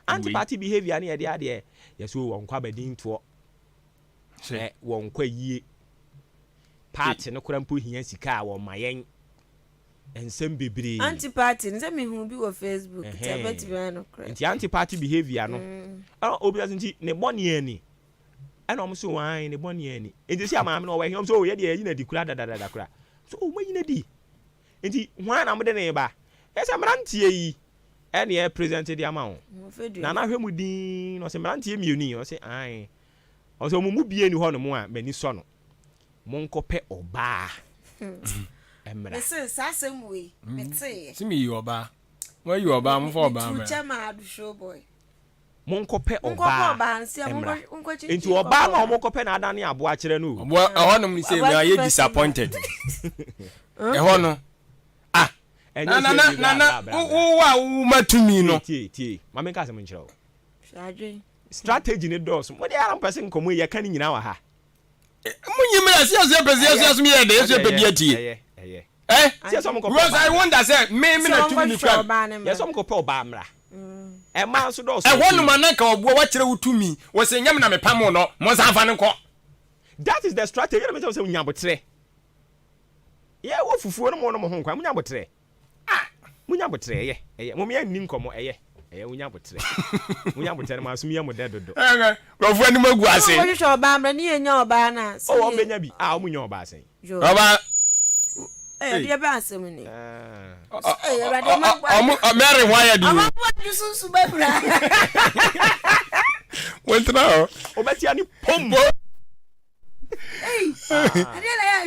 Anti-party behavior ni ade ade yeso wonkwa badin to wonkwa yie party no krampo hia sika wo mayen ensem bebre anti-party nse me hu bi wo Facebook tabet bi no kra nti anti-party behavior no obi asinti ne boni ani ana omo so wan ne boni ani nti si amame no wo hia so ye de yi na di kura dadada kura so o mayi na di nti hwan na mo de ne ba esa mrantie yi ene e present di amount na na hwemu din no se mrantie miuni o se ai o se mu bie ni ho no mo a mani so no monkope oba emra ese sasem we mete simi yi oba wa yi oba mo fo oba mra chama adu show boy monkope oba enti oba na monkope na adane abo a kire no obo ho no mi se me are disappointed ho no na wo matumi no tie mama nka asem nkyerɛ wo strategy ne dos mo de aran person komo ye kan nyina wa ha munyi me ase pese me ye de ase pedi atie because I wonder say me na tumi ni kwa yeso mo ko pe oba amra e ma so dos ho no manaka obo wa kire wo tumi wo se nyam na me pam no mo san fa ne ko that is the strategy me say munyabotre ye wo fufuo no mo ho nkwa munyabotre munyabotre ye mo me ani nkomo munyabotre munyabotre ma so me mo dedodo rofu ani magu ase wo hwe oba amra ni enya oba na o benya bi mo nya oba ase oba de ba asem ni rade ma Mary why you do ama wo susu ba bra wentra obeti ani pombo ade la ya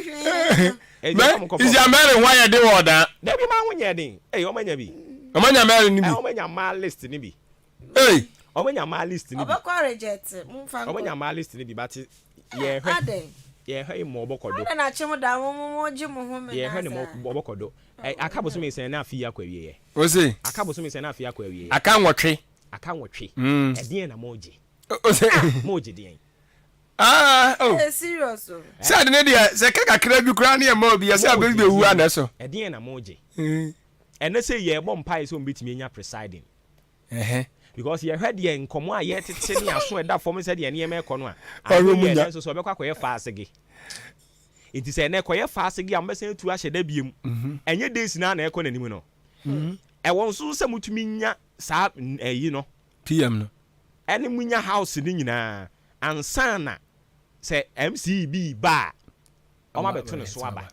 hwe is ya Mary why you do order da bi ma wonye den o manya bi o manya Mary ni bi o manya ma list ni bi o manya ma list ni bi obekwa reject mfa o manya ma list ni bi but ye hwe ye hwe mo obokodo ada na chim da mo ji mo ho me na ye hwe ni mo obokodo akaboso me sen na afi akwawie ye o se akaboso me sen na afi akwawie aka nwotwe edin na moji o se moji din serious o sad ne dia se kaka kra bi kra na e ma obi ya se abebi wu ana so edin na moji ɛnɛ sɛ yɛ bɔ mpa sɛ ombetumi anya presiding because yɛ hwɛ deɛ nkɔmɔ a yɛ tete ne aso ɛda fam sɛ deɛ nneɛma ɛkɔ no a ayɛ nso so ɔbɛkɔ akɔyɛ faasege nti sɛ ɛnɛ kɔyɛ faasege a mbɛsɛn tu ahyɛ da biem ɛnyɛ days na ɛkɔ n'anim no ɛwɔ nso sɛ mutumi nya saa ɛyi no PM no ɛne munya house ne nyinaa ansana sɛ MCB ba ɔma bɛto ne so aba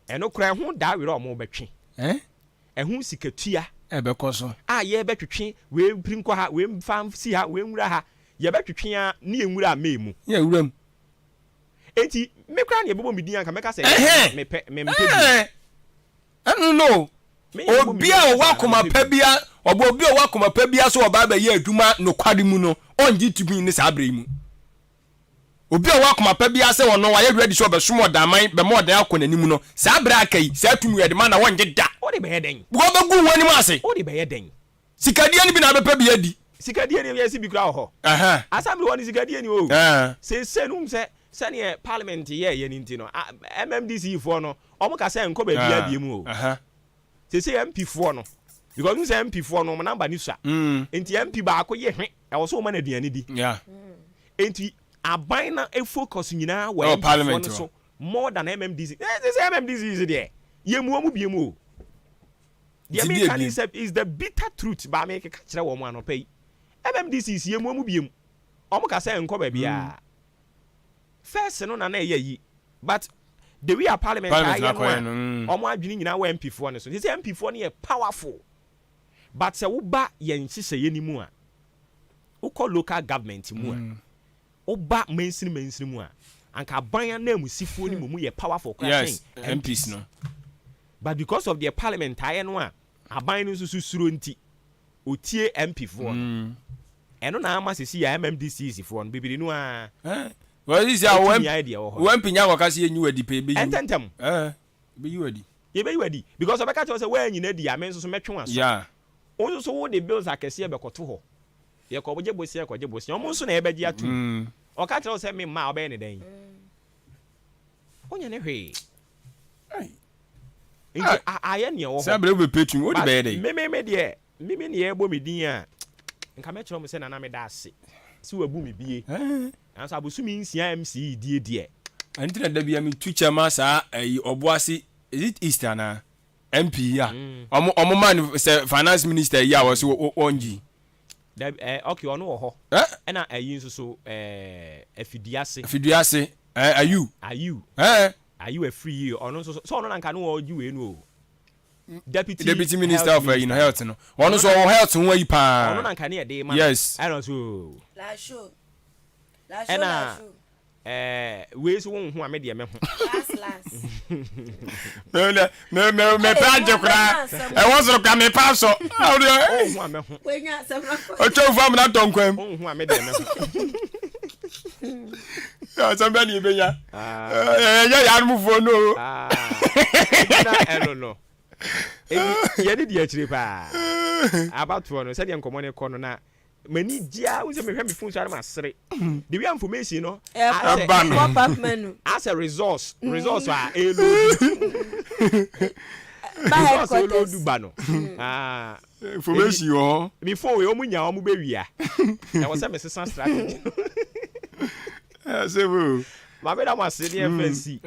ɛno kora ɛho daa werɛ ɔmo bɛtwe ɛho sikatua ɛbɛkɔ so a yɛbɛtwetwe wee mpiri nkɔ ha wee mfa si ha wee nwura ha yɛbɛtwetwe a ne yɛnwura a mee mu yɛwura mu enti me kora ne yɛbɛbɔ me din anka mɛka sɛ mepɛ ɛno no obi a ɔwɔ akoma pa bia ɔbɔ obi a ɔwɔ akoma pa bia so ɔba bɛyɛ adwuma no kwade mu no ɔngye tumi ne saa abere mu obi a ɔwɔ akoma pa bia sɛ ɔno wayɛ ready so ɔbɛsom ɔdaman bɛma ɔdan akɔ n'anim no saa abere aka yi saa tumi yɛde ma na wɔngye da ɔde bɛyɛ dɛn wɔbɛgu wɔn anim ase ɔde bɛyɛ dɛn sikadeɛ no bi na abɛpɛ bi adi sikadeɛ ne yɛsi bi kora wɔ hɔ asambili wɔ ne sikadeɛ ni o sɛ num sɛ sɛneɛ parliament yɛɛyɛ no nti no MMDC foɔ no ɔmo ka sɛ nkɔ baabi abie mu o sɛ MP foɔ no because nu sɛ MP foɔ no mo namba ni sa enti MP baako yɛ hwe ɛwɔ so ɔma na aduane di enti aban na focus nyinaa wɔ parliament so more than MMDC sɛ MMDC is there yɛ mu ɔmo bie mu o deɛ me kan is the bitter truth ba me keka kyerɛ wɔ mo anɔpa yi MMDC is yɛ mu ɔmo bie mu ɔmo ka sɛ nkɔ baabi a first no na na ɛyɛ yi but the way a parliament ayɛ no ɔmo adwene nyinaa wɔ MP foɔ no so sɛ MP foɔ no yɛ powerful but sɛ woba yɛn nhyehyɛ yɛ ni mu a wokɔ local government mu a woba mainstream mu a anka ban na amusifoɔ ni mu yɛ powerful yes MPs no but because of the parliament ayɛ no a aban no nso susuro nti otie MP foɔ no ɛno na ama sisi ya MMDC foɔ no bibiri no a well this ya when pinya waka se enyu adi pe be ententem be you adi ye be you adi because obeka tell say we anyina di amen so metwe aso yeah onso so wo the bills akese be koto ho ye ko boje bosi ye ko je bosi omo so na ebeji atu oka tell say me ma obe ne den onya ne hwe ai aye ne wo ho say bre be petun wo di be dey me de me ne ye bo me din a nka me kire mo say na me da ase si wabu me bie ansa abusumi nsia MC die anti na da bia me tu chama saa oboase is it Easter na MP ya omo man say finance minister ya was onji da okay ono wo ho na ayi nso so afidiase ayu a free ono nso so ono na nka no oji we no deputy minister of health no ono so health ho ayi pa ono na nka ne de ma yes I know so la show we so won hu amede me ho last me page kura e won so ka me pa so o hu ame ho we nya sam na o cho fam na tonkwam o hu amede me ho ya somebody be ya ya mu fo no no ye de akire pa abato no se de nkomo ne kono na mani dia wo se me hwe me phone so ma sere the way information no pop up menu as a resource a elo ba no information yo me phone we omunya omu be wia e wo se me sesa strategy say wo ma be da ma se the FNC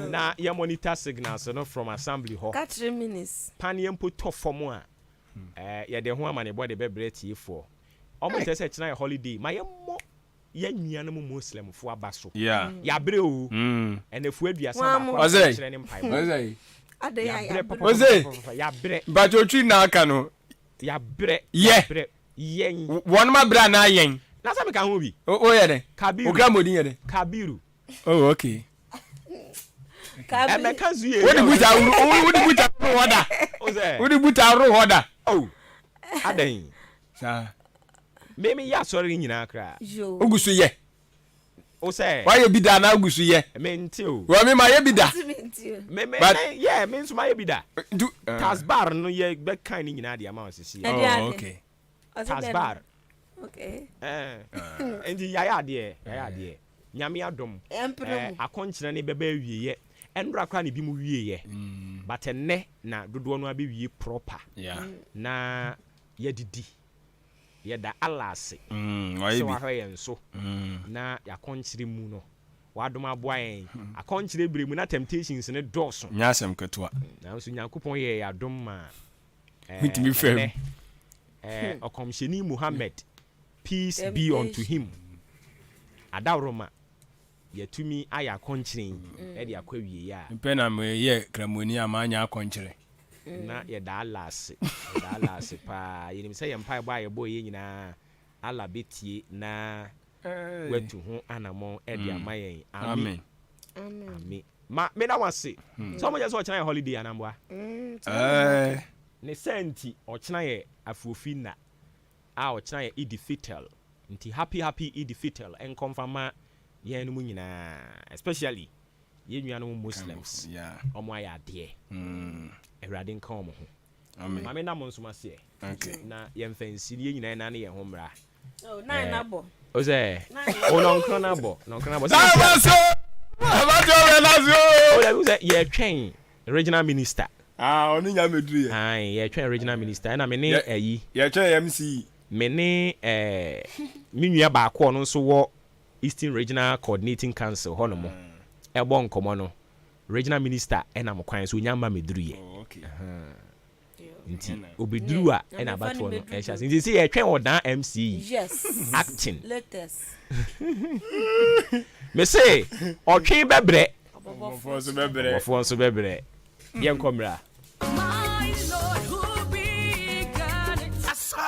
na ye monitor signals no from assembly hall catch 3 minutes pan ye mpo to form a ye de ho amane bo de bebre tie for omo tell say china holiday ma ye mo ye nua no muslim fo abaso yeah ya bre o enefu aduasa ba ko chire ne mpai ade ya bre but otri na aka no ya bre yen won ma bra na yen na sa me ka ho bi o ye de kabiru o gra modin ye de kabiru oh okay kabiru me kan zu ye wodi buta ro hoda o ze wodi buta ro hoda oh adan sa me ya sorry nyina kra ogusu ye o say why you be da na ogusu ye me nti o wa me ma ye bi da me yeah me nso ma ye bi da tasbar no ye be kan ni nyina de ama osisi oh okay tasbar okay endi ya de nyame adom akonkyere ne beba awieye ɛnura kora ne bi mu wie ye but enne na dodo no abewie proper na yɛdidi yɛda alase so wahwɛ yɛn so na yakɔnkyere mu no wadom aboa yɛn akɔnkyere bere mu na temptations ne dɔɔso nya asɛm ketewa na so nyankopɔn yɛ yadom ma mitimi fam ɔkɔmhyɛni Muhammad peace be unto him adawroma yɛtumi ayɛ akɔnkyere ɛde akɔ wie ya mpɛ na meyɛ kramoni a maanya akɔnkyere na yɛda alase pa yɛnim sɛ yɛ mpa ɛbɔ a yɛbɔ yɛ nyinaa ala betie na watu ho anamɔ ɛde ama yɛn amen ma meda wase so mo just ɔkyena yɛ holiday anamboa ne senti ɔkyena yɛ afuofi na a ɔkyena yɛ Eid Fitr nti happy Eid Fitr en confirma yɛn no mu nyinaa especially yɛn nuanom Muslims ɔmo ayɛ adeɛ Awurade nka ɔmo ho amen ma me na mo nso maseɛ na yɛn fansi yɛn nyinaa na ne yɛn ho mmra nine nabo o sɛ o nonkro nabo yɛtwɛn regional minister ɔne nya meduru yɛtwɛn regional minister ɛna me ne ayi yɛtwɛn MC me ne me nua baako ɔno nso wɔ Eastern Regional Coordinating Council hɔ no mo ɛbɔ nkɔmɔ no regional minister ɛna mo kwan so nyamba meduru yɛ nti obeduru a ɛna abato no ɛhyɛ nti sɛ yɛtwɛn ɔdan MC acting latest me say ɔtwe bɛbrɛ ɔfo nso bɛbrɛ yɛn kɔmra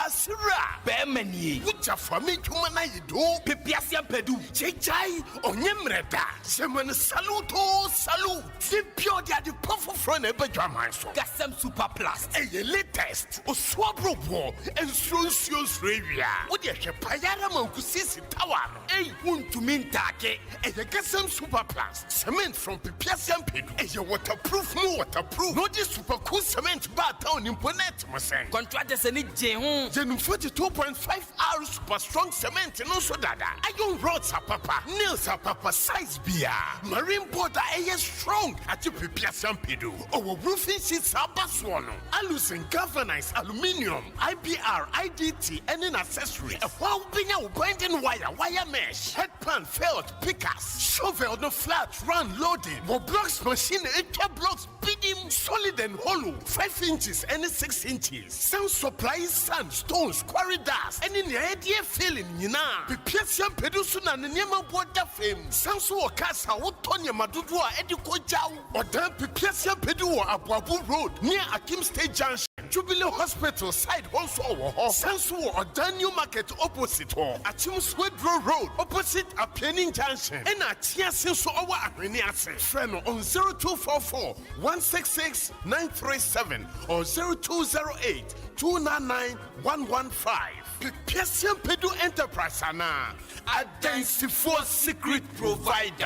Sira Bemani, which are for me to Manaido, Pipiasia Pedu, Chai, or Yemreda, Semen Saluto, Salute, Simpio the Puffo Front Ebedrama, Gassam Super Plus, a latest, or Swabro War, and Socios Ravia, what you Payara Mokusis Tower, a wound to Mintake, and the Gassam Super Plus, cement from Pipiasia Pedu, and your waterproof, no waterproof, not this super cool cement bar town in Ponet, Masan, contractors and it, Then 42.5 hours super strong cement and also dada. Iron rods are papa, nails are papa size beer. Marine border is strong at your prepare sampedo. Our roofing sheets are baswano. Alucin galvanized aluminium, IBR, IDT, and an accessory. A while being out binding wire mesh, headpan, felt, pickers, shovel, no flat, run, loading. More blocks machine, 8 blocks, bidding, solid and hollow, 5 inches and 6 inches. Sound supply sand, stones, quarry dust, and in the idea feeling, you know. Pipiasian Pedusuna and Yama Water Fame, Sansu Casa, Wotonia Madudua, Edico Jow, or Dan Pipiasian Pedua, Abuabu Road, near Akim State Junction, Jubilee Hospital side also, Sansu or Daniel Market opposite, Achim Swedro Road, opposite a Penning Junction, and a Tia Senso Owa Areniase, friend on 0244 166 937 or 0208 299 115. Pipiasian Pedu Enterprise Ana, identified secret provider.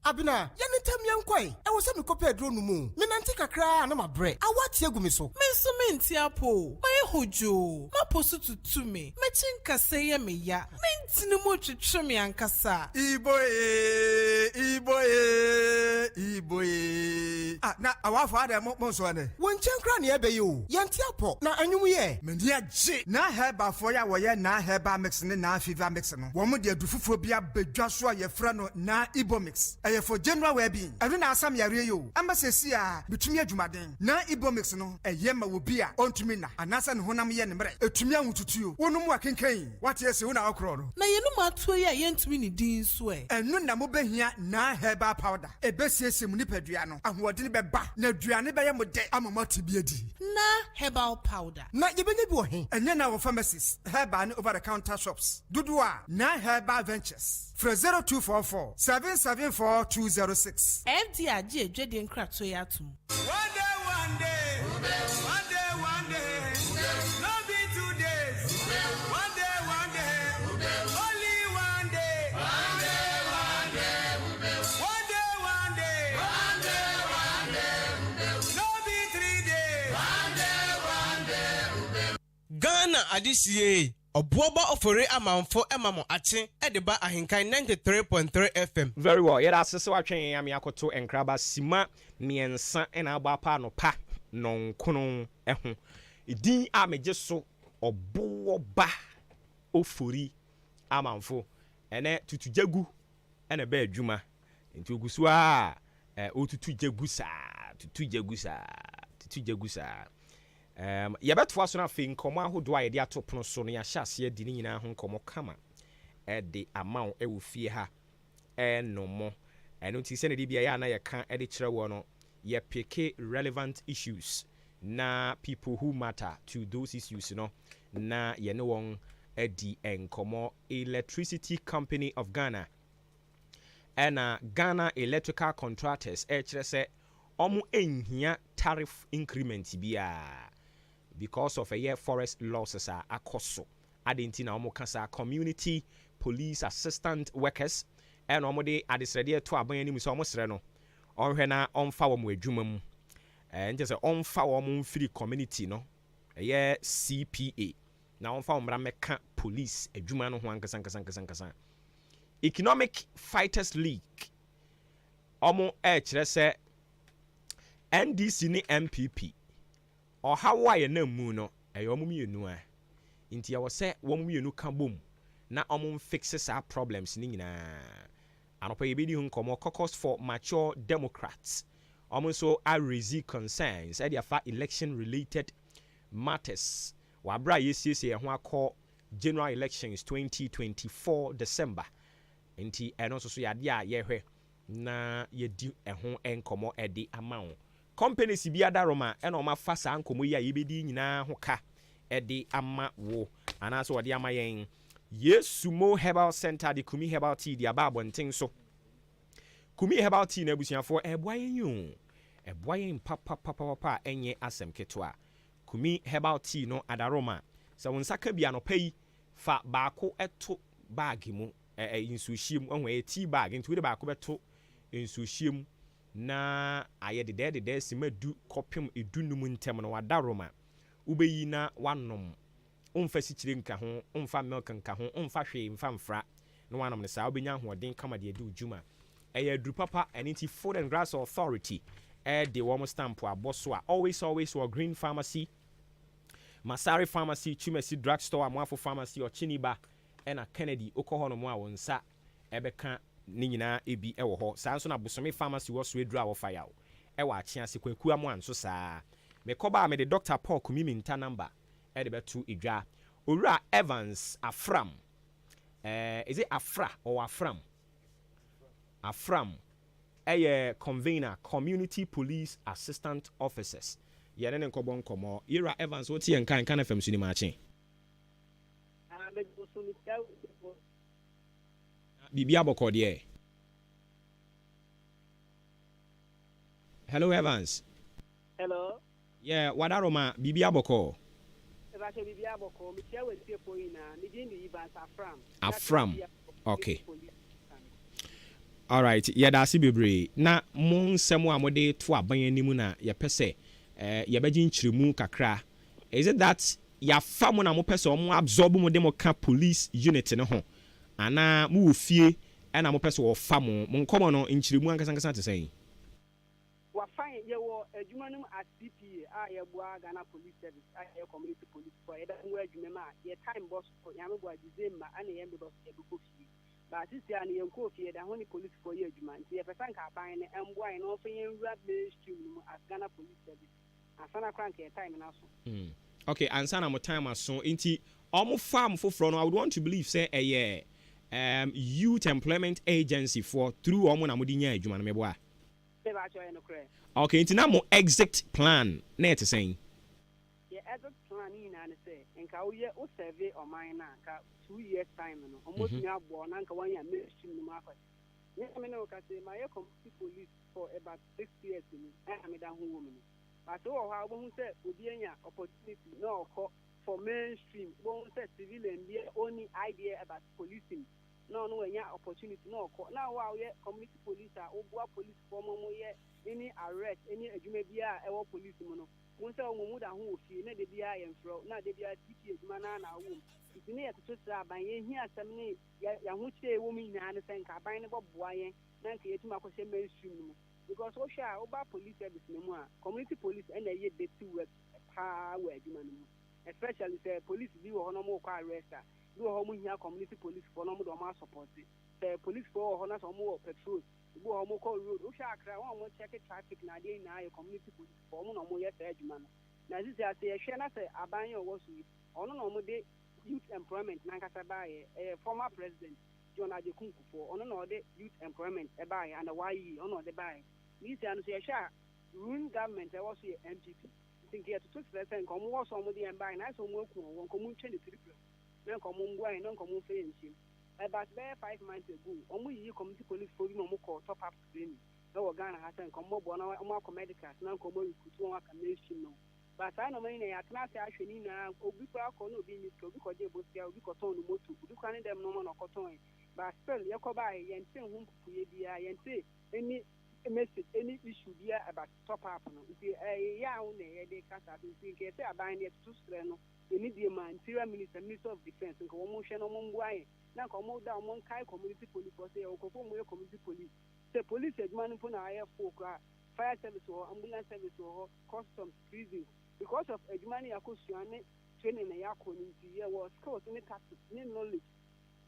Abina, yanitam yankoi. I was a copy of Dronumu. Minantika cry and my bread. I want Yagumiso. Mensuminti apo. My hojo. Ma posu to me. Machinka say me ya. Mintinumo to chumi ankasa. Iboye. Ah, na our father Monswane. One chancran ebe you. Yantiapo. Na anyuye. Mendia J. Na heba for ya waya na heba mixing na fever mixing. Woman dear dufuphobia be Joshua ye frano na ibomix. For general well-being, every now some ya real. Ambassador, between your Jumadin, na Ibomix no, a yema will be on to me, and Nasan Honam Yen, a Tumian to you, one more can cane. What yes, you know, crowd. Now you know, my 2 year yen to me, Dean Sway, and no Namobe here, na herba powder, a best yes, Munipediano, and what did be back, no Driani by a mode, I'm a multi-beardy. Na herbal powder. Not even a boy, and then our pharmacists, herban over the counter shops. Dudua, na herbal ventures. For 0244 774 206. FDRG Jadin Crack to Yatum. One day. No be 2 days. One day. Only one day. One day. No be 3 days. One day. Ghana adisiye Obuoba ofore amanfo emamo ache edeba Ahenkan 93.3 FM. Very well. Yeah, that's so watching yami akoto enkraba sima miensa ena aba pa no pa non kono eho. Idin a meje so obuoba ofori amanfo ene tutujagu ene ba adwuma. Nti oguso a otutujagu sa. Yɛbɛto aso na afei nkɔmɔ ahodoɔ a yɛde ato pono so no yɛahyɛ aseɛ di ne nyinaa ho nkɔmɔ kama ɛde ama wo ɛwɔ fie ha ɛnomo ɛno nti sɛ ne de bia yɛ ana yɛka ɛde kyerɛ wɔ no yɛpeke relevant issues na people who matter to those issues no na yɛne wɔn ɛdi nkɔmɔ. Electricity Company of Ghana ɛna Ghana Electrical Contractors ɛkyerɛ sɛ ɔmo enhia tariff increment biara because of a year forest losses are akoso adentina omo kasa community police assistant workers and omo de adesrede to aban anim so omo sre no onhwe na onfa wo mo adwuma mu nje se onfa wo mo mfiri community no ye CPA na onfa wo mra meka police adwuma no ho ankasa. Economic Fighters League omo kire se NDC ni MPP Hawaii na mu no eyo mienu a nti ya wo se wo mienu ka bom na fix sa problems ni nyina anopa yebedi hu nkomo caucus for mature democrats so are raise concerns e dia fa election related matters wa bra yesiese ho akọ general elections 2024 December nti eno so ya dia ye hwe na yedi ho enkomo edi amount companies bi adaroma ena oma fa sa nkomo yi a yebedi nyina ho ka ede ama wo anaso wode ama yen Yesumo Herbal Center de Kumi Herbal Tea de aba abonten so Kumi Herbal Tea na abusuafo eboa yen yo eboa yen papa enye asem ketwa Kumi Herbal Tea no adaroma se won saka bia no pai fa baako eto bag mu insuhiem ohun tea bag nti we baako beto insuhiem na aye de sima du kopim edunum ntem no wadaroma ubeyi na wanom umfa sikire nka ho umfa milk nka ho umfa hwe mfa mfra no wanom ne sa obenya hoden kama de adu juma eye dru papa aniti Food and Grass Authority de wo stamp aboso a always or Green Pharmacy Masari Pharmacy Chumesi Drugstore Amwafo Pharmacy or Chiniba ena Kennedy okohono mo a wonsa ebeka ni nyina ebi ewo ho saa nso na Bosome Pharmacy wo so edura wo fire wo ewa achia se kwaku am anso saa me koba me de Dr. Paul Kumimi nta number e de betu edwa Owura Evans Afram is it Afra or Afram convener Community Police Assistant Officers yene ne nkobon komo Ira Evans wo tie nkan FM suni maachi Bibi aboko de. Hello Evans. Hello. Yeah, wadaroma Bibi aboko. Ebache Bibi aboko mi tia we tie poina ni din di Evans Afram. Okay. All right. Yeah, that's bebre. Na mon nsemo amode to aban animu na ye pese ye beji nchirimu kakra. Is it that ya famu na mo pese o mo absorb mo demo ka police unit no ho? Ana mu ofie na mo pese wo fa mo nkomo no nchirimu ankasa te sen wa fine ye wo adwuma num at CPA a ye bua Ghana Police Service a ye community police for ye da nwa adwuma ma ye time boss for ya me bua December ana ye me boss ye go fie ba sisi ana ye ko fie da ho ni police for ye adwuma nti ye pesa nka ban ne emboa ye no fa ye nwura mainstream mu as Ghana Police Service asana crank ye time na so okay ansana mo time aso nti omo farm foforo no I would want to believe say youth employment agency for through omo na mo di nya adwuma no meboa okay nti na mo exit plan na it saying yeah exit plan ni na say enka wo ye o survey o mine na ka 2 years time no almost nya abo na nka wan ya mainstream no ma yeah me no ka say my community police for about 6 years ni I me da ho wo me but wo ha wo hu say obi anya opportunity no for mainstream wo hu say civilian be only idea about policing no enya opportunity no now wow ye community police a obua police for mo ye any arrest any adwuma bia e wo police mo no mo say mo mu da ho ofie na de bia ye mfro na de bia tiki adwuma na wo nti ne yɛtoto sra aban yɛhia asɛm ne yɛahokyerɛ ɛwɔ mu nyinaa ne sɛ nka aban ne bɔboa yɛn na nka yɛtumi akɔhyɛ mainstream no mu because wohwɛ a woba police service no mu a community police ɛna ɛyɛ dirty work paa wɔ adwuma no mu especially sɛ police bi wɔ hɔ na ɔmo kɔ arrest a bi wɔ hɔ ɔmo hia community police foɔ na ɔmo de ɔmo assupport sɛ police foɔ wɔ hɔ na sɛ ɔmo wɔ patrol bi wɔ hɔ ɔmo kɔ road wohwɛ akra wɔn a ɔmo check traffic na adeɛ nyinaa yɛ community police foɔ ɔmo na ɔmo yɛ saa adwuma no na sisi ase yɛhwɛ na sɛ aban yɛ ɔwɔ so yi ɔno na ɔmo de youth employment nankasa baayɛ former president John Adekun Kufuor ɔno na ɔde youth employment ɛbaayɛ and wayi ɔno ɔde baayɛ ne sia no so yɛhwɛ a ruling government ɛwɔ so yɛ MPP nti yɛtoto srɛ sɛ nka ɔmo wɔ so ɔmo de yɛn baayɛ na sɛ ɔmo aku wɔn nka ɔmo ntwa ne tiri pɛm na nka ɔmo mboa yɛn na nka ɔmo mfa yɛn nhyɛm about bɛyɛ 5 months ago ɔmo yiyi community police foɔ bi na ɔmo kɔ top up training ɛwɔ Ghana ha sɛ nka ɔmo bɔ na ɔmo akɔ medicals na nka ɔmo recruit wɔn aka mainstream no but saa na ɔmo nyinaa yɛatena ase ahwɛ ne nyinaa obi kora akɔ na obi nyi obi kɔgye ebosia obi kɔtɔn no moto obi kora ne dɛm no ɔmo na ɔkɔtɔn yɛ but still yɛkɔ baayɛ yɛnte ho mpupuye biara yɛnte any message any issue biara about top up no nti ɛyɛ awo na yɛde kasa nti nka yɛsɛ aban no yɛtoto srɛ no ɛni deɛ ma interior minister of defence nka wɔn hwɛ na wɔn mboa yɛn na nka wɔn da wɔn nkae community police wɔ sɛ yɛwɔ kɔfɔ wɔn yɛ community police sɛ police adwuma no mpo na ayɛ fo kora fire service wɔ hɔ ambulance service wɔ hɔ customs prison because of adwuma no yɛakɔ sua ne training na yɛakɔ no nti yɛwɔ skills ne tactics ne knowledge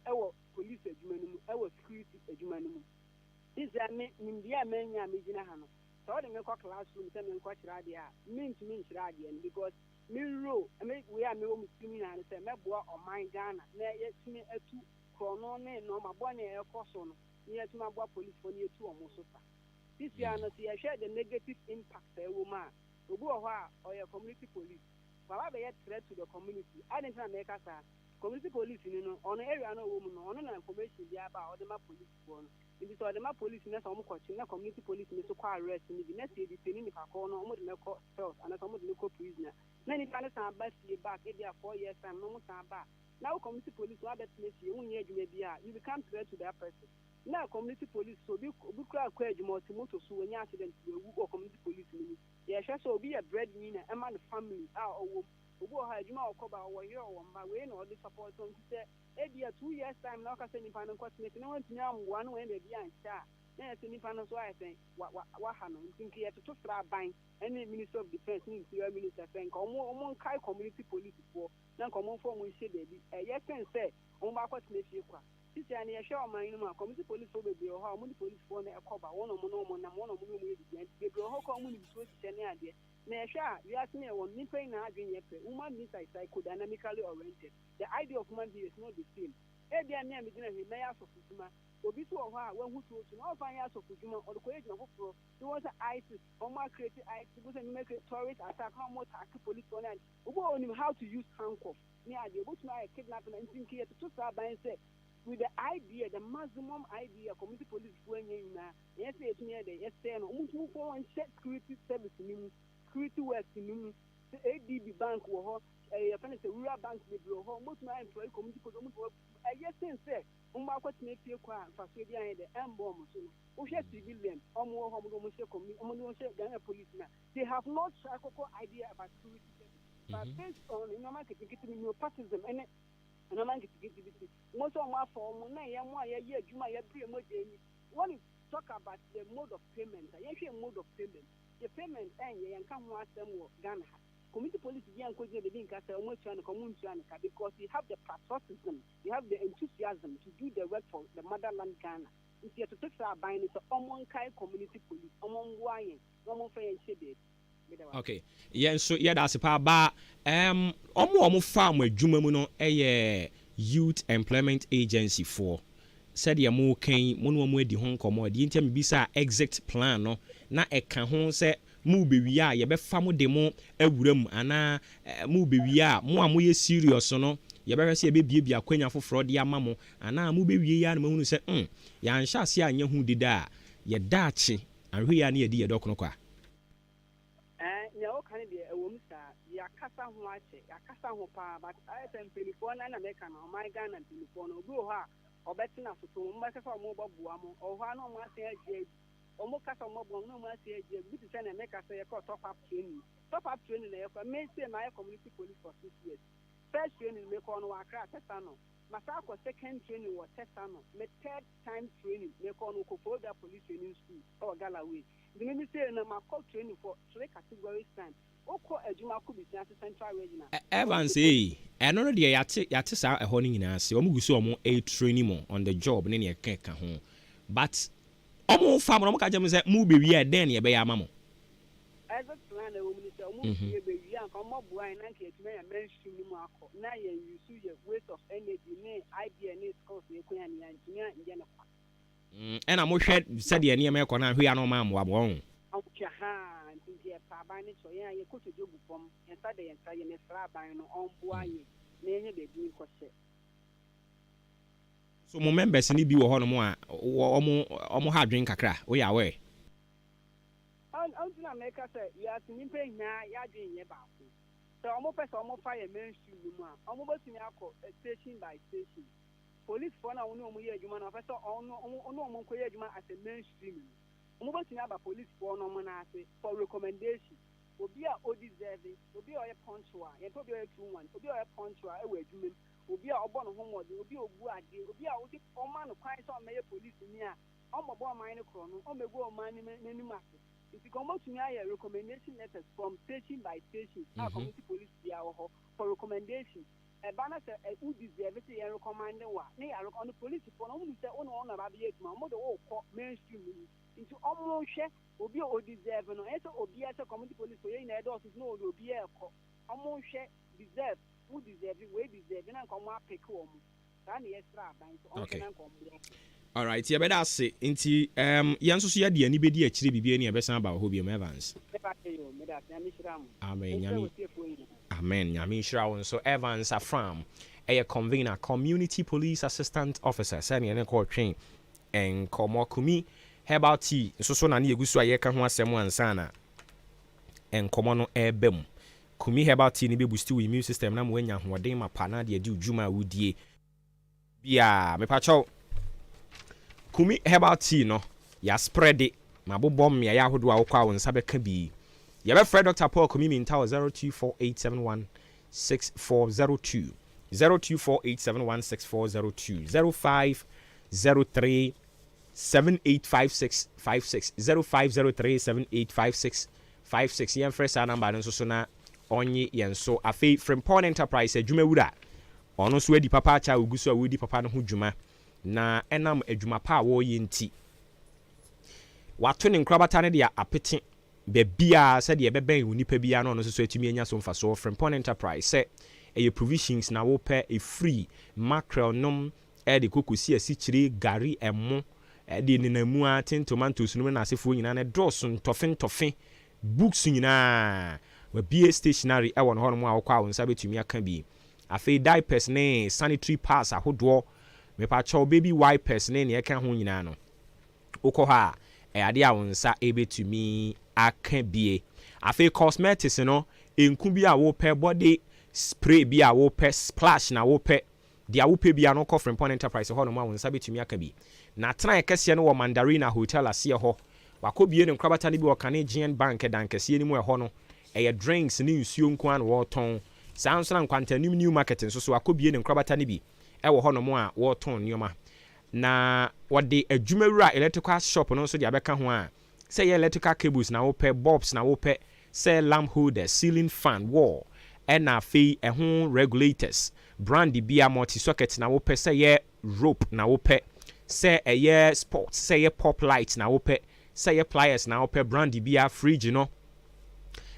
ɛwɔ police adwuma no mu ɛwɔ security adwuma no mu sisi a me nimdeɛ a manya a megyina ha no sɛ wɔde me kɔ classroom sɛ menkɔ kyerɛ adeɛ a mentumi nkyerɛ adeɛ no because me role wei a mewɔ mu tirim nyinaa ne sɛ mɛboa ɔman Ghana na yɛtumi atu korɔno ne nɔɔma bɔne a ɛkɔ so no na yɛtumi aboa policefoɔ no yɛtu ɔmo so sa sisi a no sɛ yɛhwɛ the negative impact a ɛwɔ mu a obi wɔ hɔ a ɔyɛ community police baba bɛyɛ threat to the community ade ntina mɛka saa community police ni no ɔno area no wɔ mu no ɔno na information bi aba a ɔde ma police foɔ no nti sɛ ɔde ma police na sɛ ɔmo kɔkye na community police ni so kɔ arrest ni bi na sɛ editani nipa kɔɔ no ɔmo de no kɔ cells anaasɛ ɔmo de no kɔ prisoner na nipa no san ba fie back ebi a 4 years time na ɔmo san ba na wo community police wa bɛtena fie wonyɛ adwuma bi a you become threat to that person na community police so obi kura akɔ adwuma ɔte moto so wɔnyɛ accident wɔwu wɔ community police ni mu yɛhwɛ sɛ obi yɛ breadwinner ɛma ne family a ɔwɔ obi wɔ ha adwuma ɔkɔba ɔwɔ yɛ ɔwɔ mma wei na ɔde support on ti sɛ ebi a 2 years time na ɔkasa nipa no nkɔtena fi na wɔntumi amboa no wɔn baabi anhyɛ a na yɛsɛ nipa no so ayɛ sɛn waha no nti nka yɛtoto fra aban ɛne minister of defence ne interior minister sɛ nka ɔmo nkae community police foɔ na nka ɔmo mfa ɔmo nhyɛ baabi ɛyɛ sɛn sɛ ɔmo bakɔtena fie kwa sisi a ne yɛhwɛ ɔman no mu a community police foɔ bebree wɔ hɔ a ɔmo de police foɔ no ɛkɔba wɔn ɔmo na ɔmo nam wɔn ɔmo na ɔmo yɛ bibi nti bebree wɔ hɔ kɔ ɔmo ne bisuo hyehyɛ ne adeɛ na yɛhwɛ a wiase ne yɛwɔ nipa nyinaa adwene yɛ pɛ woman beings are psychodynamically oriented the idea of human being is not the same ebi a mmea megyina hwɛ mɛyɛ asɔfo dwuma obi so wɔ hɔ a wahu tuo so na ɔfa yɛ asɔfo dwuma ɔde kɔyɛ dwuma foforɔ ne wɔn sɛ ISIS ɔmo akreti ISIS bo sɛ ne mɛkɛ terrorist attack na ɔmo attack police wɔn adi obi a onim how to use handcuff ne adeɛ obotumi ayɛ kidnapping na nti nki yɛtoto saa ban sɛ with the idea the maximum idea community police foɔ nyɛ nyinaa yɛsɛ yɛtumi yɛ dɛ yɛsɛ no ɔmo tumi fɔ wɔn hyɛ security service ne mu security works ne mu ADB bank wɔ hɔ yɛfɛ ne sɛ rural bank bebree wɔ hɔ ɔmotumi ayɛ employee community police ɔmotumi ɛyɛ sen sɛ ɔmo akɔtena fie kɔ a mfasoɔ bi ayɛ dɛ ɛmbɔ ɔmo so no wohwɛ civilian ɔmo wɔ hɔ ɔmo hyɛ community ɔmo hyɛ Ghana police na they have not tried kɔkɔ idea about security service but based on nneɛma nketenkete neopathism ɛne nneɛma nketenkete bi ti mo sɛ ɔmo afa ɔmo na yɛ mo a yɛyɛ adwuma a yɛbere mo gya ni when you talk about the mode of payment a yɛhwɛ mode of payment the payment ɛnyɛ yɛnka ho asɛm wɔ Ghana ha community police yɛn nkɔgyina baabi nka sɛ ɔmo atua no ka ɔmo ntua no ka because you have the patriotism you have the enthusiasm to do the work for the motherland Ghana nti yɛtoto sɛ aban no sɛ ɔmo nkae community police ɔmo mboa yɛn na ɔmo mfa yɛn hyɛ baabi. Okay, yɛn nso yɛda ase paa ba ɔmo fa mo adwuma mu no ɛyɛ youth employment agency for sɛdeɛ mo kan mo no mo adi ho nkɔmmɔ deɛ ntia mebisa exit plan no na ɛka ho sɛ mo bewie a yɛbɛfa mo de mo awura mu ana mo bewie a mo yɛ serious no yɛbɛhwɛ sɛ yɛbɛbiebie akwanya foforɔ de ama mo ana mo bewie ya na mo hunu sɛ yɛanhyɛ ase a nyɛ hu deda a yɛdaakye ahwɛ ya ne yɛdi yɛdɔkono kwa nea woka ne deɛ ɛwɔ mu saa yɛakasa ho akyɛ yɛakasa ho paa but ayɛ sɛ mpanimfoɔ no na mɛka no ɔman Ghana mpanimfoɔ no obi wɔ hɔ a ɔbɛtena so so mo bɛka sɛ ɔmo bɔboa mo ɔwɔ hɔ a na ɔmo ase agye ɔmo kasa ɔmo bɔn na ɔmo ase agye bi te sɛ na mɛka sɛ yɛkɔ top up training na yɛkɔ me say my community police for 6 years first training me ko no akra tesano masa ko second training wo tesano me third time training me ko no ko for the police training school or Galloway the me say na ma ko training for 3 categories time oko adwuma ko bi central regional Evans eno no de yate sa ehɔ no nyinaa se omu guso omo a training mo on the job ne ne ka ho but omo fa mo ka jam say mu be wi e den ne be ya ma mo as a plan e omu ni say omu be wi an ko mo boy na ke etime ya mainstream ni mu akɔ na ye use your waste of energy ne idea ne skills ne ko ya ne ya nje ne kwa ena mo hwɛ sɛ de ne me kɔ na hwe ya no ma mo abo ho okay ha nti e pa ban ne so ya ye ko to jogu pom ensa de ensa ye ne fra ban no on boa ye na enye be bi ko hye so mo members ni bi wo hɔ no mo a omo ha adwen kakra wo ya we on to America say you are to pay na ya dwen ye ba ko so omo person omo fire mainstream mu a omo botumi akɔ station by station police for na omo ye adwuma na person omo ko ye adwuma as a mainstream omo botumi aba police for no mo na ase for recommendation obi a o deserve obi a o ye punctual ye to be o 2-1 obi a o ye punctual e wa adwuma obi a obo no homo obi ogu ade obi a o ti forma no kwan so meye police ni a omo bo man ne kro no omo egu o man ni nanim ase if you come to me a recommendation letters from station by station community police dia ho for recommendation e bana say who deserve it you recommend wa ne ya recommend police for no mu say ono na ba be aduma mo de wo ko mainstream ni into omo hwe obi o deserve no e so obi a say community police for you na e do no obi e ko omo hwe deserve who deserve we deserve na nkomo apeke wo mu ka na extra ban so on na nkomo. All right, yeah, but that's it. Inti yanso so ya de ani bedi akire bibia ne ebesa ba ho bi Evans. Amen. Nyami shira won so Evans Afram a convener community police assistant officer sani ne ko twen en komo kumi herbal tea so na ne egusu aye ka ho asem ansa na en komo no ebem kumi herbal tea ne be boost your immune system na mo anya hoden ma pa na de udwuma wudie bia me pa chaw kumi herbal tea no ya spread it mabobom ya ahodo a wokwa won sabe ka bi ya be Fred Dr. Paul kumi minta 0248716402 0248716402 0503 785656 0503 785656 yen fresh number no so na onye yen so afei Frimpon Enterprise adwumawura ono so adi papa acha oguso a wodi papa no ho dwuma na enam adwuma pa wo yenti wato ne nkrabata ne dia apete bebia se de beben unipa bia no so atumi anya so mfa so Frimpon Enterprise se eye provisions na wo pe e free mackerel nom e de kokosi asikyire gari emo e de nenamu a tin tomatoes no na asefo nyina ne dross ntofin books nyina wa BA stationery e won hono mu a wo kwa won sa betumi aka bi afei diapers ne sanitary pads ahodo me pa chow baby wipers ne e ka ho nyina no ukọ ha e ade a won sa e betumi aka bie afei cosmetics no enku bi a wo pe body spray bi a wo pe splash na wo pe dia wo pe bia no kɔ Frimpon Enterprise ho no ma won sa betumi aka bi na tran kɛse no wɔ Mandarina Hotel ase ho wakɔbie ne nkrabata ne bi wɔ Canadian Bank dan kɛse ni mu ɛhɔ no ɛyɛ drinks ne nsuo nko an wɔtɔn saa nso na nkwantanim new market nso so wakɔbie ne nkrabata ne bi ɛwɔ hɔ no mu a wɔtɔn nneɛma na wɔde adwumawura electrical shop no nso de abɛka ho a sɛ yɛ electrical cables na wopɛ bulbs na wopɛ sɛ lamp holders ceiling fan wall ɛna afei ɛho regulators brand bia multi socket na wopɛ sɛ yɛ rope na wopɛ sɛ ɛyɛ sports sɛ yɛ pop light na wopɛ sɛ yɛ pliers na wopɛ brand bia fridge no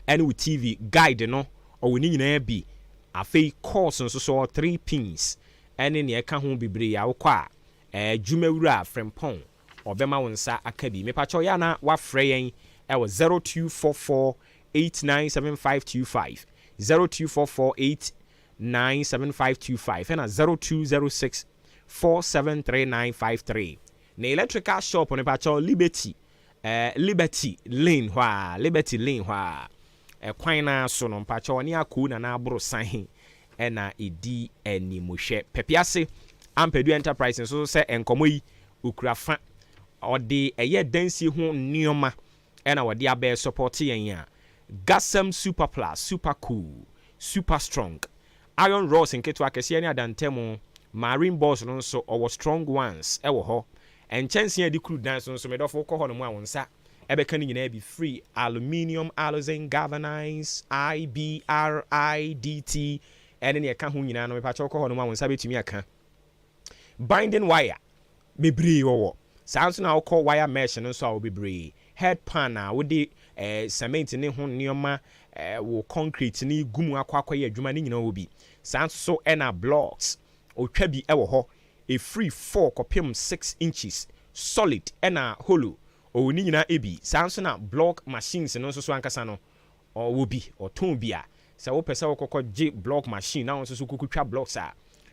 ɛne wo TV guide no ɔwɔ ni nyinaa bi afei course nso so 3 pins ɛne ne ɛka ho bebree a wokɔ a adwumawura Frimpon ɔbɛma wo nsa aka bi mepakyɛw yɛ na wafrɛ yɛn ɛwɔ 0244897525 0244897525 ɛna 0206473953 na electrical shop no mepakyɛw Liberty Lane hɔ a Liberty Lane hɔ a ɛkwan na so no mepakyɛw ne akɔ na na aboro san ɛna edi animuhwɛ pepiase Ampadu Enterprise nso sɛ enkomo yi okurafa ɔde ɛyɛ dansie ho nneɛma ɛna wɔde abɛ support yɛn a Gasam Super Plus Super Cool Super Strong iron rods nketewa kɛseɛ ne adantɛm marine balls no nso ɔwɔ strong ones ɛwɔ hɔ nkyɛnsee a de crude dan so nso medɔfo kɔ hɔ no mu a wo nsa ɛbɛka no nyinaa bi free aluminium allozen galvanized ibrit ɛne ne ɛka ho nyinaa no mepakyɛw kɔ hɔ no mu a wo nsa bɛtumi aka binding wire bebree wɔwɔ saa nso na wokɔ wire mesh no nso a wɔbebree head pan a wode cement ne ho nneɛma wo concrete ne gumu akɔyɛ adwuma ne nyinaa wɔ bi saa nso so ɛna blocks otwa bi ɛwɔ hɔ a free 4 kɔpem 6 inches solid ɛna hollow ɔwɔ ne nyinaa ebi saa nso na block machines no nso so ankasa no ɔwɔ bi ɔtɔn bi a sɛ wopɛ sɛ wokɔkɔ gye block machine na nso so kɔkɔtwa blocks a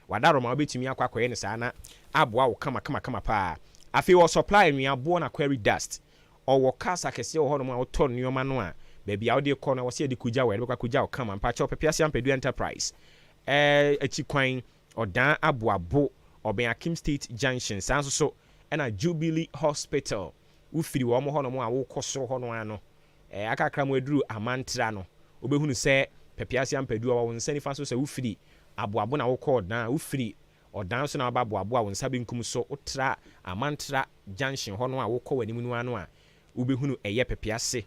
wadaroma wobɛtumi akɔyɛ ne saa na aboa wo kama paa afei wɔ supply nnuaboɔ na quarry dust ɔwɔ cars akɛseɛ wɔ hɔ no mu a wotɔ nneɛma no a baabi a wode kɔ no wɔsɛ yɛde kogya wɔ yɛde bɛkɔ kogya wo kama mpakyɛ ɔpɛpiase ampɛdu enterprise akyi kwan ɔdan aboabo ɔbɛn akim state junction saa nso so ɛna jubilee hospital wofiri wɔ mo hɔ no mu a wokɔ soro hɔ no ano akakra mu aduru amantra no wobɛhunu sɛ pɛpiase ampɛdu a wɔ nsa nifa so sɛ wofiri aboabo na wokɔ ɔdan wofiri ɔdan so na waba aboabo a wo nsa benkum so wotra amantra junction hɔ no a wokɔ w'anim no ano a wobɛhunu ɛyɛ pɛpiase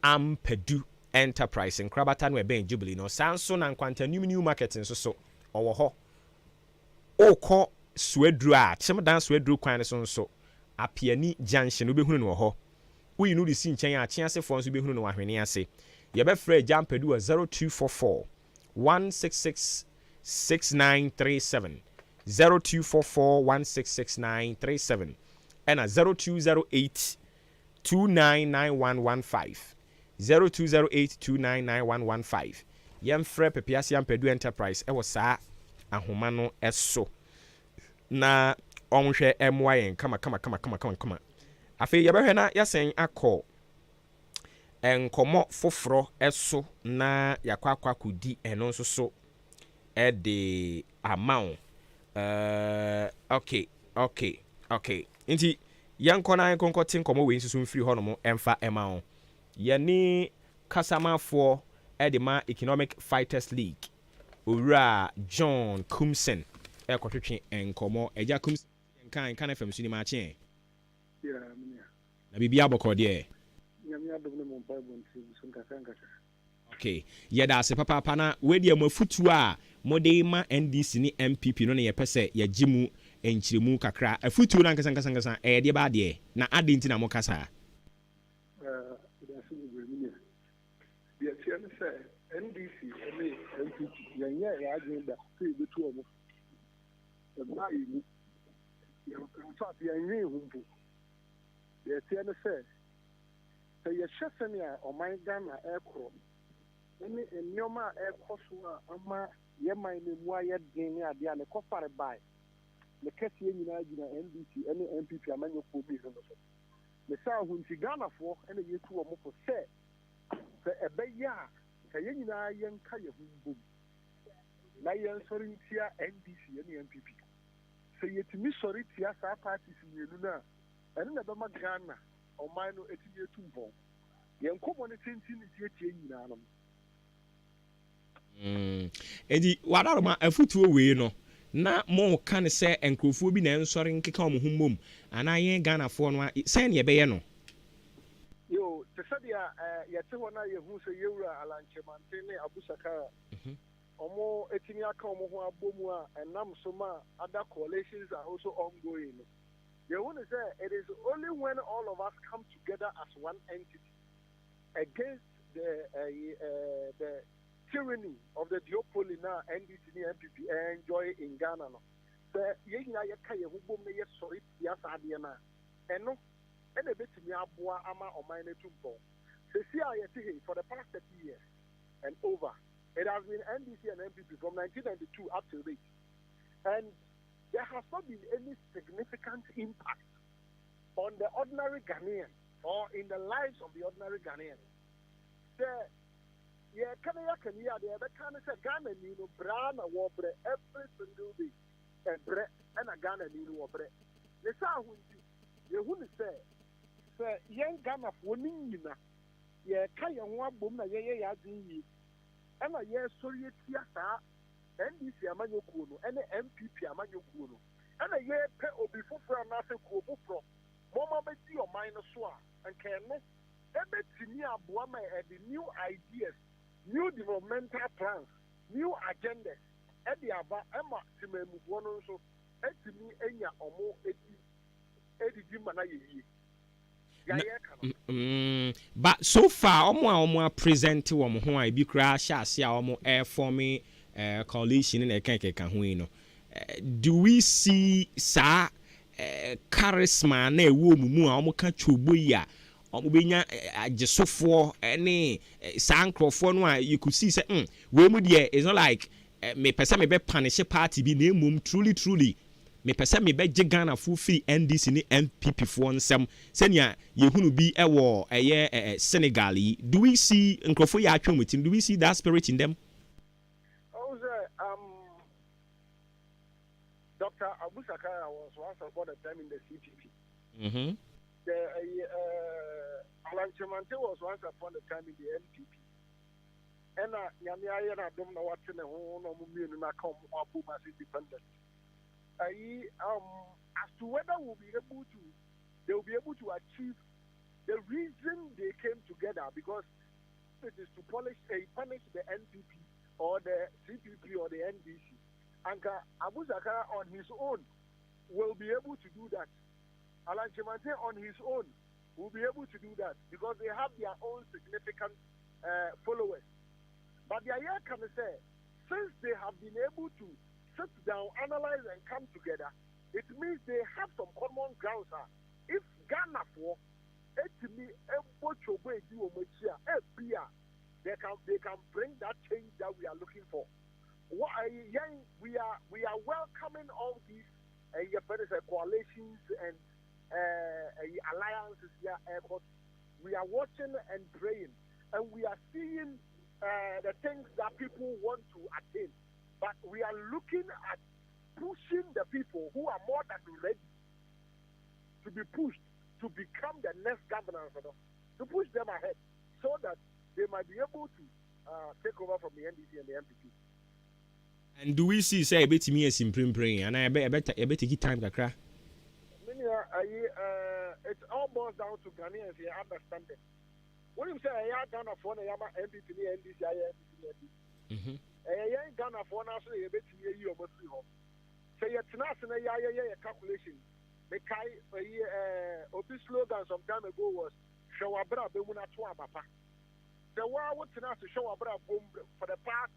ampɛdu enterprise nkrabata no ɛbɛn jubilee no saa nso na nkwantanum new market nso so ɔwɔ hɔ okɔ suaduru a kyemdan suaduru kwan no so nso apiani junction wobɛhunu no wɔ hɔ woyi no de si nkyɛn a kyeasefoɔ nso wobɛhunu no wɔ ahwene ase yɛbɛfrɛ agya mpɛdu wɔ 0244 166 6937 0244 1666937 ɛna 0208 299115 0208 299115 yɛmfrɛ pɛpiase ampɛdu enterprise ɛwɔ saa ahoma no ɛso na ɔnhwɛ ɛmoa yɛn kama afei yɛbɛhwɛ na yɛsɛn akɔ nkɔmmɔ foforɔ ɛso na yɛakɔ akɔdi ɛno nso so ɛde ama wo okay nti yɛnkɔ na yɛnkɔnkɔ te nkɔmmɔ wei nso so mfiri hɔ no mu ɛmfa ɛma wo yɛne kasamafoɔ ɛde ma economic fighters league owura john kumsen ɛkɔtwetwe nkɔmmɔ agya kumsen nka na fam so ni maakye na biribi abɔkɔ deɛ okay yɛda ase papaapa na wedi amafutu a mode ma ndc ne mpp no ne yɛpɛ sɛ yɛgye mu nkyiremu kakra afutu no ankasa ɛyɛ deɛ ba deɛ na ade nti na mo kasa NDC and MPP, yɛnyɛ agenda sɛ yɛbɛtu ɔmo ɛma yɛmu infact yɛnyɛ ehu mpo yɛteɛ no sɛ yɛhyɛ sɛnea ɔman Ghana ɛkorɔ ne nneɛma a ɛkɔ so a ama yɛman no mu ayɛ den ne adeɛ a ne kɔfare bae ne kɛseɛ nyinaa gyina NDC ne MPP amanyɔkuo bi no so ne sɛ ahonti Ghanafoɔ ɛna yɛtu ɔmo fo sɛ ɛbɛyɛ a sɛ yɛn nyinaa yɛnka yɛn ho mbom na yɛnsɔre ntia NDC ne MPP sɛ yɛtumi sɔre tia saa parties mmienu no a ɛno na ɛbɛma Ghana ɔman no ɛtumi etu mpɔn yɛn nkɔmmɔ no tenten ne tietie nyinaa no edi wadaroma afutuo wei no na mo ka ne sɛ nkurɔfoɔ bi na ɛnsɔre nkeka ɔmo ho mbom anaa yɛn Ghanafoɔ no sɛ ne yɛbɛyɛ no yo te sɛ deɛ yɛte hɔ no a yɛhu sɛ yɛwura alankyemante ne abusakara ɔmo ɛtumi aka ɔmo ho abɔ mu a ɛnam so ma other coalitions are also ongoing no yɛhu ne sɛ it is only when all of us come together as one entity against the tyranny of the duopoly na NDC and MPP enjoy in Ghana no sɛ yɛn nyinaa yɛka yɛn ho bom na yɛsɔre tia saa adeɛ no a ɛno and a bit me aboa ama or mine to go. The CIA for the past 30 years and over. It has been NDC and MPP from 1992 up to date. And there has not been any significant impact on the ordinary Ghanaian or in the lives of the ordinary Ghanaian. Yeah, can you kind of say Ghana need no brand or water every single day and bread and a Ghana need no bread. The sound you wouldn't say. Sɛ yɛn Ghanafoɔ ne nyina yɛka yɛn ho abom na yɛyɛ yɛadwen yie ɛna yɛsɔre yɛtia saa ndc amanyokuo no ɛne mpp amanyokuo no ɛna yɛpɛ obi foforɔ anaasɛ kuo foforɔ mɔma bɛdi ɔman no so a nkɛno ɛbɛtumi aboa ma ɛde new ideas new developmental plans new agendas ɛde aba ɛma temamufoɔ no nso ɛtumi anya ɔmo ɛdidi ma na yɛyie but so far omo present wɔn ho a ebi kura hyɛ ase a omo form coalition na ɛka ho yi no do we see sa charisma na ɛwɔ mu a omo ka chobo yi a omo benya agesofoɔ ne saa nkrɔfoɔ no a you could see say we mu deɛ is not like me pese me be punish party bi na emum truly me pese me be Ghana full free NDC ni NPP for nsem senya yehunu bi ewo Senegal. Do we see nkrofo ya atwem with him? Do we see that spirit in them? Dr. Abu Sakaya was once upon a time in the CPP. Alan Chemante was once upon a time in the NPP. And Yamia and Adum na watching a home no come as independent. As to whether they will be able to achieve the reason they came together, because it is to punish the NPP or the CPP or the NDC. And Abu Zakara on his own will be able to do that. Alan Chemante on his own will be able to do that because they have their own significant followers. But the idea can say, since they have been able to sit down, analyze, and come together, it means they have some common grounds. If Ghana for they can bring that change that we are looking for. We are welcoming all these coalitions and alliances here. We are watching and praying, and we are seeing the things that people want to attain. But we are looking at pushing the people who are more than ready to be pushed to become the next governors, to push them ahead so that they might be able to take over from the NDC and the MPP. And do we see, say, a bit me as in praying, and I bet take time to cry? It all boils down to Ghanaians here understanding. When you say I Ghana for the MPP, NDC, NDC, I Ghana for now, so you bet me you almost free home. So you're not a calculation. The Obi slogan some time ago was Shawabra Bemuna Tuabapa. The war would not to Shawabra Boom for the past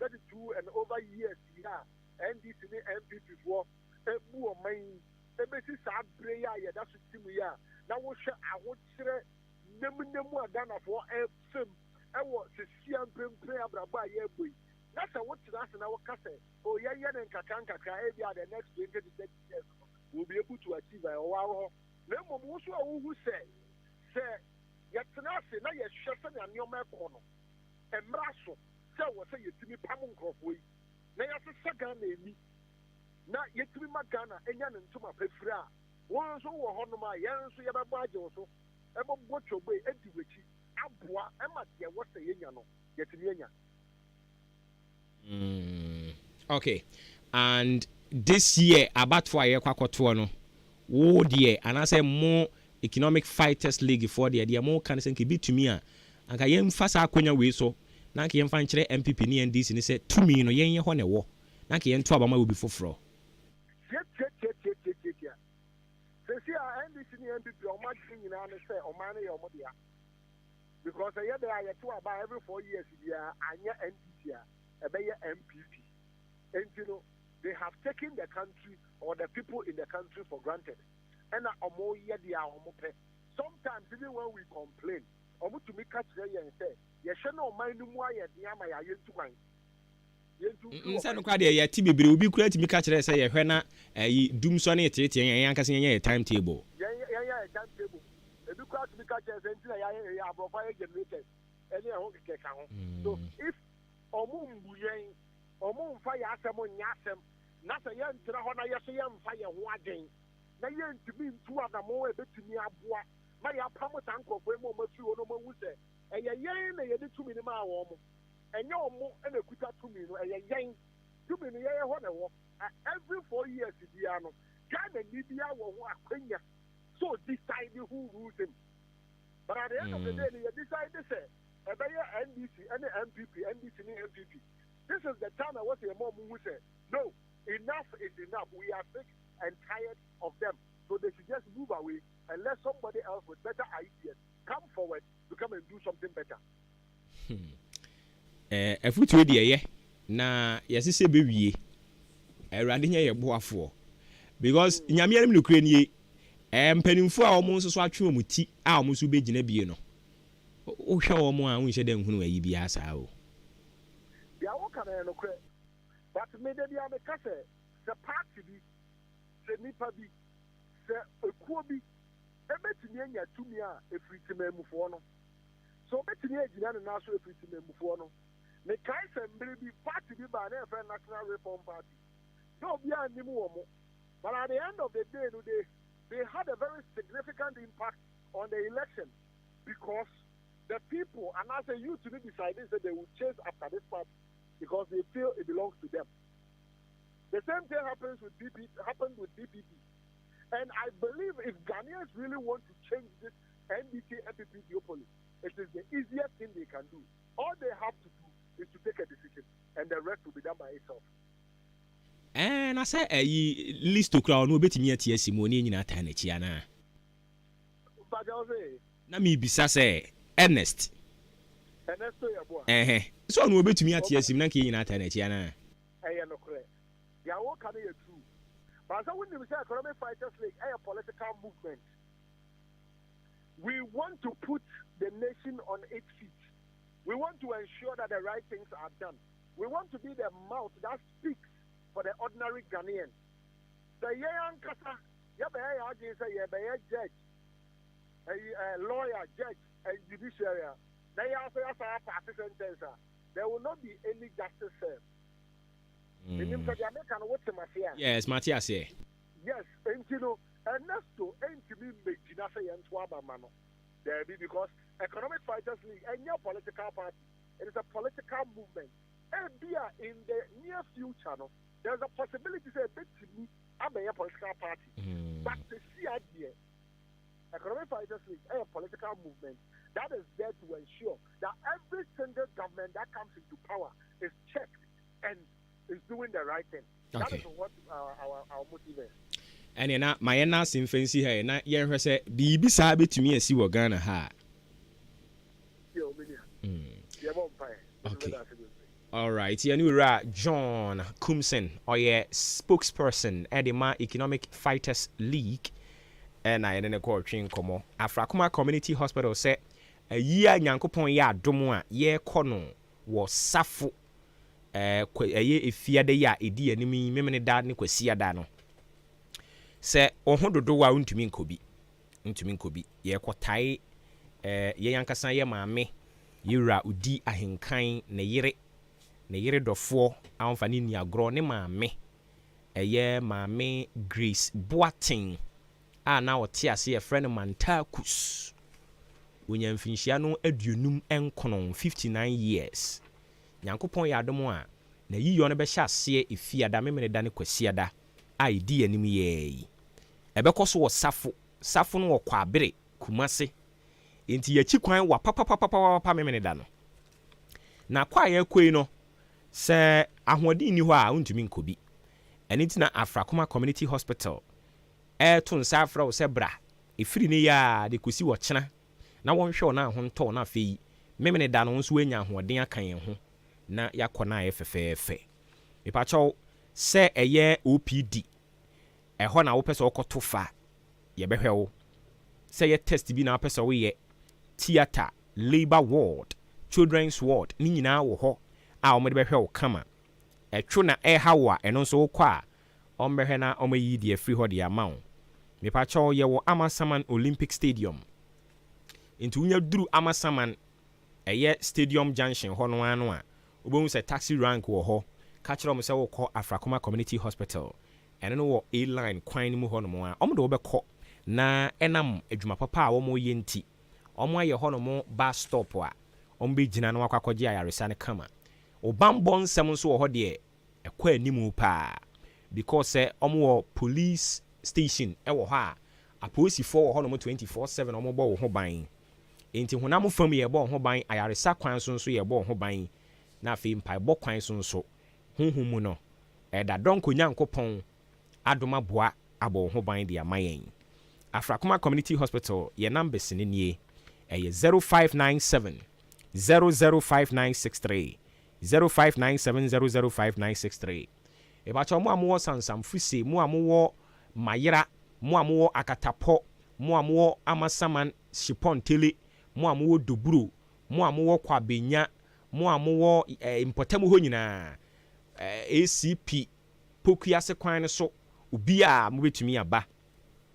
32 and over years here, NDC, MPP for a more main. The basis of prayer, that's what we are. Now, I would say, Nemu Ghana for a film. I was a CM prayer, Braba, that's what that's in our castle. Oh, yeah, and Kakanka, the next 20 to 30 years will be able to achieve a wow. Nemo Musu who say, Yatanasi, now you're shuffling on your map corner. And Brasso, so was say you to me Pamon Crawford. Now you're a second name. Na yetumi magana enya ne ntoma pefra won so wo hono ma yen so ye babaje wo so e bo bochobe edi wechi aboa e ma de wo se yenya no yetumi enya. Okay, and this year about for ye kwakoto no wo de and I say more economic fighters league for the more kan say ke bitumi a anka yen fasa akonya we so na ka yen fa nkire MPP ni NDC ni say tumi no yen ye ho ne wo na ka yen to abama wo bi foforo. Because every 4 years, NDC, MPP. And you know, they have taken the country or the people in the country for granted. And sometimes, even when we complain, to make catch and say, you should not mind why you're to mind. Nsa no kwa de ya ti bebre obi kura ti mi ka kire say ye hwe na dum so na etete yan anka se yan timetable timetable ebi kura ti mi ka kire say ntina ya abrofa ya generators ene e ho keke ka ho. So if omu mbu yen omu mfa ya asem nya asem na say yan tira ho na ye so yan mfa ye ho aden na yan tibi ntu adamo e betumi aboa ma ya pamo tankofo e mo mafi wo no mo hu say eye yen na ye de tumi ni ma wo mo and your mo and a kuta to me, and a yang to me, every 4 years, Diano, Ghana, Libya, or Kenya, so decide who rules him. But at the end of the day, they decide to say, a NDC, and the MPP, NDC, and MPP. This is the time I was a mom who said, no, enough is enough. We are sick and tired of them. So they should just move away and let somebody else with better ideas come forward to come and do something better. If we trade here, na yes, say baby, running here boafo because nyamiam no kranie mpanimfo a omo nso so atwe omuti a omo so begina bie no o hwa omo a unhye den hunu ayi bia saa o ya wo kana no kre but me de bia me ka se party bi se nipa bi se ekuo bi ebetimi anya tumi a efritimamufo no so betimi agina no na so efritimamufo no me kai se mbere bi party bi ba na efe National Reform Party no bia animu omo but at the end of the day no they had a very significant impact on the election because the people and as a youth to be decided that they will chase after this party because they feel it belongs to them. The same thing happened with DPP. And I believe if Ghanaians really want to change this NDC-MPP duopoly, it is the easiest thing they can do. All they have to do is to take a decision, and the rest will be done by itself. And I say a list to crown no betimi atia simoni nyina ta na chia na. But I say na me bisa say Ernest. Ernest to your boy. So no betimi atia sim na ke nyina ta na chia na. No correct. Ya wo kan you true. But so when we say Economic Fighters League, a political movement. We want to put the nation on its feet. We want to ensure that the right things are done. We want to be the mouth that speaks for the ordinary Ghanaian. The young kasa, you be a judge, a lawyer, judge, a judiciary. They also have a party sentence. There will not be any justice served. Yes, Matthias. Yes, and you know, Ernesto ain't to be making us a mano. There be because Economic Fighters League and your political party, it is a political movement. And in the near future, no, there's a possibility to bit to me, I'm a political party. But the idea, Economic Fighters League, a political movement that is there to ensure that every single government that comes into power is checked and is doing the right thing. Okay. That is what our motive is. And na my na simfancy here na ye hwe se bibi sa betumi asi wo Ghana ha. Okay. All right. Yanura John Kumsen or spokesperson Edema Economic Fighters League and I didn't call train komo Afrakuma Community Hospital say a year nyankopon ya adom a ye kono wo safo efiade ya edi animi memene da ne kwasi da no se ohododo wa ntumi nkobi ye kotai ye yankasa ye maame yira udi ahenkan ne yire dofo amfa ni niagro ne maame maame Grace Boating na wote ase ye friend Mantakus onyamfinhia no aduonum enkono 59 years nyankopon ya adom a na yiyo no be hya ase efiada memene da ne kwasiada id anim ye ebekoso wo safo no wo kwabere kumase enti yachi kwan wa papa memene da no na kwa ya kwei no se ahoɔden ni hɔ a untumi nkobi ɛne tina Afrakoma Community Hospital to nsa afra wo se bra efiri ne ya de kosi wo kyena na wonhwɛ na ho ntɔ na afei memene da no nso anya ahoɔden aka yɛn ho na yakɔ na ayɛfɛfɛɛfɛ mepakyɛw sɛ ɛyɛ OPD ɛhɔ na wopɛ sɛ wokɔto fa yɛbɛhwɛ wo sɛ yɛ test bi na wopɛ sɛ woyɛ theater, labor ward, children's ward ni nyinaa wɔ hɔ a wɔde bɛhwɛ wo kama ɛtwo na ɛha wo a ɛno nso wokɔ a ɔmbɛhwɛ na ɔmayi de afiri hɔ de ama wo mepakyɛw yɛwɔ Amasaman Olympic Stadium nti wonya duru Amasaman ɛyɛ Stadium Junction hɔ no ano a wobɛhu sɛ taxi rank wɔ hɔ ka kyerɛ mo sɛ wokɔ Afrakoma Community Hospital ɛno no wɔ A-line kwan no mu hɔ no mo a ɔmo de wobɛkɔ na ɛnam adwuma papa a wɔmo yɛ nti ɔmo ayɛ hɔ no mo bus stop a ɔmo bɛgyina no wakɔkɔgye ayaresa no kama obambo nsɛm nso wɔ hɔ deɛ ɛkɔ animu paa because ɔmo police station ɛwɔ hɔ a apolisifoɔ wɔ hɔ no 24/7 ɔmo bɔ wo ho ban enti honam fam yɛ bɔ ho ban ayaresa kwan so nso yɛ bɔ ho ban na afei mpaebɔ kwan so nso honhom mu no ɛda dɔnko nyankopɔn Adwuma-Adwuma abɔ ho ban de ama yɛn Afrakoma Community Hospital yɛ numbers ne nie ɛyɛ 0597 005963 0597 005963 ebacho mo amwo sansam fuse mo amwo mayera mo amwo akatapɔ mo amwo amasaman shipon tele mo amwo doburo mo amwo kwabenya mo amwo importamu ho nyina ACP pokuase kwan ne so obi a mo betumi aba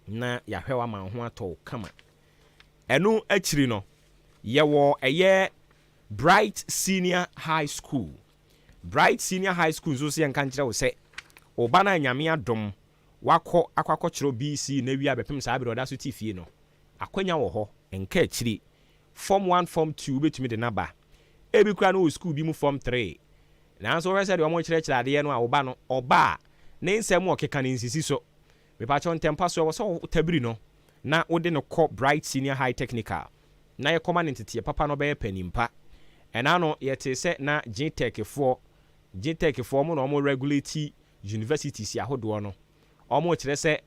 na yahwewa man ho atɔ kama ɛno akiri no yɛwɔ ɛyɛ Bright Senior High School so se yanka nkyerɛ wo sɛ oba na nyame adom wakɔ akwakyerɛ BC na wi abɛpem saa abere oda so tifie no akwanya wɔ hɔ enka akiri form 1 form 2 betumi de naba ebi kura no school bi mu form 3 nanso wɔ sɛ de ɔmo kyerɛkyerɛ adeɛ no a oba no oba ne nsɛm ɔkeka ne nsisi so mepacho ntempa so wɔ sɛ tabiri no na wode no kɔ Bright Senior High Technical na yɛ kɔma ne nteteɛ papa no bɛyɛ panimpa ɛna no yɛte sɛ na GTech foɔ mo na ɔmo regulate universities ahodoɔ no ɔmo kyerɛ sɛ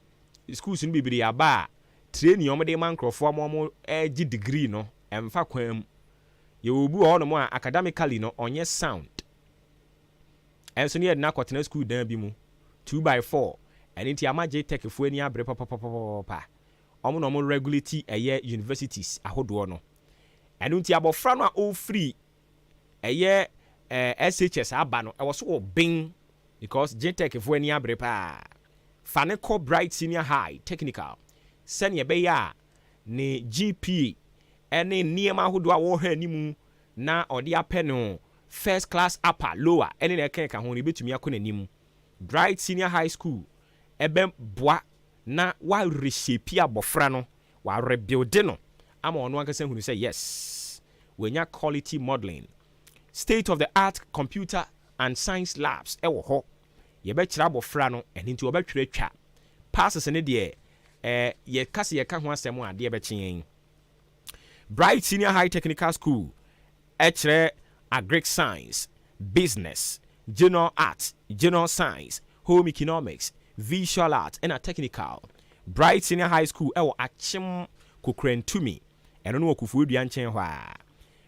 schools no bibiri aba a training ɔmo de man nkrɔfoɔ ɔmo ɛgye degree no ɛmfa kwan mu yɛwɔ bu hɔ no mo a academically no ɔnyɛ sound ɛnso ne yɛde na akɔtena school dan bi mu 2x4 ɛne nti ama GTech foɔ ani abre papa ɔmo na ɔmo regulate ɛyɛ universities ahodoɔ no ɛno nti abɔfra no a ɔfiri ɛyɛ SHS aba no ɛwɔ so wɔ bin because GTech foɔ ani abre paa fa ne kɔ Bright Senior High Technical sɛnea ɛbɛyɛ a ne GPA ɛne nneɛma ahodoɔ a wɔhwɛ animu na ɔde apɛ no first class upper lower ɛne na ɛka ho ne betumi akɔ n'anim Bright Senior High School ɛbɛn boa na wa reshape abɔfra no wa rebuild no ama ɔno ankasa hunu sɛ yes wenya quality modeling state of the art computer and science labs ɛwɔ hɔ yɛbɛkyerɛ abɔfra no ɛne nti wɔbɛtwerɛ twa passes ne deɛ yɛkase yɛka ho asɛm a deɛ bɛkyen Bright Senior High Technical School ɛkyerɛ agric science business general art general science home economics visual art and a technical Bright Senior High School ɛwɔ akyem kokrantumi ɛno no wɔ kufuo dua nkyɛn hɔ a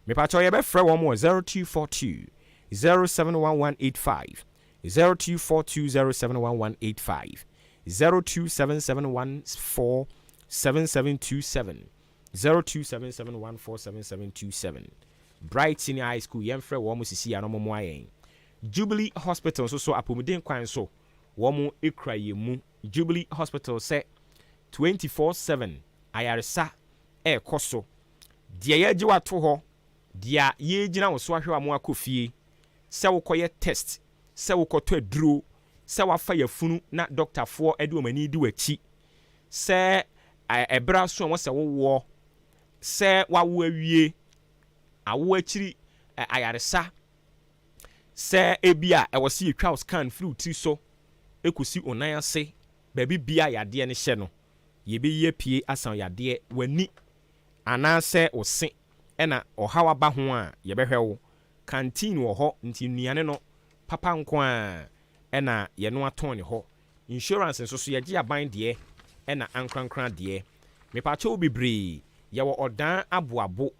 mepacho yɛbɛfrɛ wɔn mo 0242 071185 0242 071185 0277147727 0277147727 Bright Senior High School yɛmfrɛ wɔn mo sisi ya no mo ayɛn Jubilee Hospital so apomuden kwan so wɔn mo ekra yemu Jubilee Hospital sɛ 24/7 ayaresa ɛkɔ so deɛ yɛgye wato hɔ deɛ yɛgyina wo so ahwɛ wa mo akɔ fie sɛ wokɔyɛ test sɛ wokɔtɔ aduro sɛ wafa yafunu na doctorfoɔ ɛde wɔn ani di wakyi sɛ ɛbra so wɔn sɛ wowɔ sɛ wawo awie awo akyiri ayaresa sɛ ebia ɛwɔ si yɛtwa scan through ti so ekosi onan ase baabi bia yadeɛ ne hyɛ no yɛbɛyɛ pie asan yadeɛ wani anaasɛ ose ɛna ɔhaw aba ho a yɛbɛhwɛ wo canteen wɔ hɔ nti nnuane no papa nko a ɛna yɛno atɔn ne hɔ insurance nso so yɛgye aban deɛ ɛna ankrankran deɛ mepakyɛ wo bebree yɛwɔ ɔdan aboabo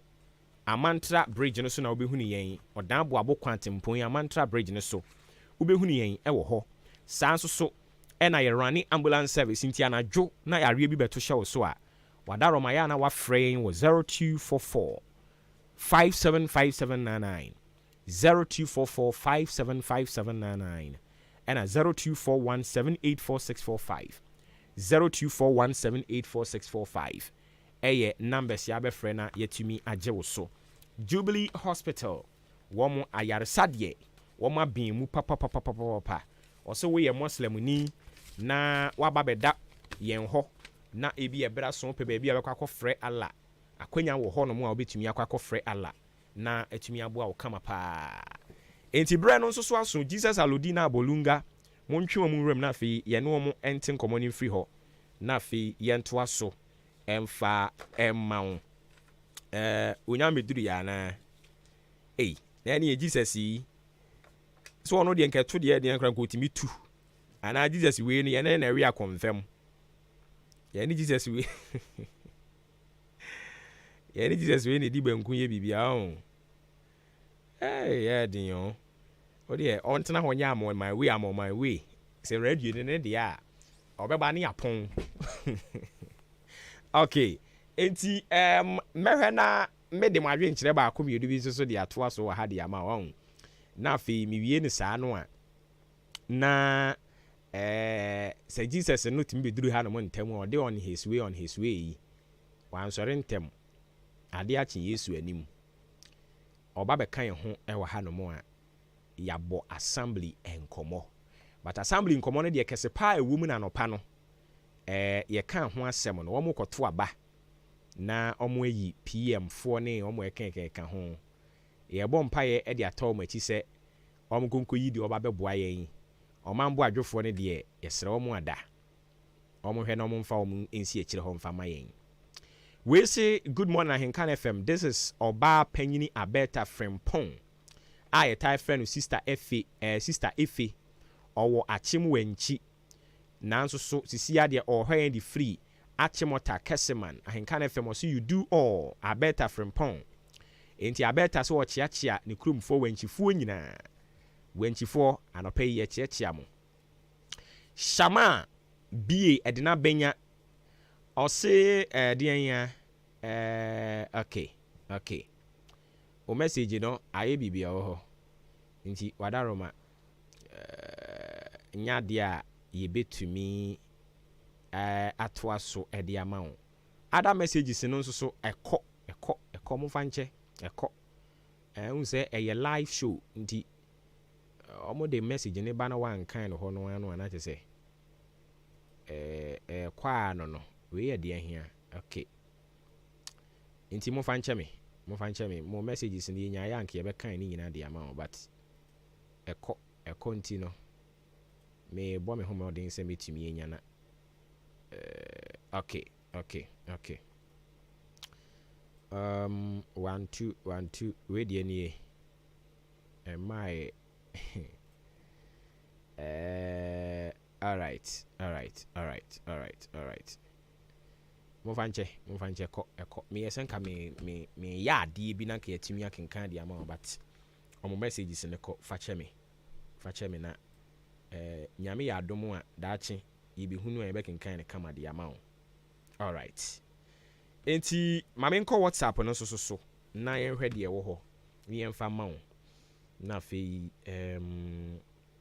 amantra bridge no so na wobɛhu ne yɛn ɔdan aboabo kwantempon amantra bridge no so wobɛhu ne yɛn ɛwɔ hɔ saa nso so ɛna yɛrane ambulance service nti anadwo na yareɛ bi bɛto hyɛ wo so a wadarɔma yɛ na wafrɛ yɛn wɔ 0244 575799 0244 575799 ɛna 0241784645 0241784645 ɛyɛ numbers yɛabɛfrɛ na yɛtumi agye wo so Jubilee Hospital wɔn ayaresa deɛ wɔn abɛn mu papapapapapa ɔsɛ woyɛ muslimni na waba bɛda yɛn hɔ na ebi ɛbra so pɛ baabi a bɛkɔ akɔfrɛ Allah akwanya wɔ hɔ no mu a wobɛtumi akɔ akɔfrɛ Allah na atumi aboa wo kama paa enti bre no nso so aso Jesus Alodina Abolunga montwe mo nwuram na afi ye ne mo ente nkomo ni free ho na afi ye nto aso emfa emma onya meduru ya na na ne Jesus yi so ono de nketo de de nkran ko timi tu ana Jesus we ne ye na we confirm ye ne Jesus we ye ne Jesus we ne di banku ye bibia o yeah dinyo o de on tena ho nya am on my way say radio ne de a obeba ne yapon okay enti mehwe na me de madwe nkyere ba akom yedu bi so de ato aso ha de ama won na fe mi wie ne saa no a na say Jesus no timi beduru ha no mo ntem o de on his way wan sore ntem ade achi Yesu anim oba be kan ho e wa ha no mo a yabo assembly enkomo but assembly enkomo no de kese pa ewu na no pa no ye kan ho asem no wo mo koto aba na omo yi PM fo ne omo ekenka ho ye bo mpa ye de ataw machi se omo konko yi de oba beboa ye omambo adwofo ne de yesere omo ada omo hwe na omo mfa omo ensi ekire ho mfa mayen. We say good morning Ahenkan FM. This is Oba Penyini Abeta Frempong. I tie friend sister Efe owo achim wenchi. Nanso so sisia de or hwe the free achimota keseman Ahenkan FM so you do all Abeta Frempong. Enti Abeta so chiachia ne krum fo wenchi fu nyina. Wenchi fo anope ye chiachia mo. Shama BA Edina Benya or say dianya okay o message no aye bibia ho nti wadaroma nya dia ye betumi atwa so ede ama wo other messages no nso so ekọ mo fanche ekọ unse eye live show nti omo de message ne ba na wan kan ho no anu ana se kwa no we ye de ahia okay nti mo fanche me mo messages ni nya ya nke ye be kan ni nyina de ama but ekọ nti no me bo me ho me odin se metumi nya na okay 1 2 we de ni my all right mo fanche ko me yesenka me ya ade bi na ka yatimi akenkan de ama but omo messages ne ko fache me na nyame ya adomo a daache yibi hunu a yebekenkan ne kama de ama all right enti mame nko WhatsApp no so na yenhwe de wo ho ni yemfa ma wo na fe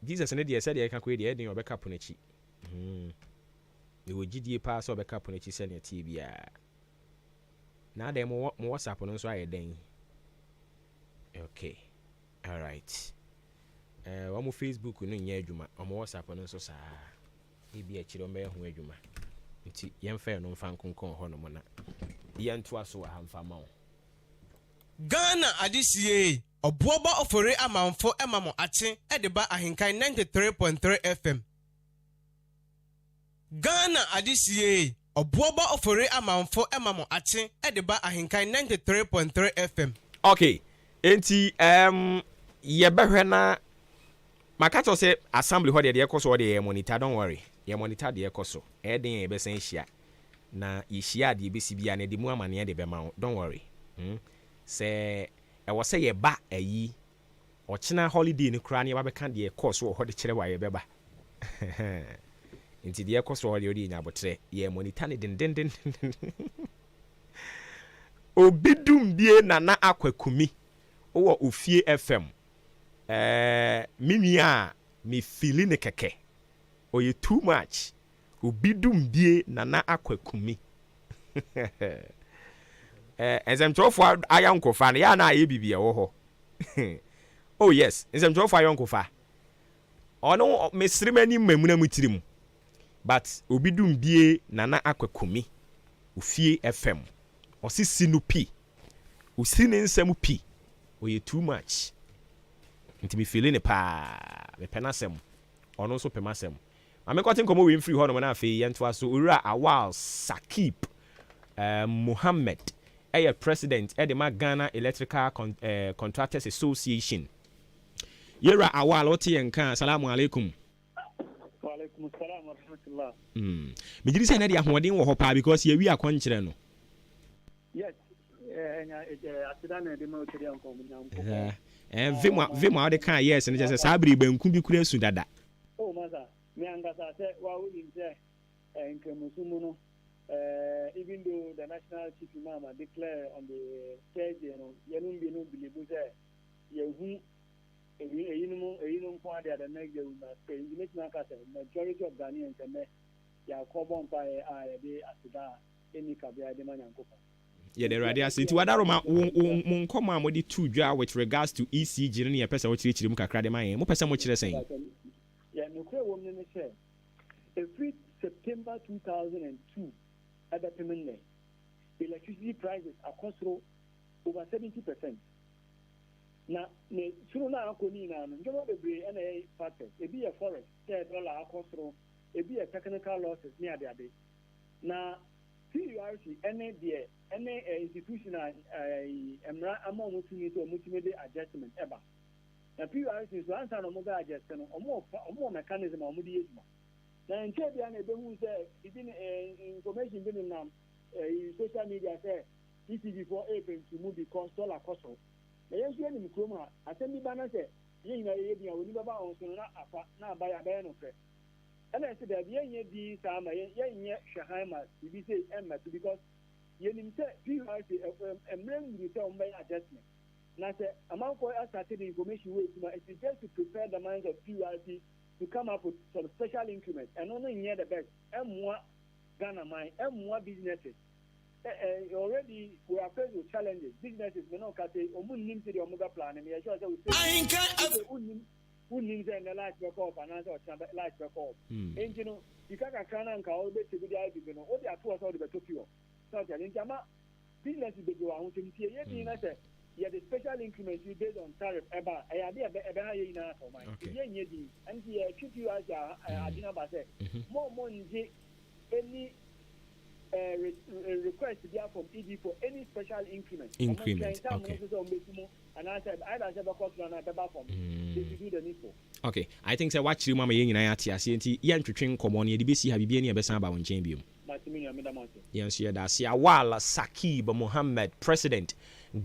Jesus ne de said ye ka ko de edin obeka ponachi me wogidie pa so obeka ponachi se ne tie bia na dem mo WhatsApp no so ayeden okay all right wa mo Facebook no nya adwuma o mo WhatsApp no so saa e bia kire me ho adwuma nti yemfa no mfa nkonkon ho no mo na yento aso wa hamfa ma wo Ghana adisiye Obuoba ofore amanfo emamo ache edeba Ahenkan 93.3 FM. Ghana adisiye Obuoba ofore amanfo emamo ache edeba Ahenkan 93.3 FM. Okay. Enti yebehwe na makato se assembly ho de ekoso de monitor, don't worry. Ye monitor de ekoso. Eden e besen hia. Na yihia de besi bia na de mu amane de bema, don't worry. Se e wo se ye ba ayi ochina holiday ni kra na ye ba beka de course wo ho de kire wa ye beba nti de course wo de nya botre ye monitor ne den obidum bie na akwakumi wo ofie FM mimi a me feeling ne keke oye too much obidum bie na akwakumi enzemtrofo ayankofa na ya na aye bibia wo ho oh yes enzemtrofo ayankofa ono mesrimani mamuna mutirim but obidum bie na akwakumi ofie FM osisi no pi osini nsem pi oye too much nti me feeling pa me penasem ono so pemasem ame kwatin komo we free ho no na afi yento aso owura Awal Sakib Muhammad president the Ghana Electrical Contractors Association. Yera Awal oti yenka assalamu alaikum. Wa alaikum assalam wa rahmatullah. Me diri say na dia hoden wo ho pa because ye wi akwankyere no. Yes. Atidana de ma otiri anko munyam. Vima de kan yes ne say sabri banku bi kura su dada. Oh masa, me angasa say wa wuli say nkemusumu no even though the national chief imam declare on the Thursday, yenum be no believe say yehu eyinum kwa the next day we must pay. International case majority of Ghanaians and ya carbon pay dey asida any kabia de manyankopa. Yeah, the radio say to adaroma mon koma mo di two dwa with regards to ECG ne pesa wo chiri mu kakra de man mo pesa mo chire sen. Yeah, no kwe wo me say every September 2002 at the payment electricity prices across over 70%. Now, ne suru na akoni na no njomo bebre na factors e be a forex $10 across e be a technical losses near the ade. Na PURC any institutional emra among mutumi to mutimi adjustment eba. Na PURC is one time no ga adjust no omo mechanism omo di ejuma. Na nche bia na ebe hu say even information bin na social media say ECG for open to move because dollar cost. Na yesu ani mkroma asemi bana say yin na ye bia oni baba on so na afa na abaya ba no fe. Ana say da bia yin di sa ma yin shahaima bi say emma because yenim say PURC emrem ni say on adjustment. Na say amanko started the information way it is just to prepare the minds of PURC to come up with some special increments and only near the best more Ghana mine more businesses already we are faced with challenges. Businesses may not say nim to the omega plan and we sure that we say unim the life record finance or life record and you know you can't and call the to the idea all the two all the Tokyo so in Jama businesses they go on to see yeah, the special increment is based on tariff. And the treat you as more money any request to from ED for any special increment. Okay. And I said, I don't have a cost on a from to do the needful. Okay, I think so. Watch you, Mama. You know, at CNT, Yan to train common. You DBC have been here, Besamba on Champion. Yes, yeah, that's Awal Sakib Muhammad, President,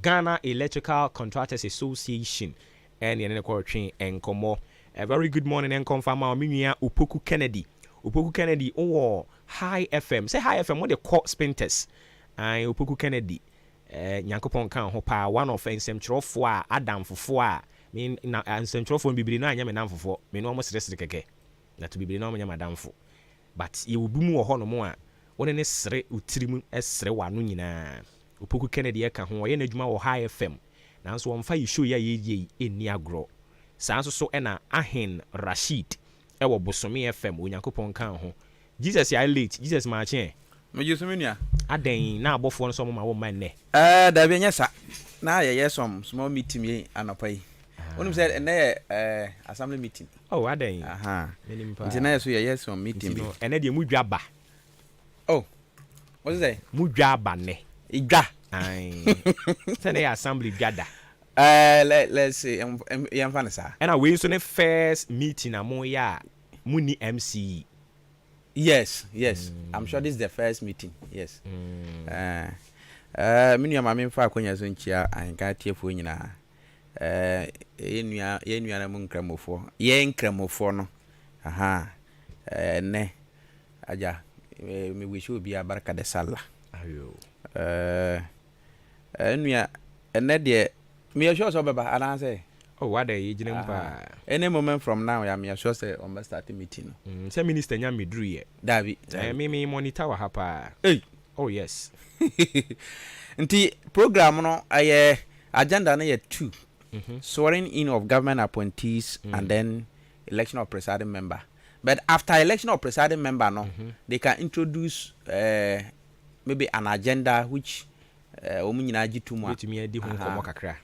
Ghana Electrical Contractors Association, and the NCO train and Como. A very good morning and confirm our Minia Upoku Kennedy. Upoku Kennedy, oh, High FM. Say High FM, what the court spinters. Upoku Kennedy, Yankopon Kan Hopa, one of Central for Adam for 4. Mean in Central for Bibrina, Yaman for 4. Mean almost rest the cake. That to be no Madame for. But you will be more honor more. One sre utirimu esre wanu nyina Upoku Kennedy eka ho ye nadwuma wo High FM nanso won fa yi show ya ye eni agro sanso so ena Ahen Rashid e wo Bosome FM Onyankopon kan ho Jesus ya late Jesus ma chen me Jesu nua aden na abofo no so ma wo man ne da bi nya sa na ye some small meeting ye anopai onum say na assembly meeting oh aden nti na so ye some meeting bi ene de mu dwaba. Oh, what is that? Mudja bane. Iga. Say assembly gada. Let's see. I'm fanasa. And we so the first meeting among ya muni MC. Yes. I'm sure this is the first meeting. Yes. Mini am amen fa akonya so nchia anka tiefo nyina. Yenua na mun kramofo. Ye nkramofo no. Aha. Ne. Aja. Me wish you be a barka de sala. Ayo. Enua ene de me sure so baba ana say. Oh, what dey ejinem pa. Any moment from now ya me sure say on start meeting. Say minister nya me dru ye. Davi. Me monitor wa hapa. Hey. Oh yes. Nti program no aye agenda na ye 2. Swearing in of government appointees and then election of presiding member. But after election of presiding member, they can introduce maybe an agenda which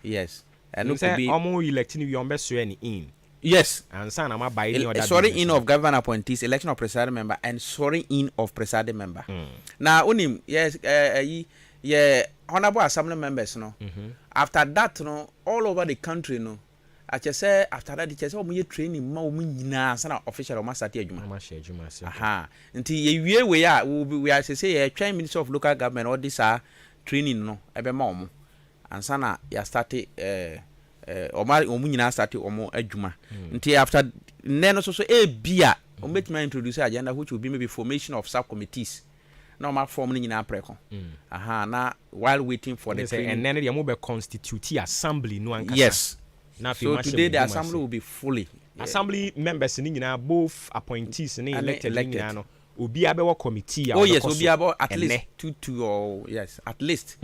yes, and it could be almost electing you on best in. Yes, and son, I'm by any other swearing in of government appointees, election of presiding member, and swearing in of presiding member. Now, unim yes, honorable assembly members, no. After that, no, all over the country, no. I just say after that, they just say, training more na sana official or master Adwuma. Aha. Until we are say train minister of local government all this training no ebe mom. And sana ya started omu nyina started omo adwuma. Until after then also bia ombetuma introduce agenda which will be maybe formation of subcommittees. No ma form ni nyina preko. Aha na while waiting for the training. And then they move constitute assembly no ankasa. Yes. So today the assembly will be fully. Assembly members ni nyina both appointees ni elected nyina no. Obi abewo committee. Oh yes, obi abo at least two or yes, at least.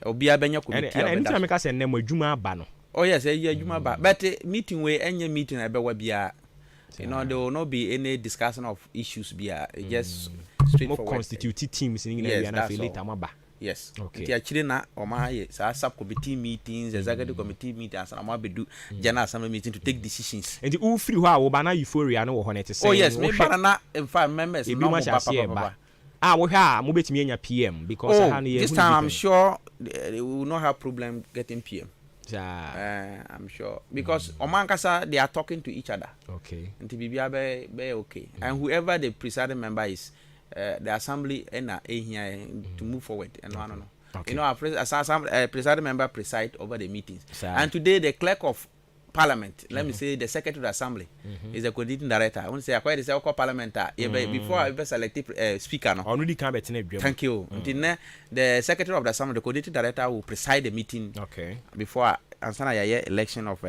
Obi abenya committee. And anytime make say nemo adwuma aba no. Oh yes, adwuma aba. But meeting we any meeting abewa bia. You know there will not be any discussion of issues bia. Just straightforward. More constitute teams ni nyina na feel later maba. Yes. Okay. Ti achire na omaye sa subcommittee meetings, executive committee meetings, and amabedu general assembly meeting to take decisions. And the free ho a euphoria no ho net say. Oh yes, me banana in fact members no mo papa. We ha mo betimi anya PM because this time I'm sure they will not have problem getting PM. I'm sure because omankasa they are talking to each other. Okay. And bibia be okay. And whoever the presiding member is the assembly here to move forward and no. Okay. You know, our presiding member preside over the meetings. And today the clerk of parliament, let me say the secretary of the assembly is the coordinating director. I want to say acquired the parliament before I select speaker no. Already can be Thank you. Until the secretary of the assembly, the coordinating director will preside the meeting. Okay. Before election of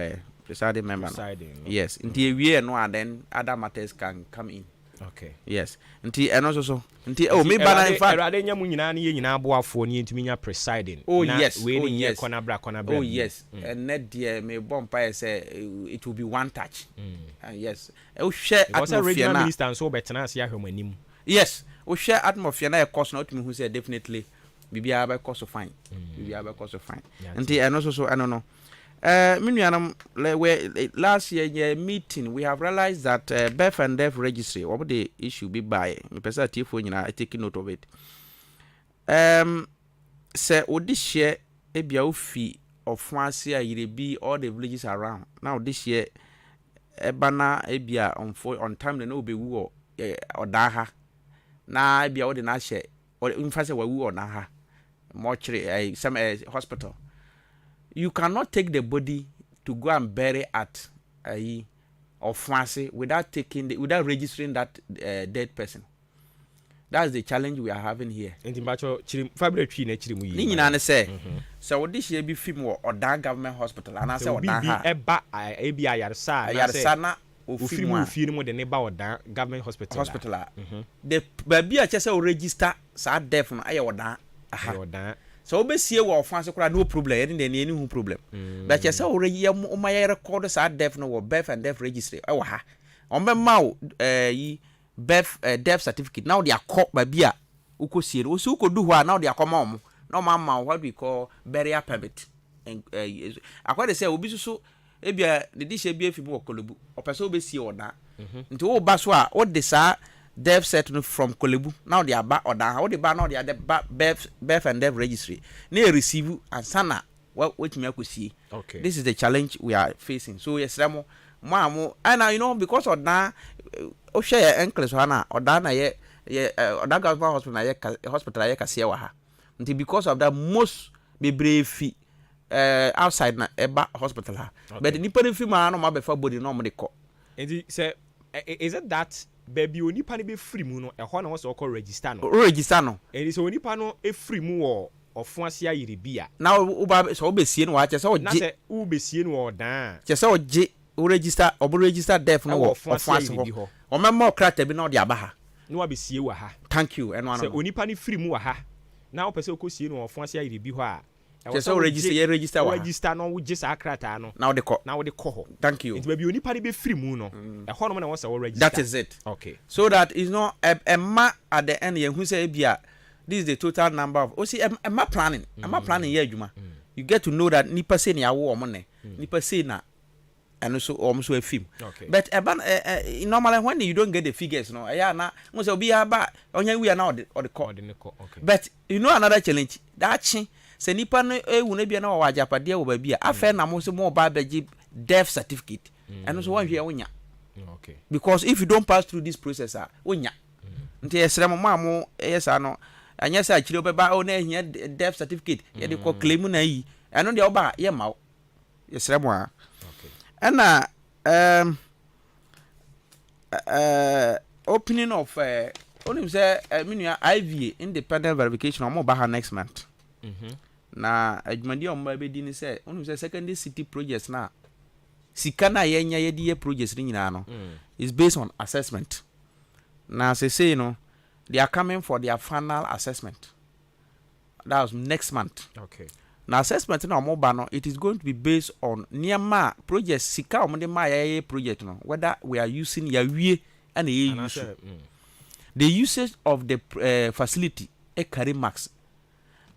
presiding member. Yes. Until we know and then other matters can come in. Okay. Yes. And also me bana in fact. Erade nya mu nyina ne nyina aboafo ne ntumi nya presiding. Oh yes. We need corner bra. Oh yes. And net there me bompa say it will be one touch. Yes. We share atmosphere. Regional minister so betena ase ahwem anim. Yes. We share atmosphere na e course na otumi hu say definitely bibia ba course fine. Bibia ba course fine. And also so I don't know. Last year meeting we have realized that birth and death registry what the issue be by me person tifo nyina taking note of it. Say this year ebia ofi of once year you be all the villages around. Now this year ebana ebia on time na no be wu or daha na ebia all the na share or in fact we wu or na mortuary some hospital. You cannot take the body to go and bury at or fancy without without registering that dead person. That's the challenge we are having here. Ni say so this year be film or that government hospital and I say or that film the neighbor or government hospital. The baby I just say register sa death no aye or that. So be see we fancy no problem any problem. But you say already my record sa death no birth and death registry e ha on be ma birth death certificate now they are caught by bia ukosie o so ukodu ho now they are come on no ma what we call burial permit and according say obi so e bia the dish e bia fi mo Kolebu o person be see oda nti o ba so a o de sa death certificate from Kolebu now they are back or down how they back now they are the birth and death registry they receive and sana what me see. Okay, this is the challenge we are facing. So yes remo mo and you know because of that o share enclave hana or that na ye or that government hospital na ye hospital ye kase wa ha until because of that most be brave outside na eba hospital ha but nipa ni fi ma no ma be fa body no mo de ko and say is it that baby onipa ne be free mu no e ho na wo so call register no and so onipa no e free mu wo ofuase ayire bia na wo ba so wo be sie no wa che so na se wo be sie no wo dan che so je wo register obo register death no wo ofuase ho o memmo krata bi na odi aba ha no wa be sie wa ha. Thank you and one se onipa ne free mu wa ha na wo pese ko sie no ofuase ayire bi ho a che so register wa register no wo je sa krata no na wo de ko ho. Thank you. It baby onipa ne be free mu no e ho no na wo se wo register. That is it. Okay, so that is not a ma at the end ye hu say bia this is the total number of see am planning here adwuma. You get to know that nipa say na yawo omo ne nipa say na and so almost a film. Okay. But normally when you don't get the figures, no, yeah, na must be about only we are now or the court. Okay. But you know another challenge that say nipa no wona bia na wa japade wo ba bia afa na mo so mo ba beji death certificate and so one hwe wonya. Okay. Because if you don't pass through this process wonya. Nti esre mo ma mo yesa no anya sa akire obeba o na hia death certificate ye de ko claim na yi eno de oba ye ma esre mo a. And opening of only say IVA independent verification on mobile next month. Na Adwuma-Adwuma on my bedi ni say only say secondary city projects na sikana yenya yedi projects ni nyina no is based on assessment. Na say you know they are coming for their final assessment. That was next month. Okay. Now assessment na mobile no it is going to be based on nearma projects sika omde ma ya project no whether we are using ya wie and use the usage of the facility e carry max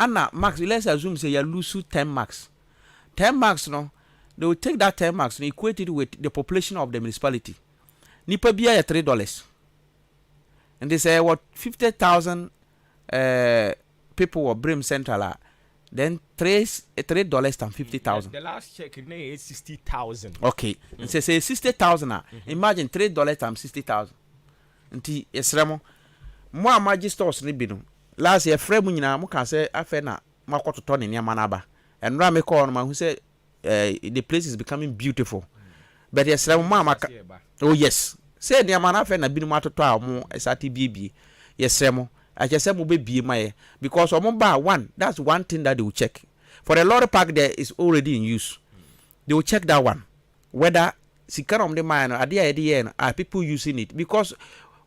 and max let's assume say you lose 10 max no they will take that 10 max and equate it with the population of the municipality nipa bia $3 and they say what 50,000 people were Brim Central then $3.50,000. The last check is 60,000. Okay. And say 60,000. Imagine $3 times 60,000. Nti esremo mo amaji stores ni bi no last year frame nyina mo kan say afa na makototo ne niam na ba enra me call no ma hu say the place is becoming beautiful. But esremo mo amaka oh yes say niam na afa na bi no matoto a mo esati bibie yesremo I just said be my because one that's one thing that they will check. For the lorry park there is already in use. They will check that one whether the mine are people using it because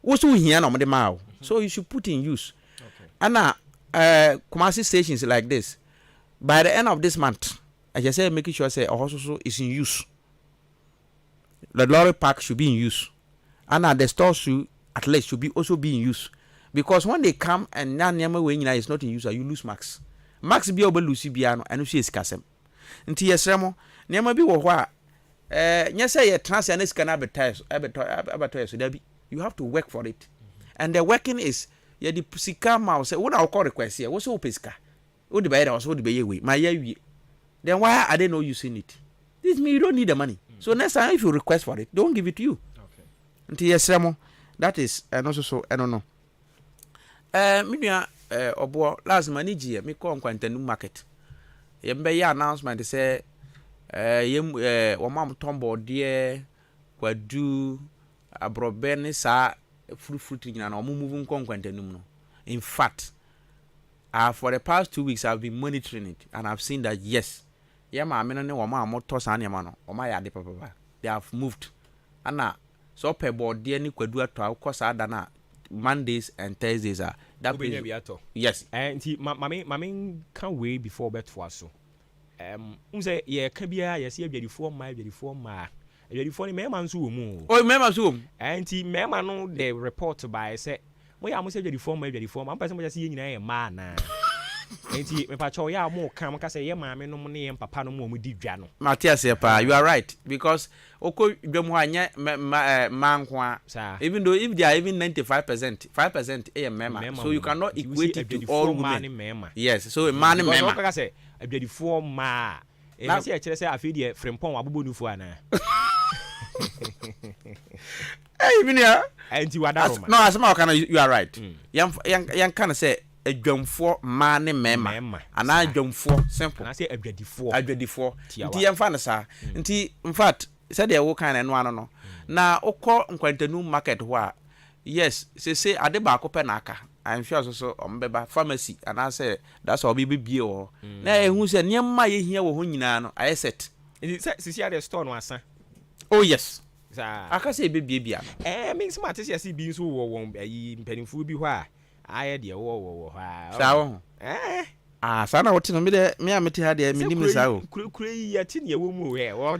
also here no the mile. So you should put in use. Okay. And now Kumasi stations like this by the end of this month I just say making sure say also is in use. The lorry park should be in use. And now the store should at least should be also be in use. Because when they come and now nyama we nyina is not in use, you lose max. Max be obe lose biano and you is kasem. Nti yesremo nyama bi wo ho a nya say ye trans and can advertise so there be you have to work for it. And the working is ye the sika ma say what I call request here. Wo so pesika. Wo the buy that so the buy we. My ye then why are they not using it? This mean you don't need the money. So next time if you request for it, don't give it to you. Okay. Nti yesremo that is and also so I don't know. Minua obo last manage me ko nkwantanu market ye mbe ya announcement say wo mam tombo de kwadu abrobe ne sa fruit nyina na move nkwantanu no. In fact for the past 2 weeks I've been monitoring it and I've seen that yes ye ma me no ne wo ma moto sa ne ma no wo ma ya de papa they have moved ana so pe bode ne kwadu ato akosa ada na Mondays and Thursdays are that place. Yes. And mami can wait before bet for so. Say yeah, can be yes, you be before my before me man so mu. Oh, me man so. And me man no the report by say we am say before my am person just see nyina e ma na. Enti me pa cho ya mo kan ka say ye maame no ne ye papa no mo di dwa no. Matthias pa you are right because oko dwam ho anya manko a even though if they are even 5% mema so you cannot equate it to all women. Yes, so man mema ka say abedifo ma e say e kire say afi de frempon abobo nufu ana. Hey Minia enti wadaroma. No asema kana you are right. Yan kana say adwamfo ma ne mema ana adwamfo simple ana say adwadifo nti yemfa na sa nti in fact said they wo kan no ano no na okọ nkwantanu market ho a yes say ade ba ko pe na aka I'm sure so ombeba pharmacy ana say that's all be bie o na ehun say niam ye hia wo ho nyina no I set sisi ade store no asa oh yes aka say be bia no means ma tese si bi nso wo won ayi mpanimfu bi ho a aye de wo ha sawo sana wote no me amete ha de minim ni sawo kure yi ati ne wo mu we wo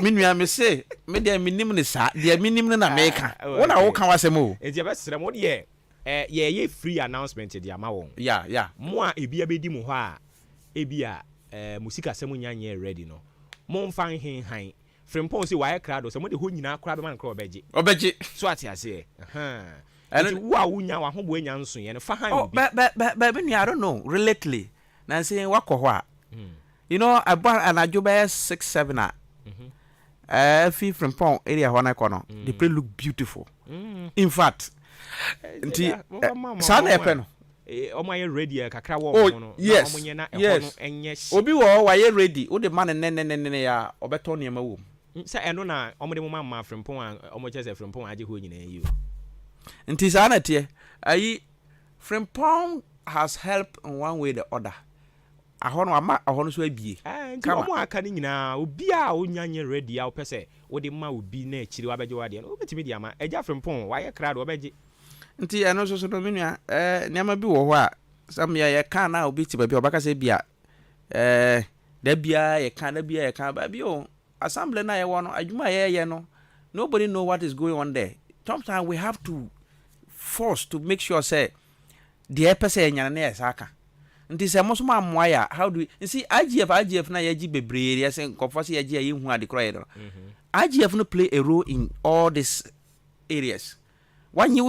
minua me se me de minim ni sa de minim na meka wona wo kan wasem o enti be sere mo de ye free announcement de ama won yeah mo a ebia bedi mu ho a ebia musika sem nyanye ready no Mon fan hin han. Frimpong si why crowd so mo de ho nyina crowd man crowd obeji. So ati ase. And wa wunya wa ho bo anya nso ye no fa han obi. But I don't know relately. Na say wakọ ho a. You know, I bought an Adwuma 6-7 fee from Pong area when I corner. The place look beautiful. In fact, San ready kakra wo no. Yes. Obi wo why ready. O the man ne ya obeto niam wo. Say eno na omode mo ma from Pong omo chese from Pong age ho nyina yi. Nti sa na tie. Ayi from Pong has helped in one way or the other. Ahono ama ahono so abie nti omo aka ni nyina obi a onyanye ready a opese wo de ma obi na akiri wa beje wa de no obetimi de ama eja frempon wa ye kra de obeje nti eno so no menua niam bi wo ho a sam ye kan na obi ti ba bi obaka se bia da bia ye kan ba bi o assembly na ye wo no adwuma ye no nobody know what is going on there. Sometimes we have to force to make sure say the person nyana na esaka. Nti se mo so ma moya how do you see IGF na yaji bebree ya se nkofo se yaji ayi hu ade kroye do. IGF no play a role in all these areas. When you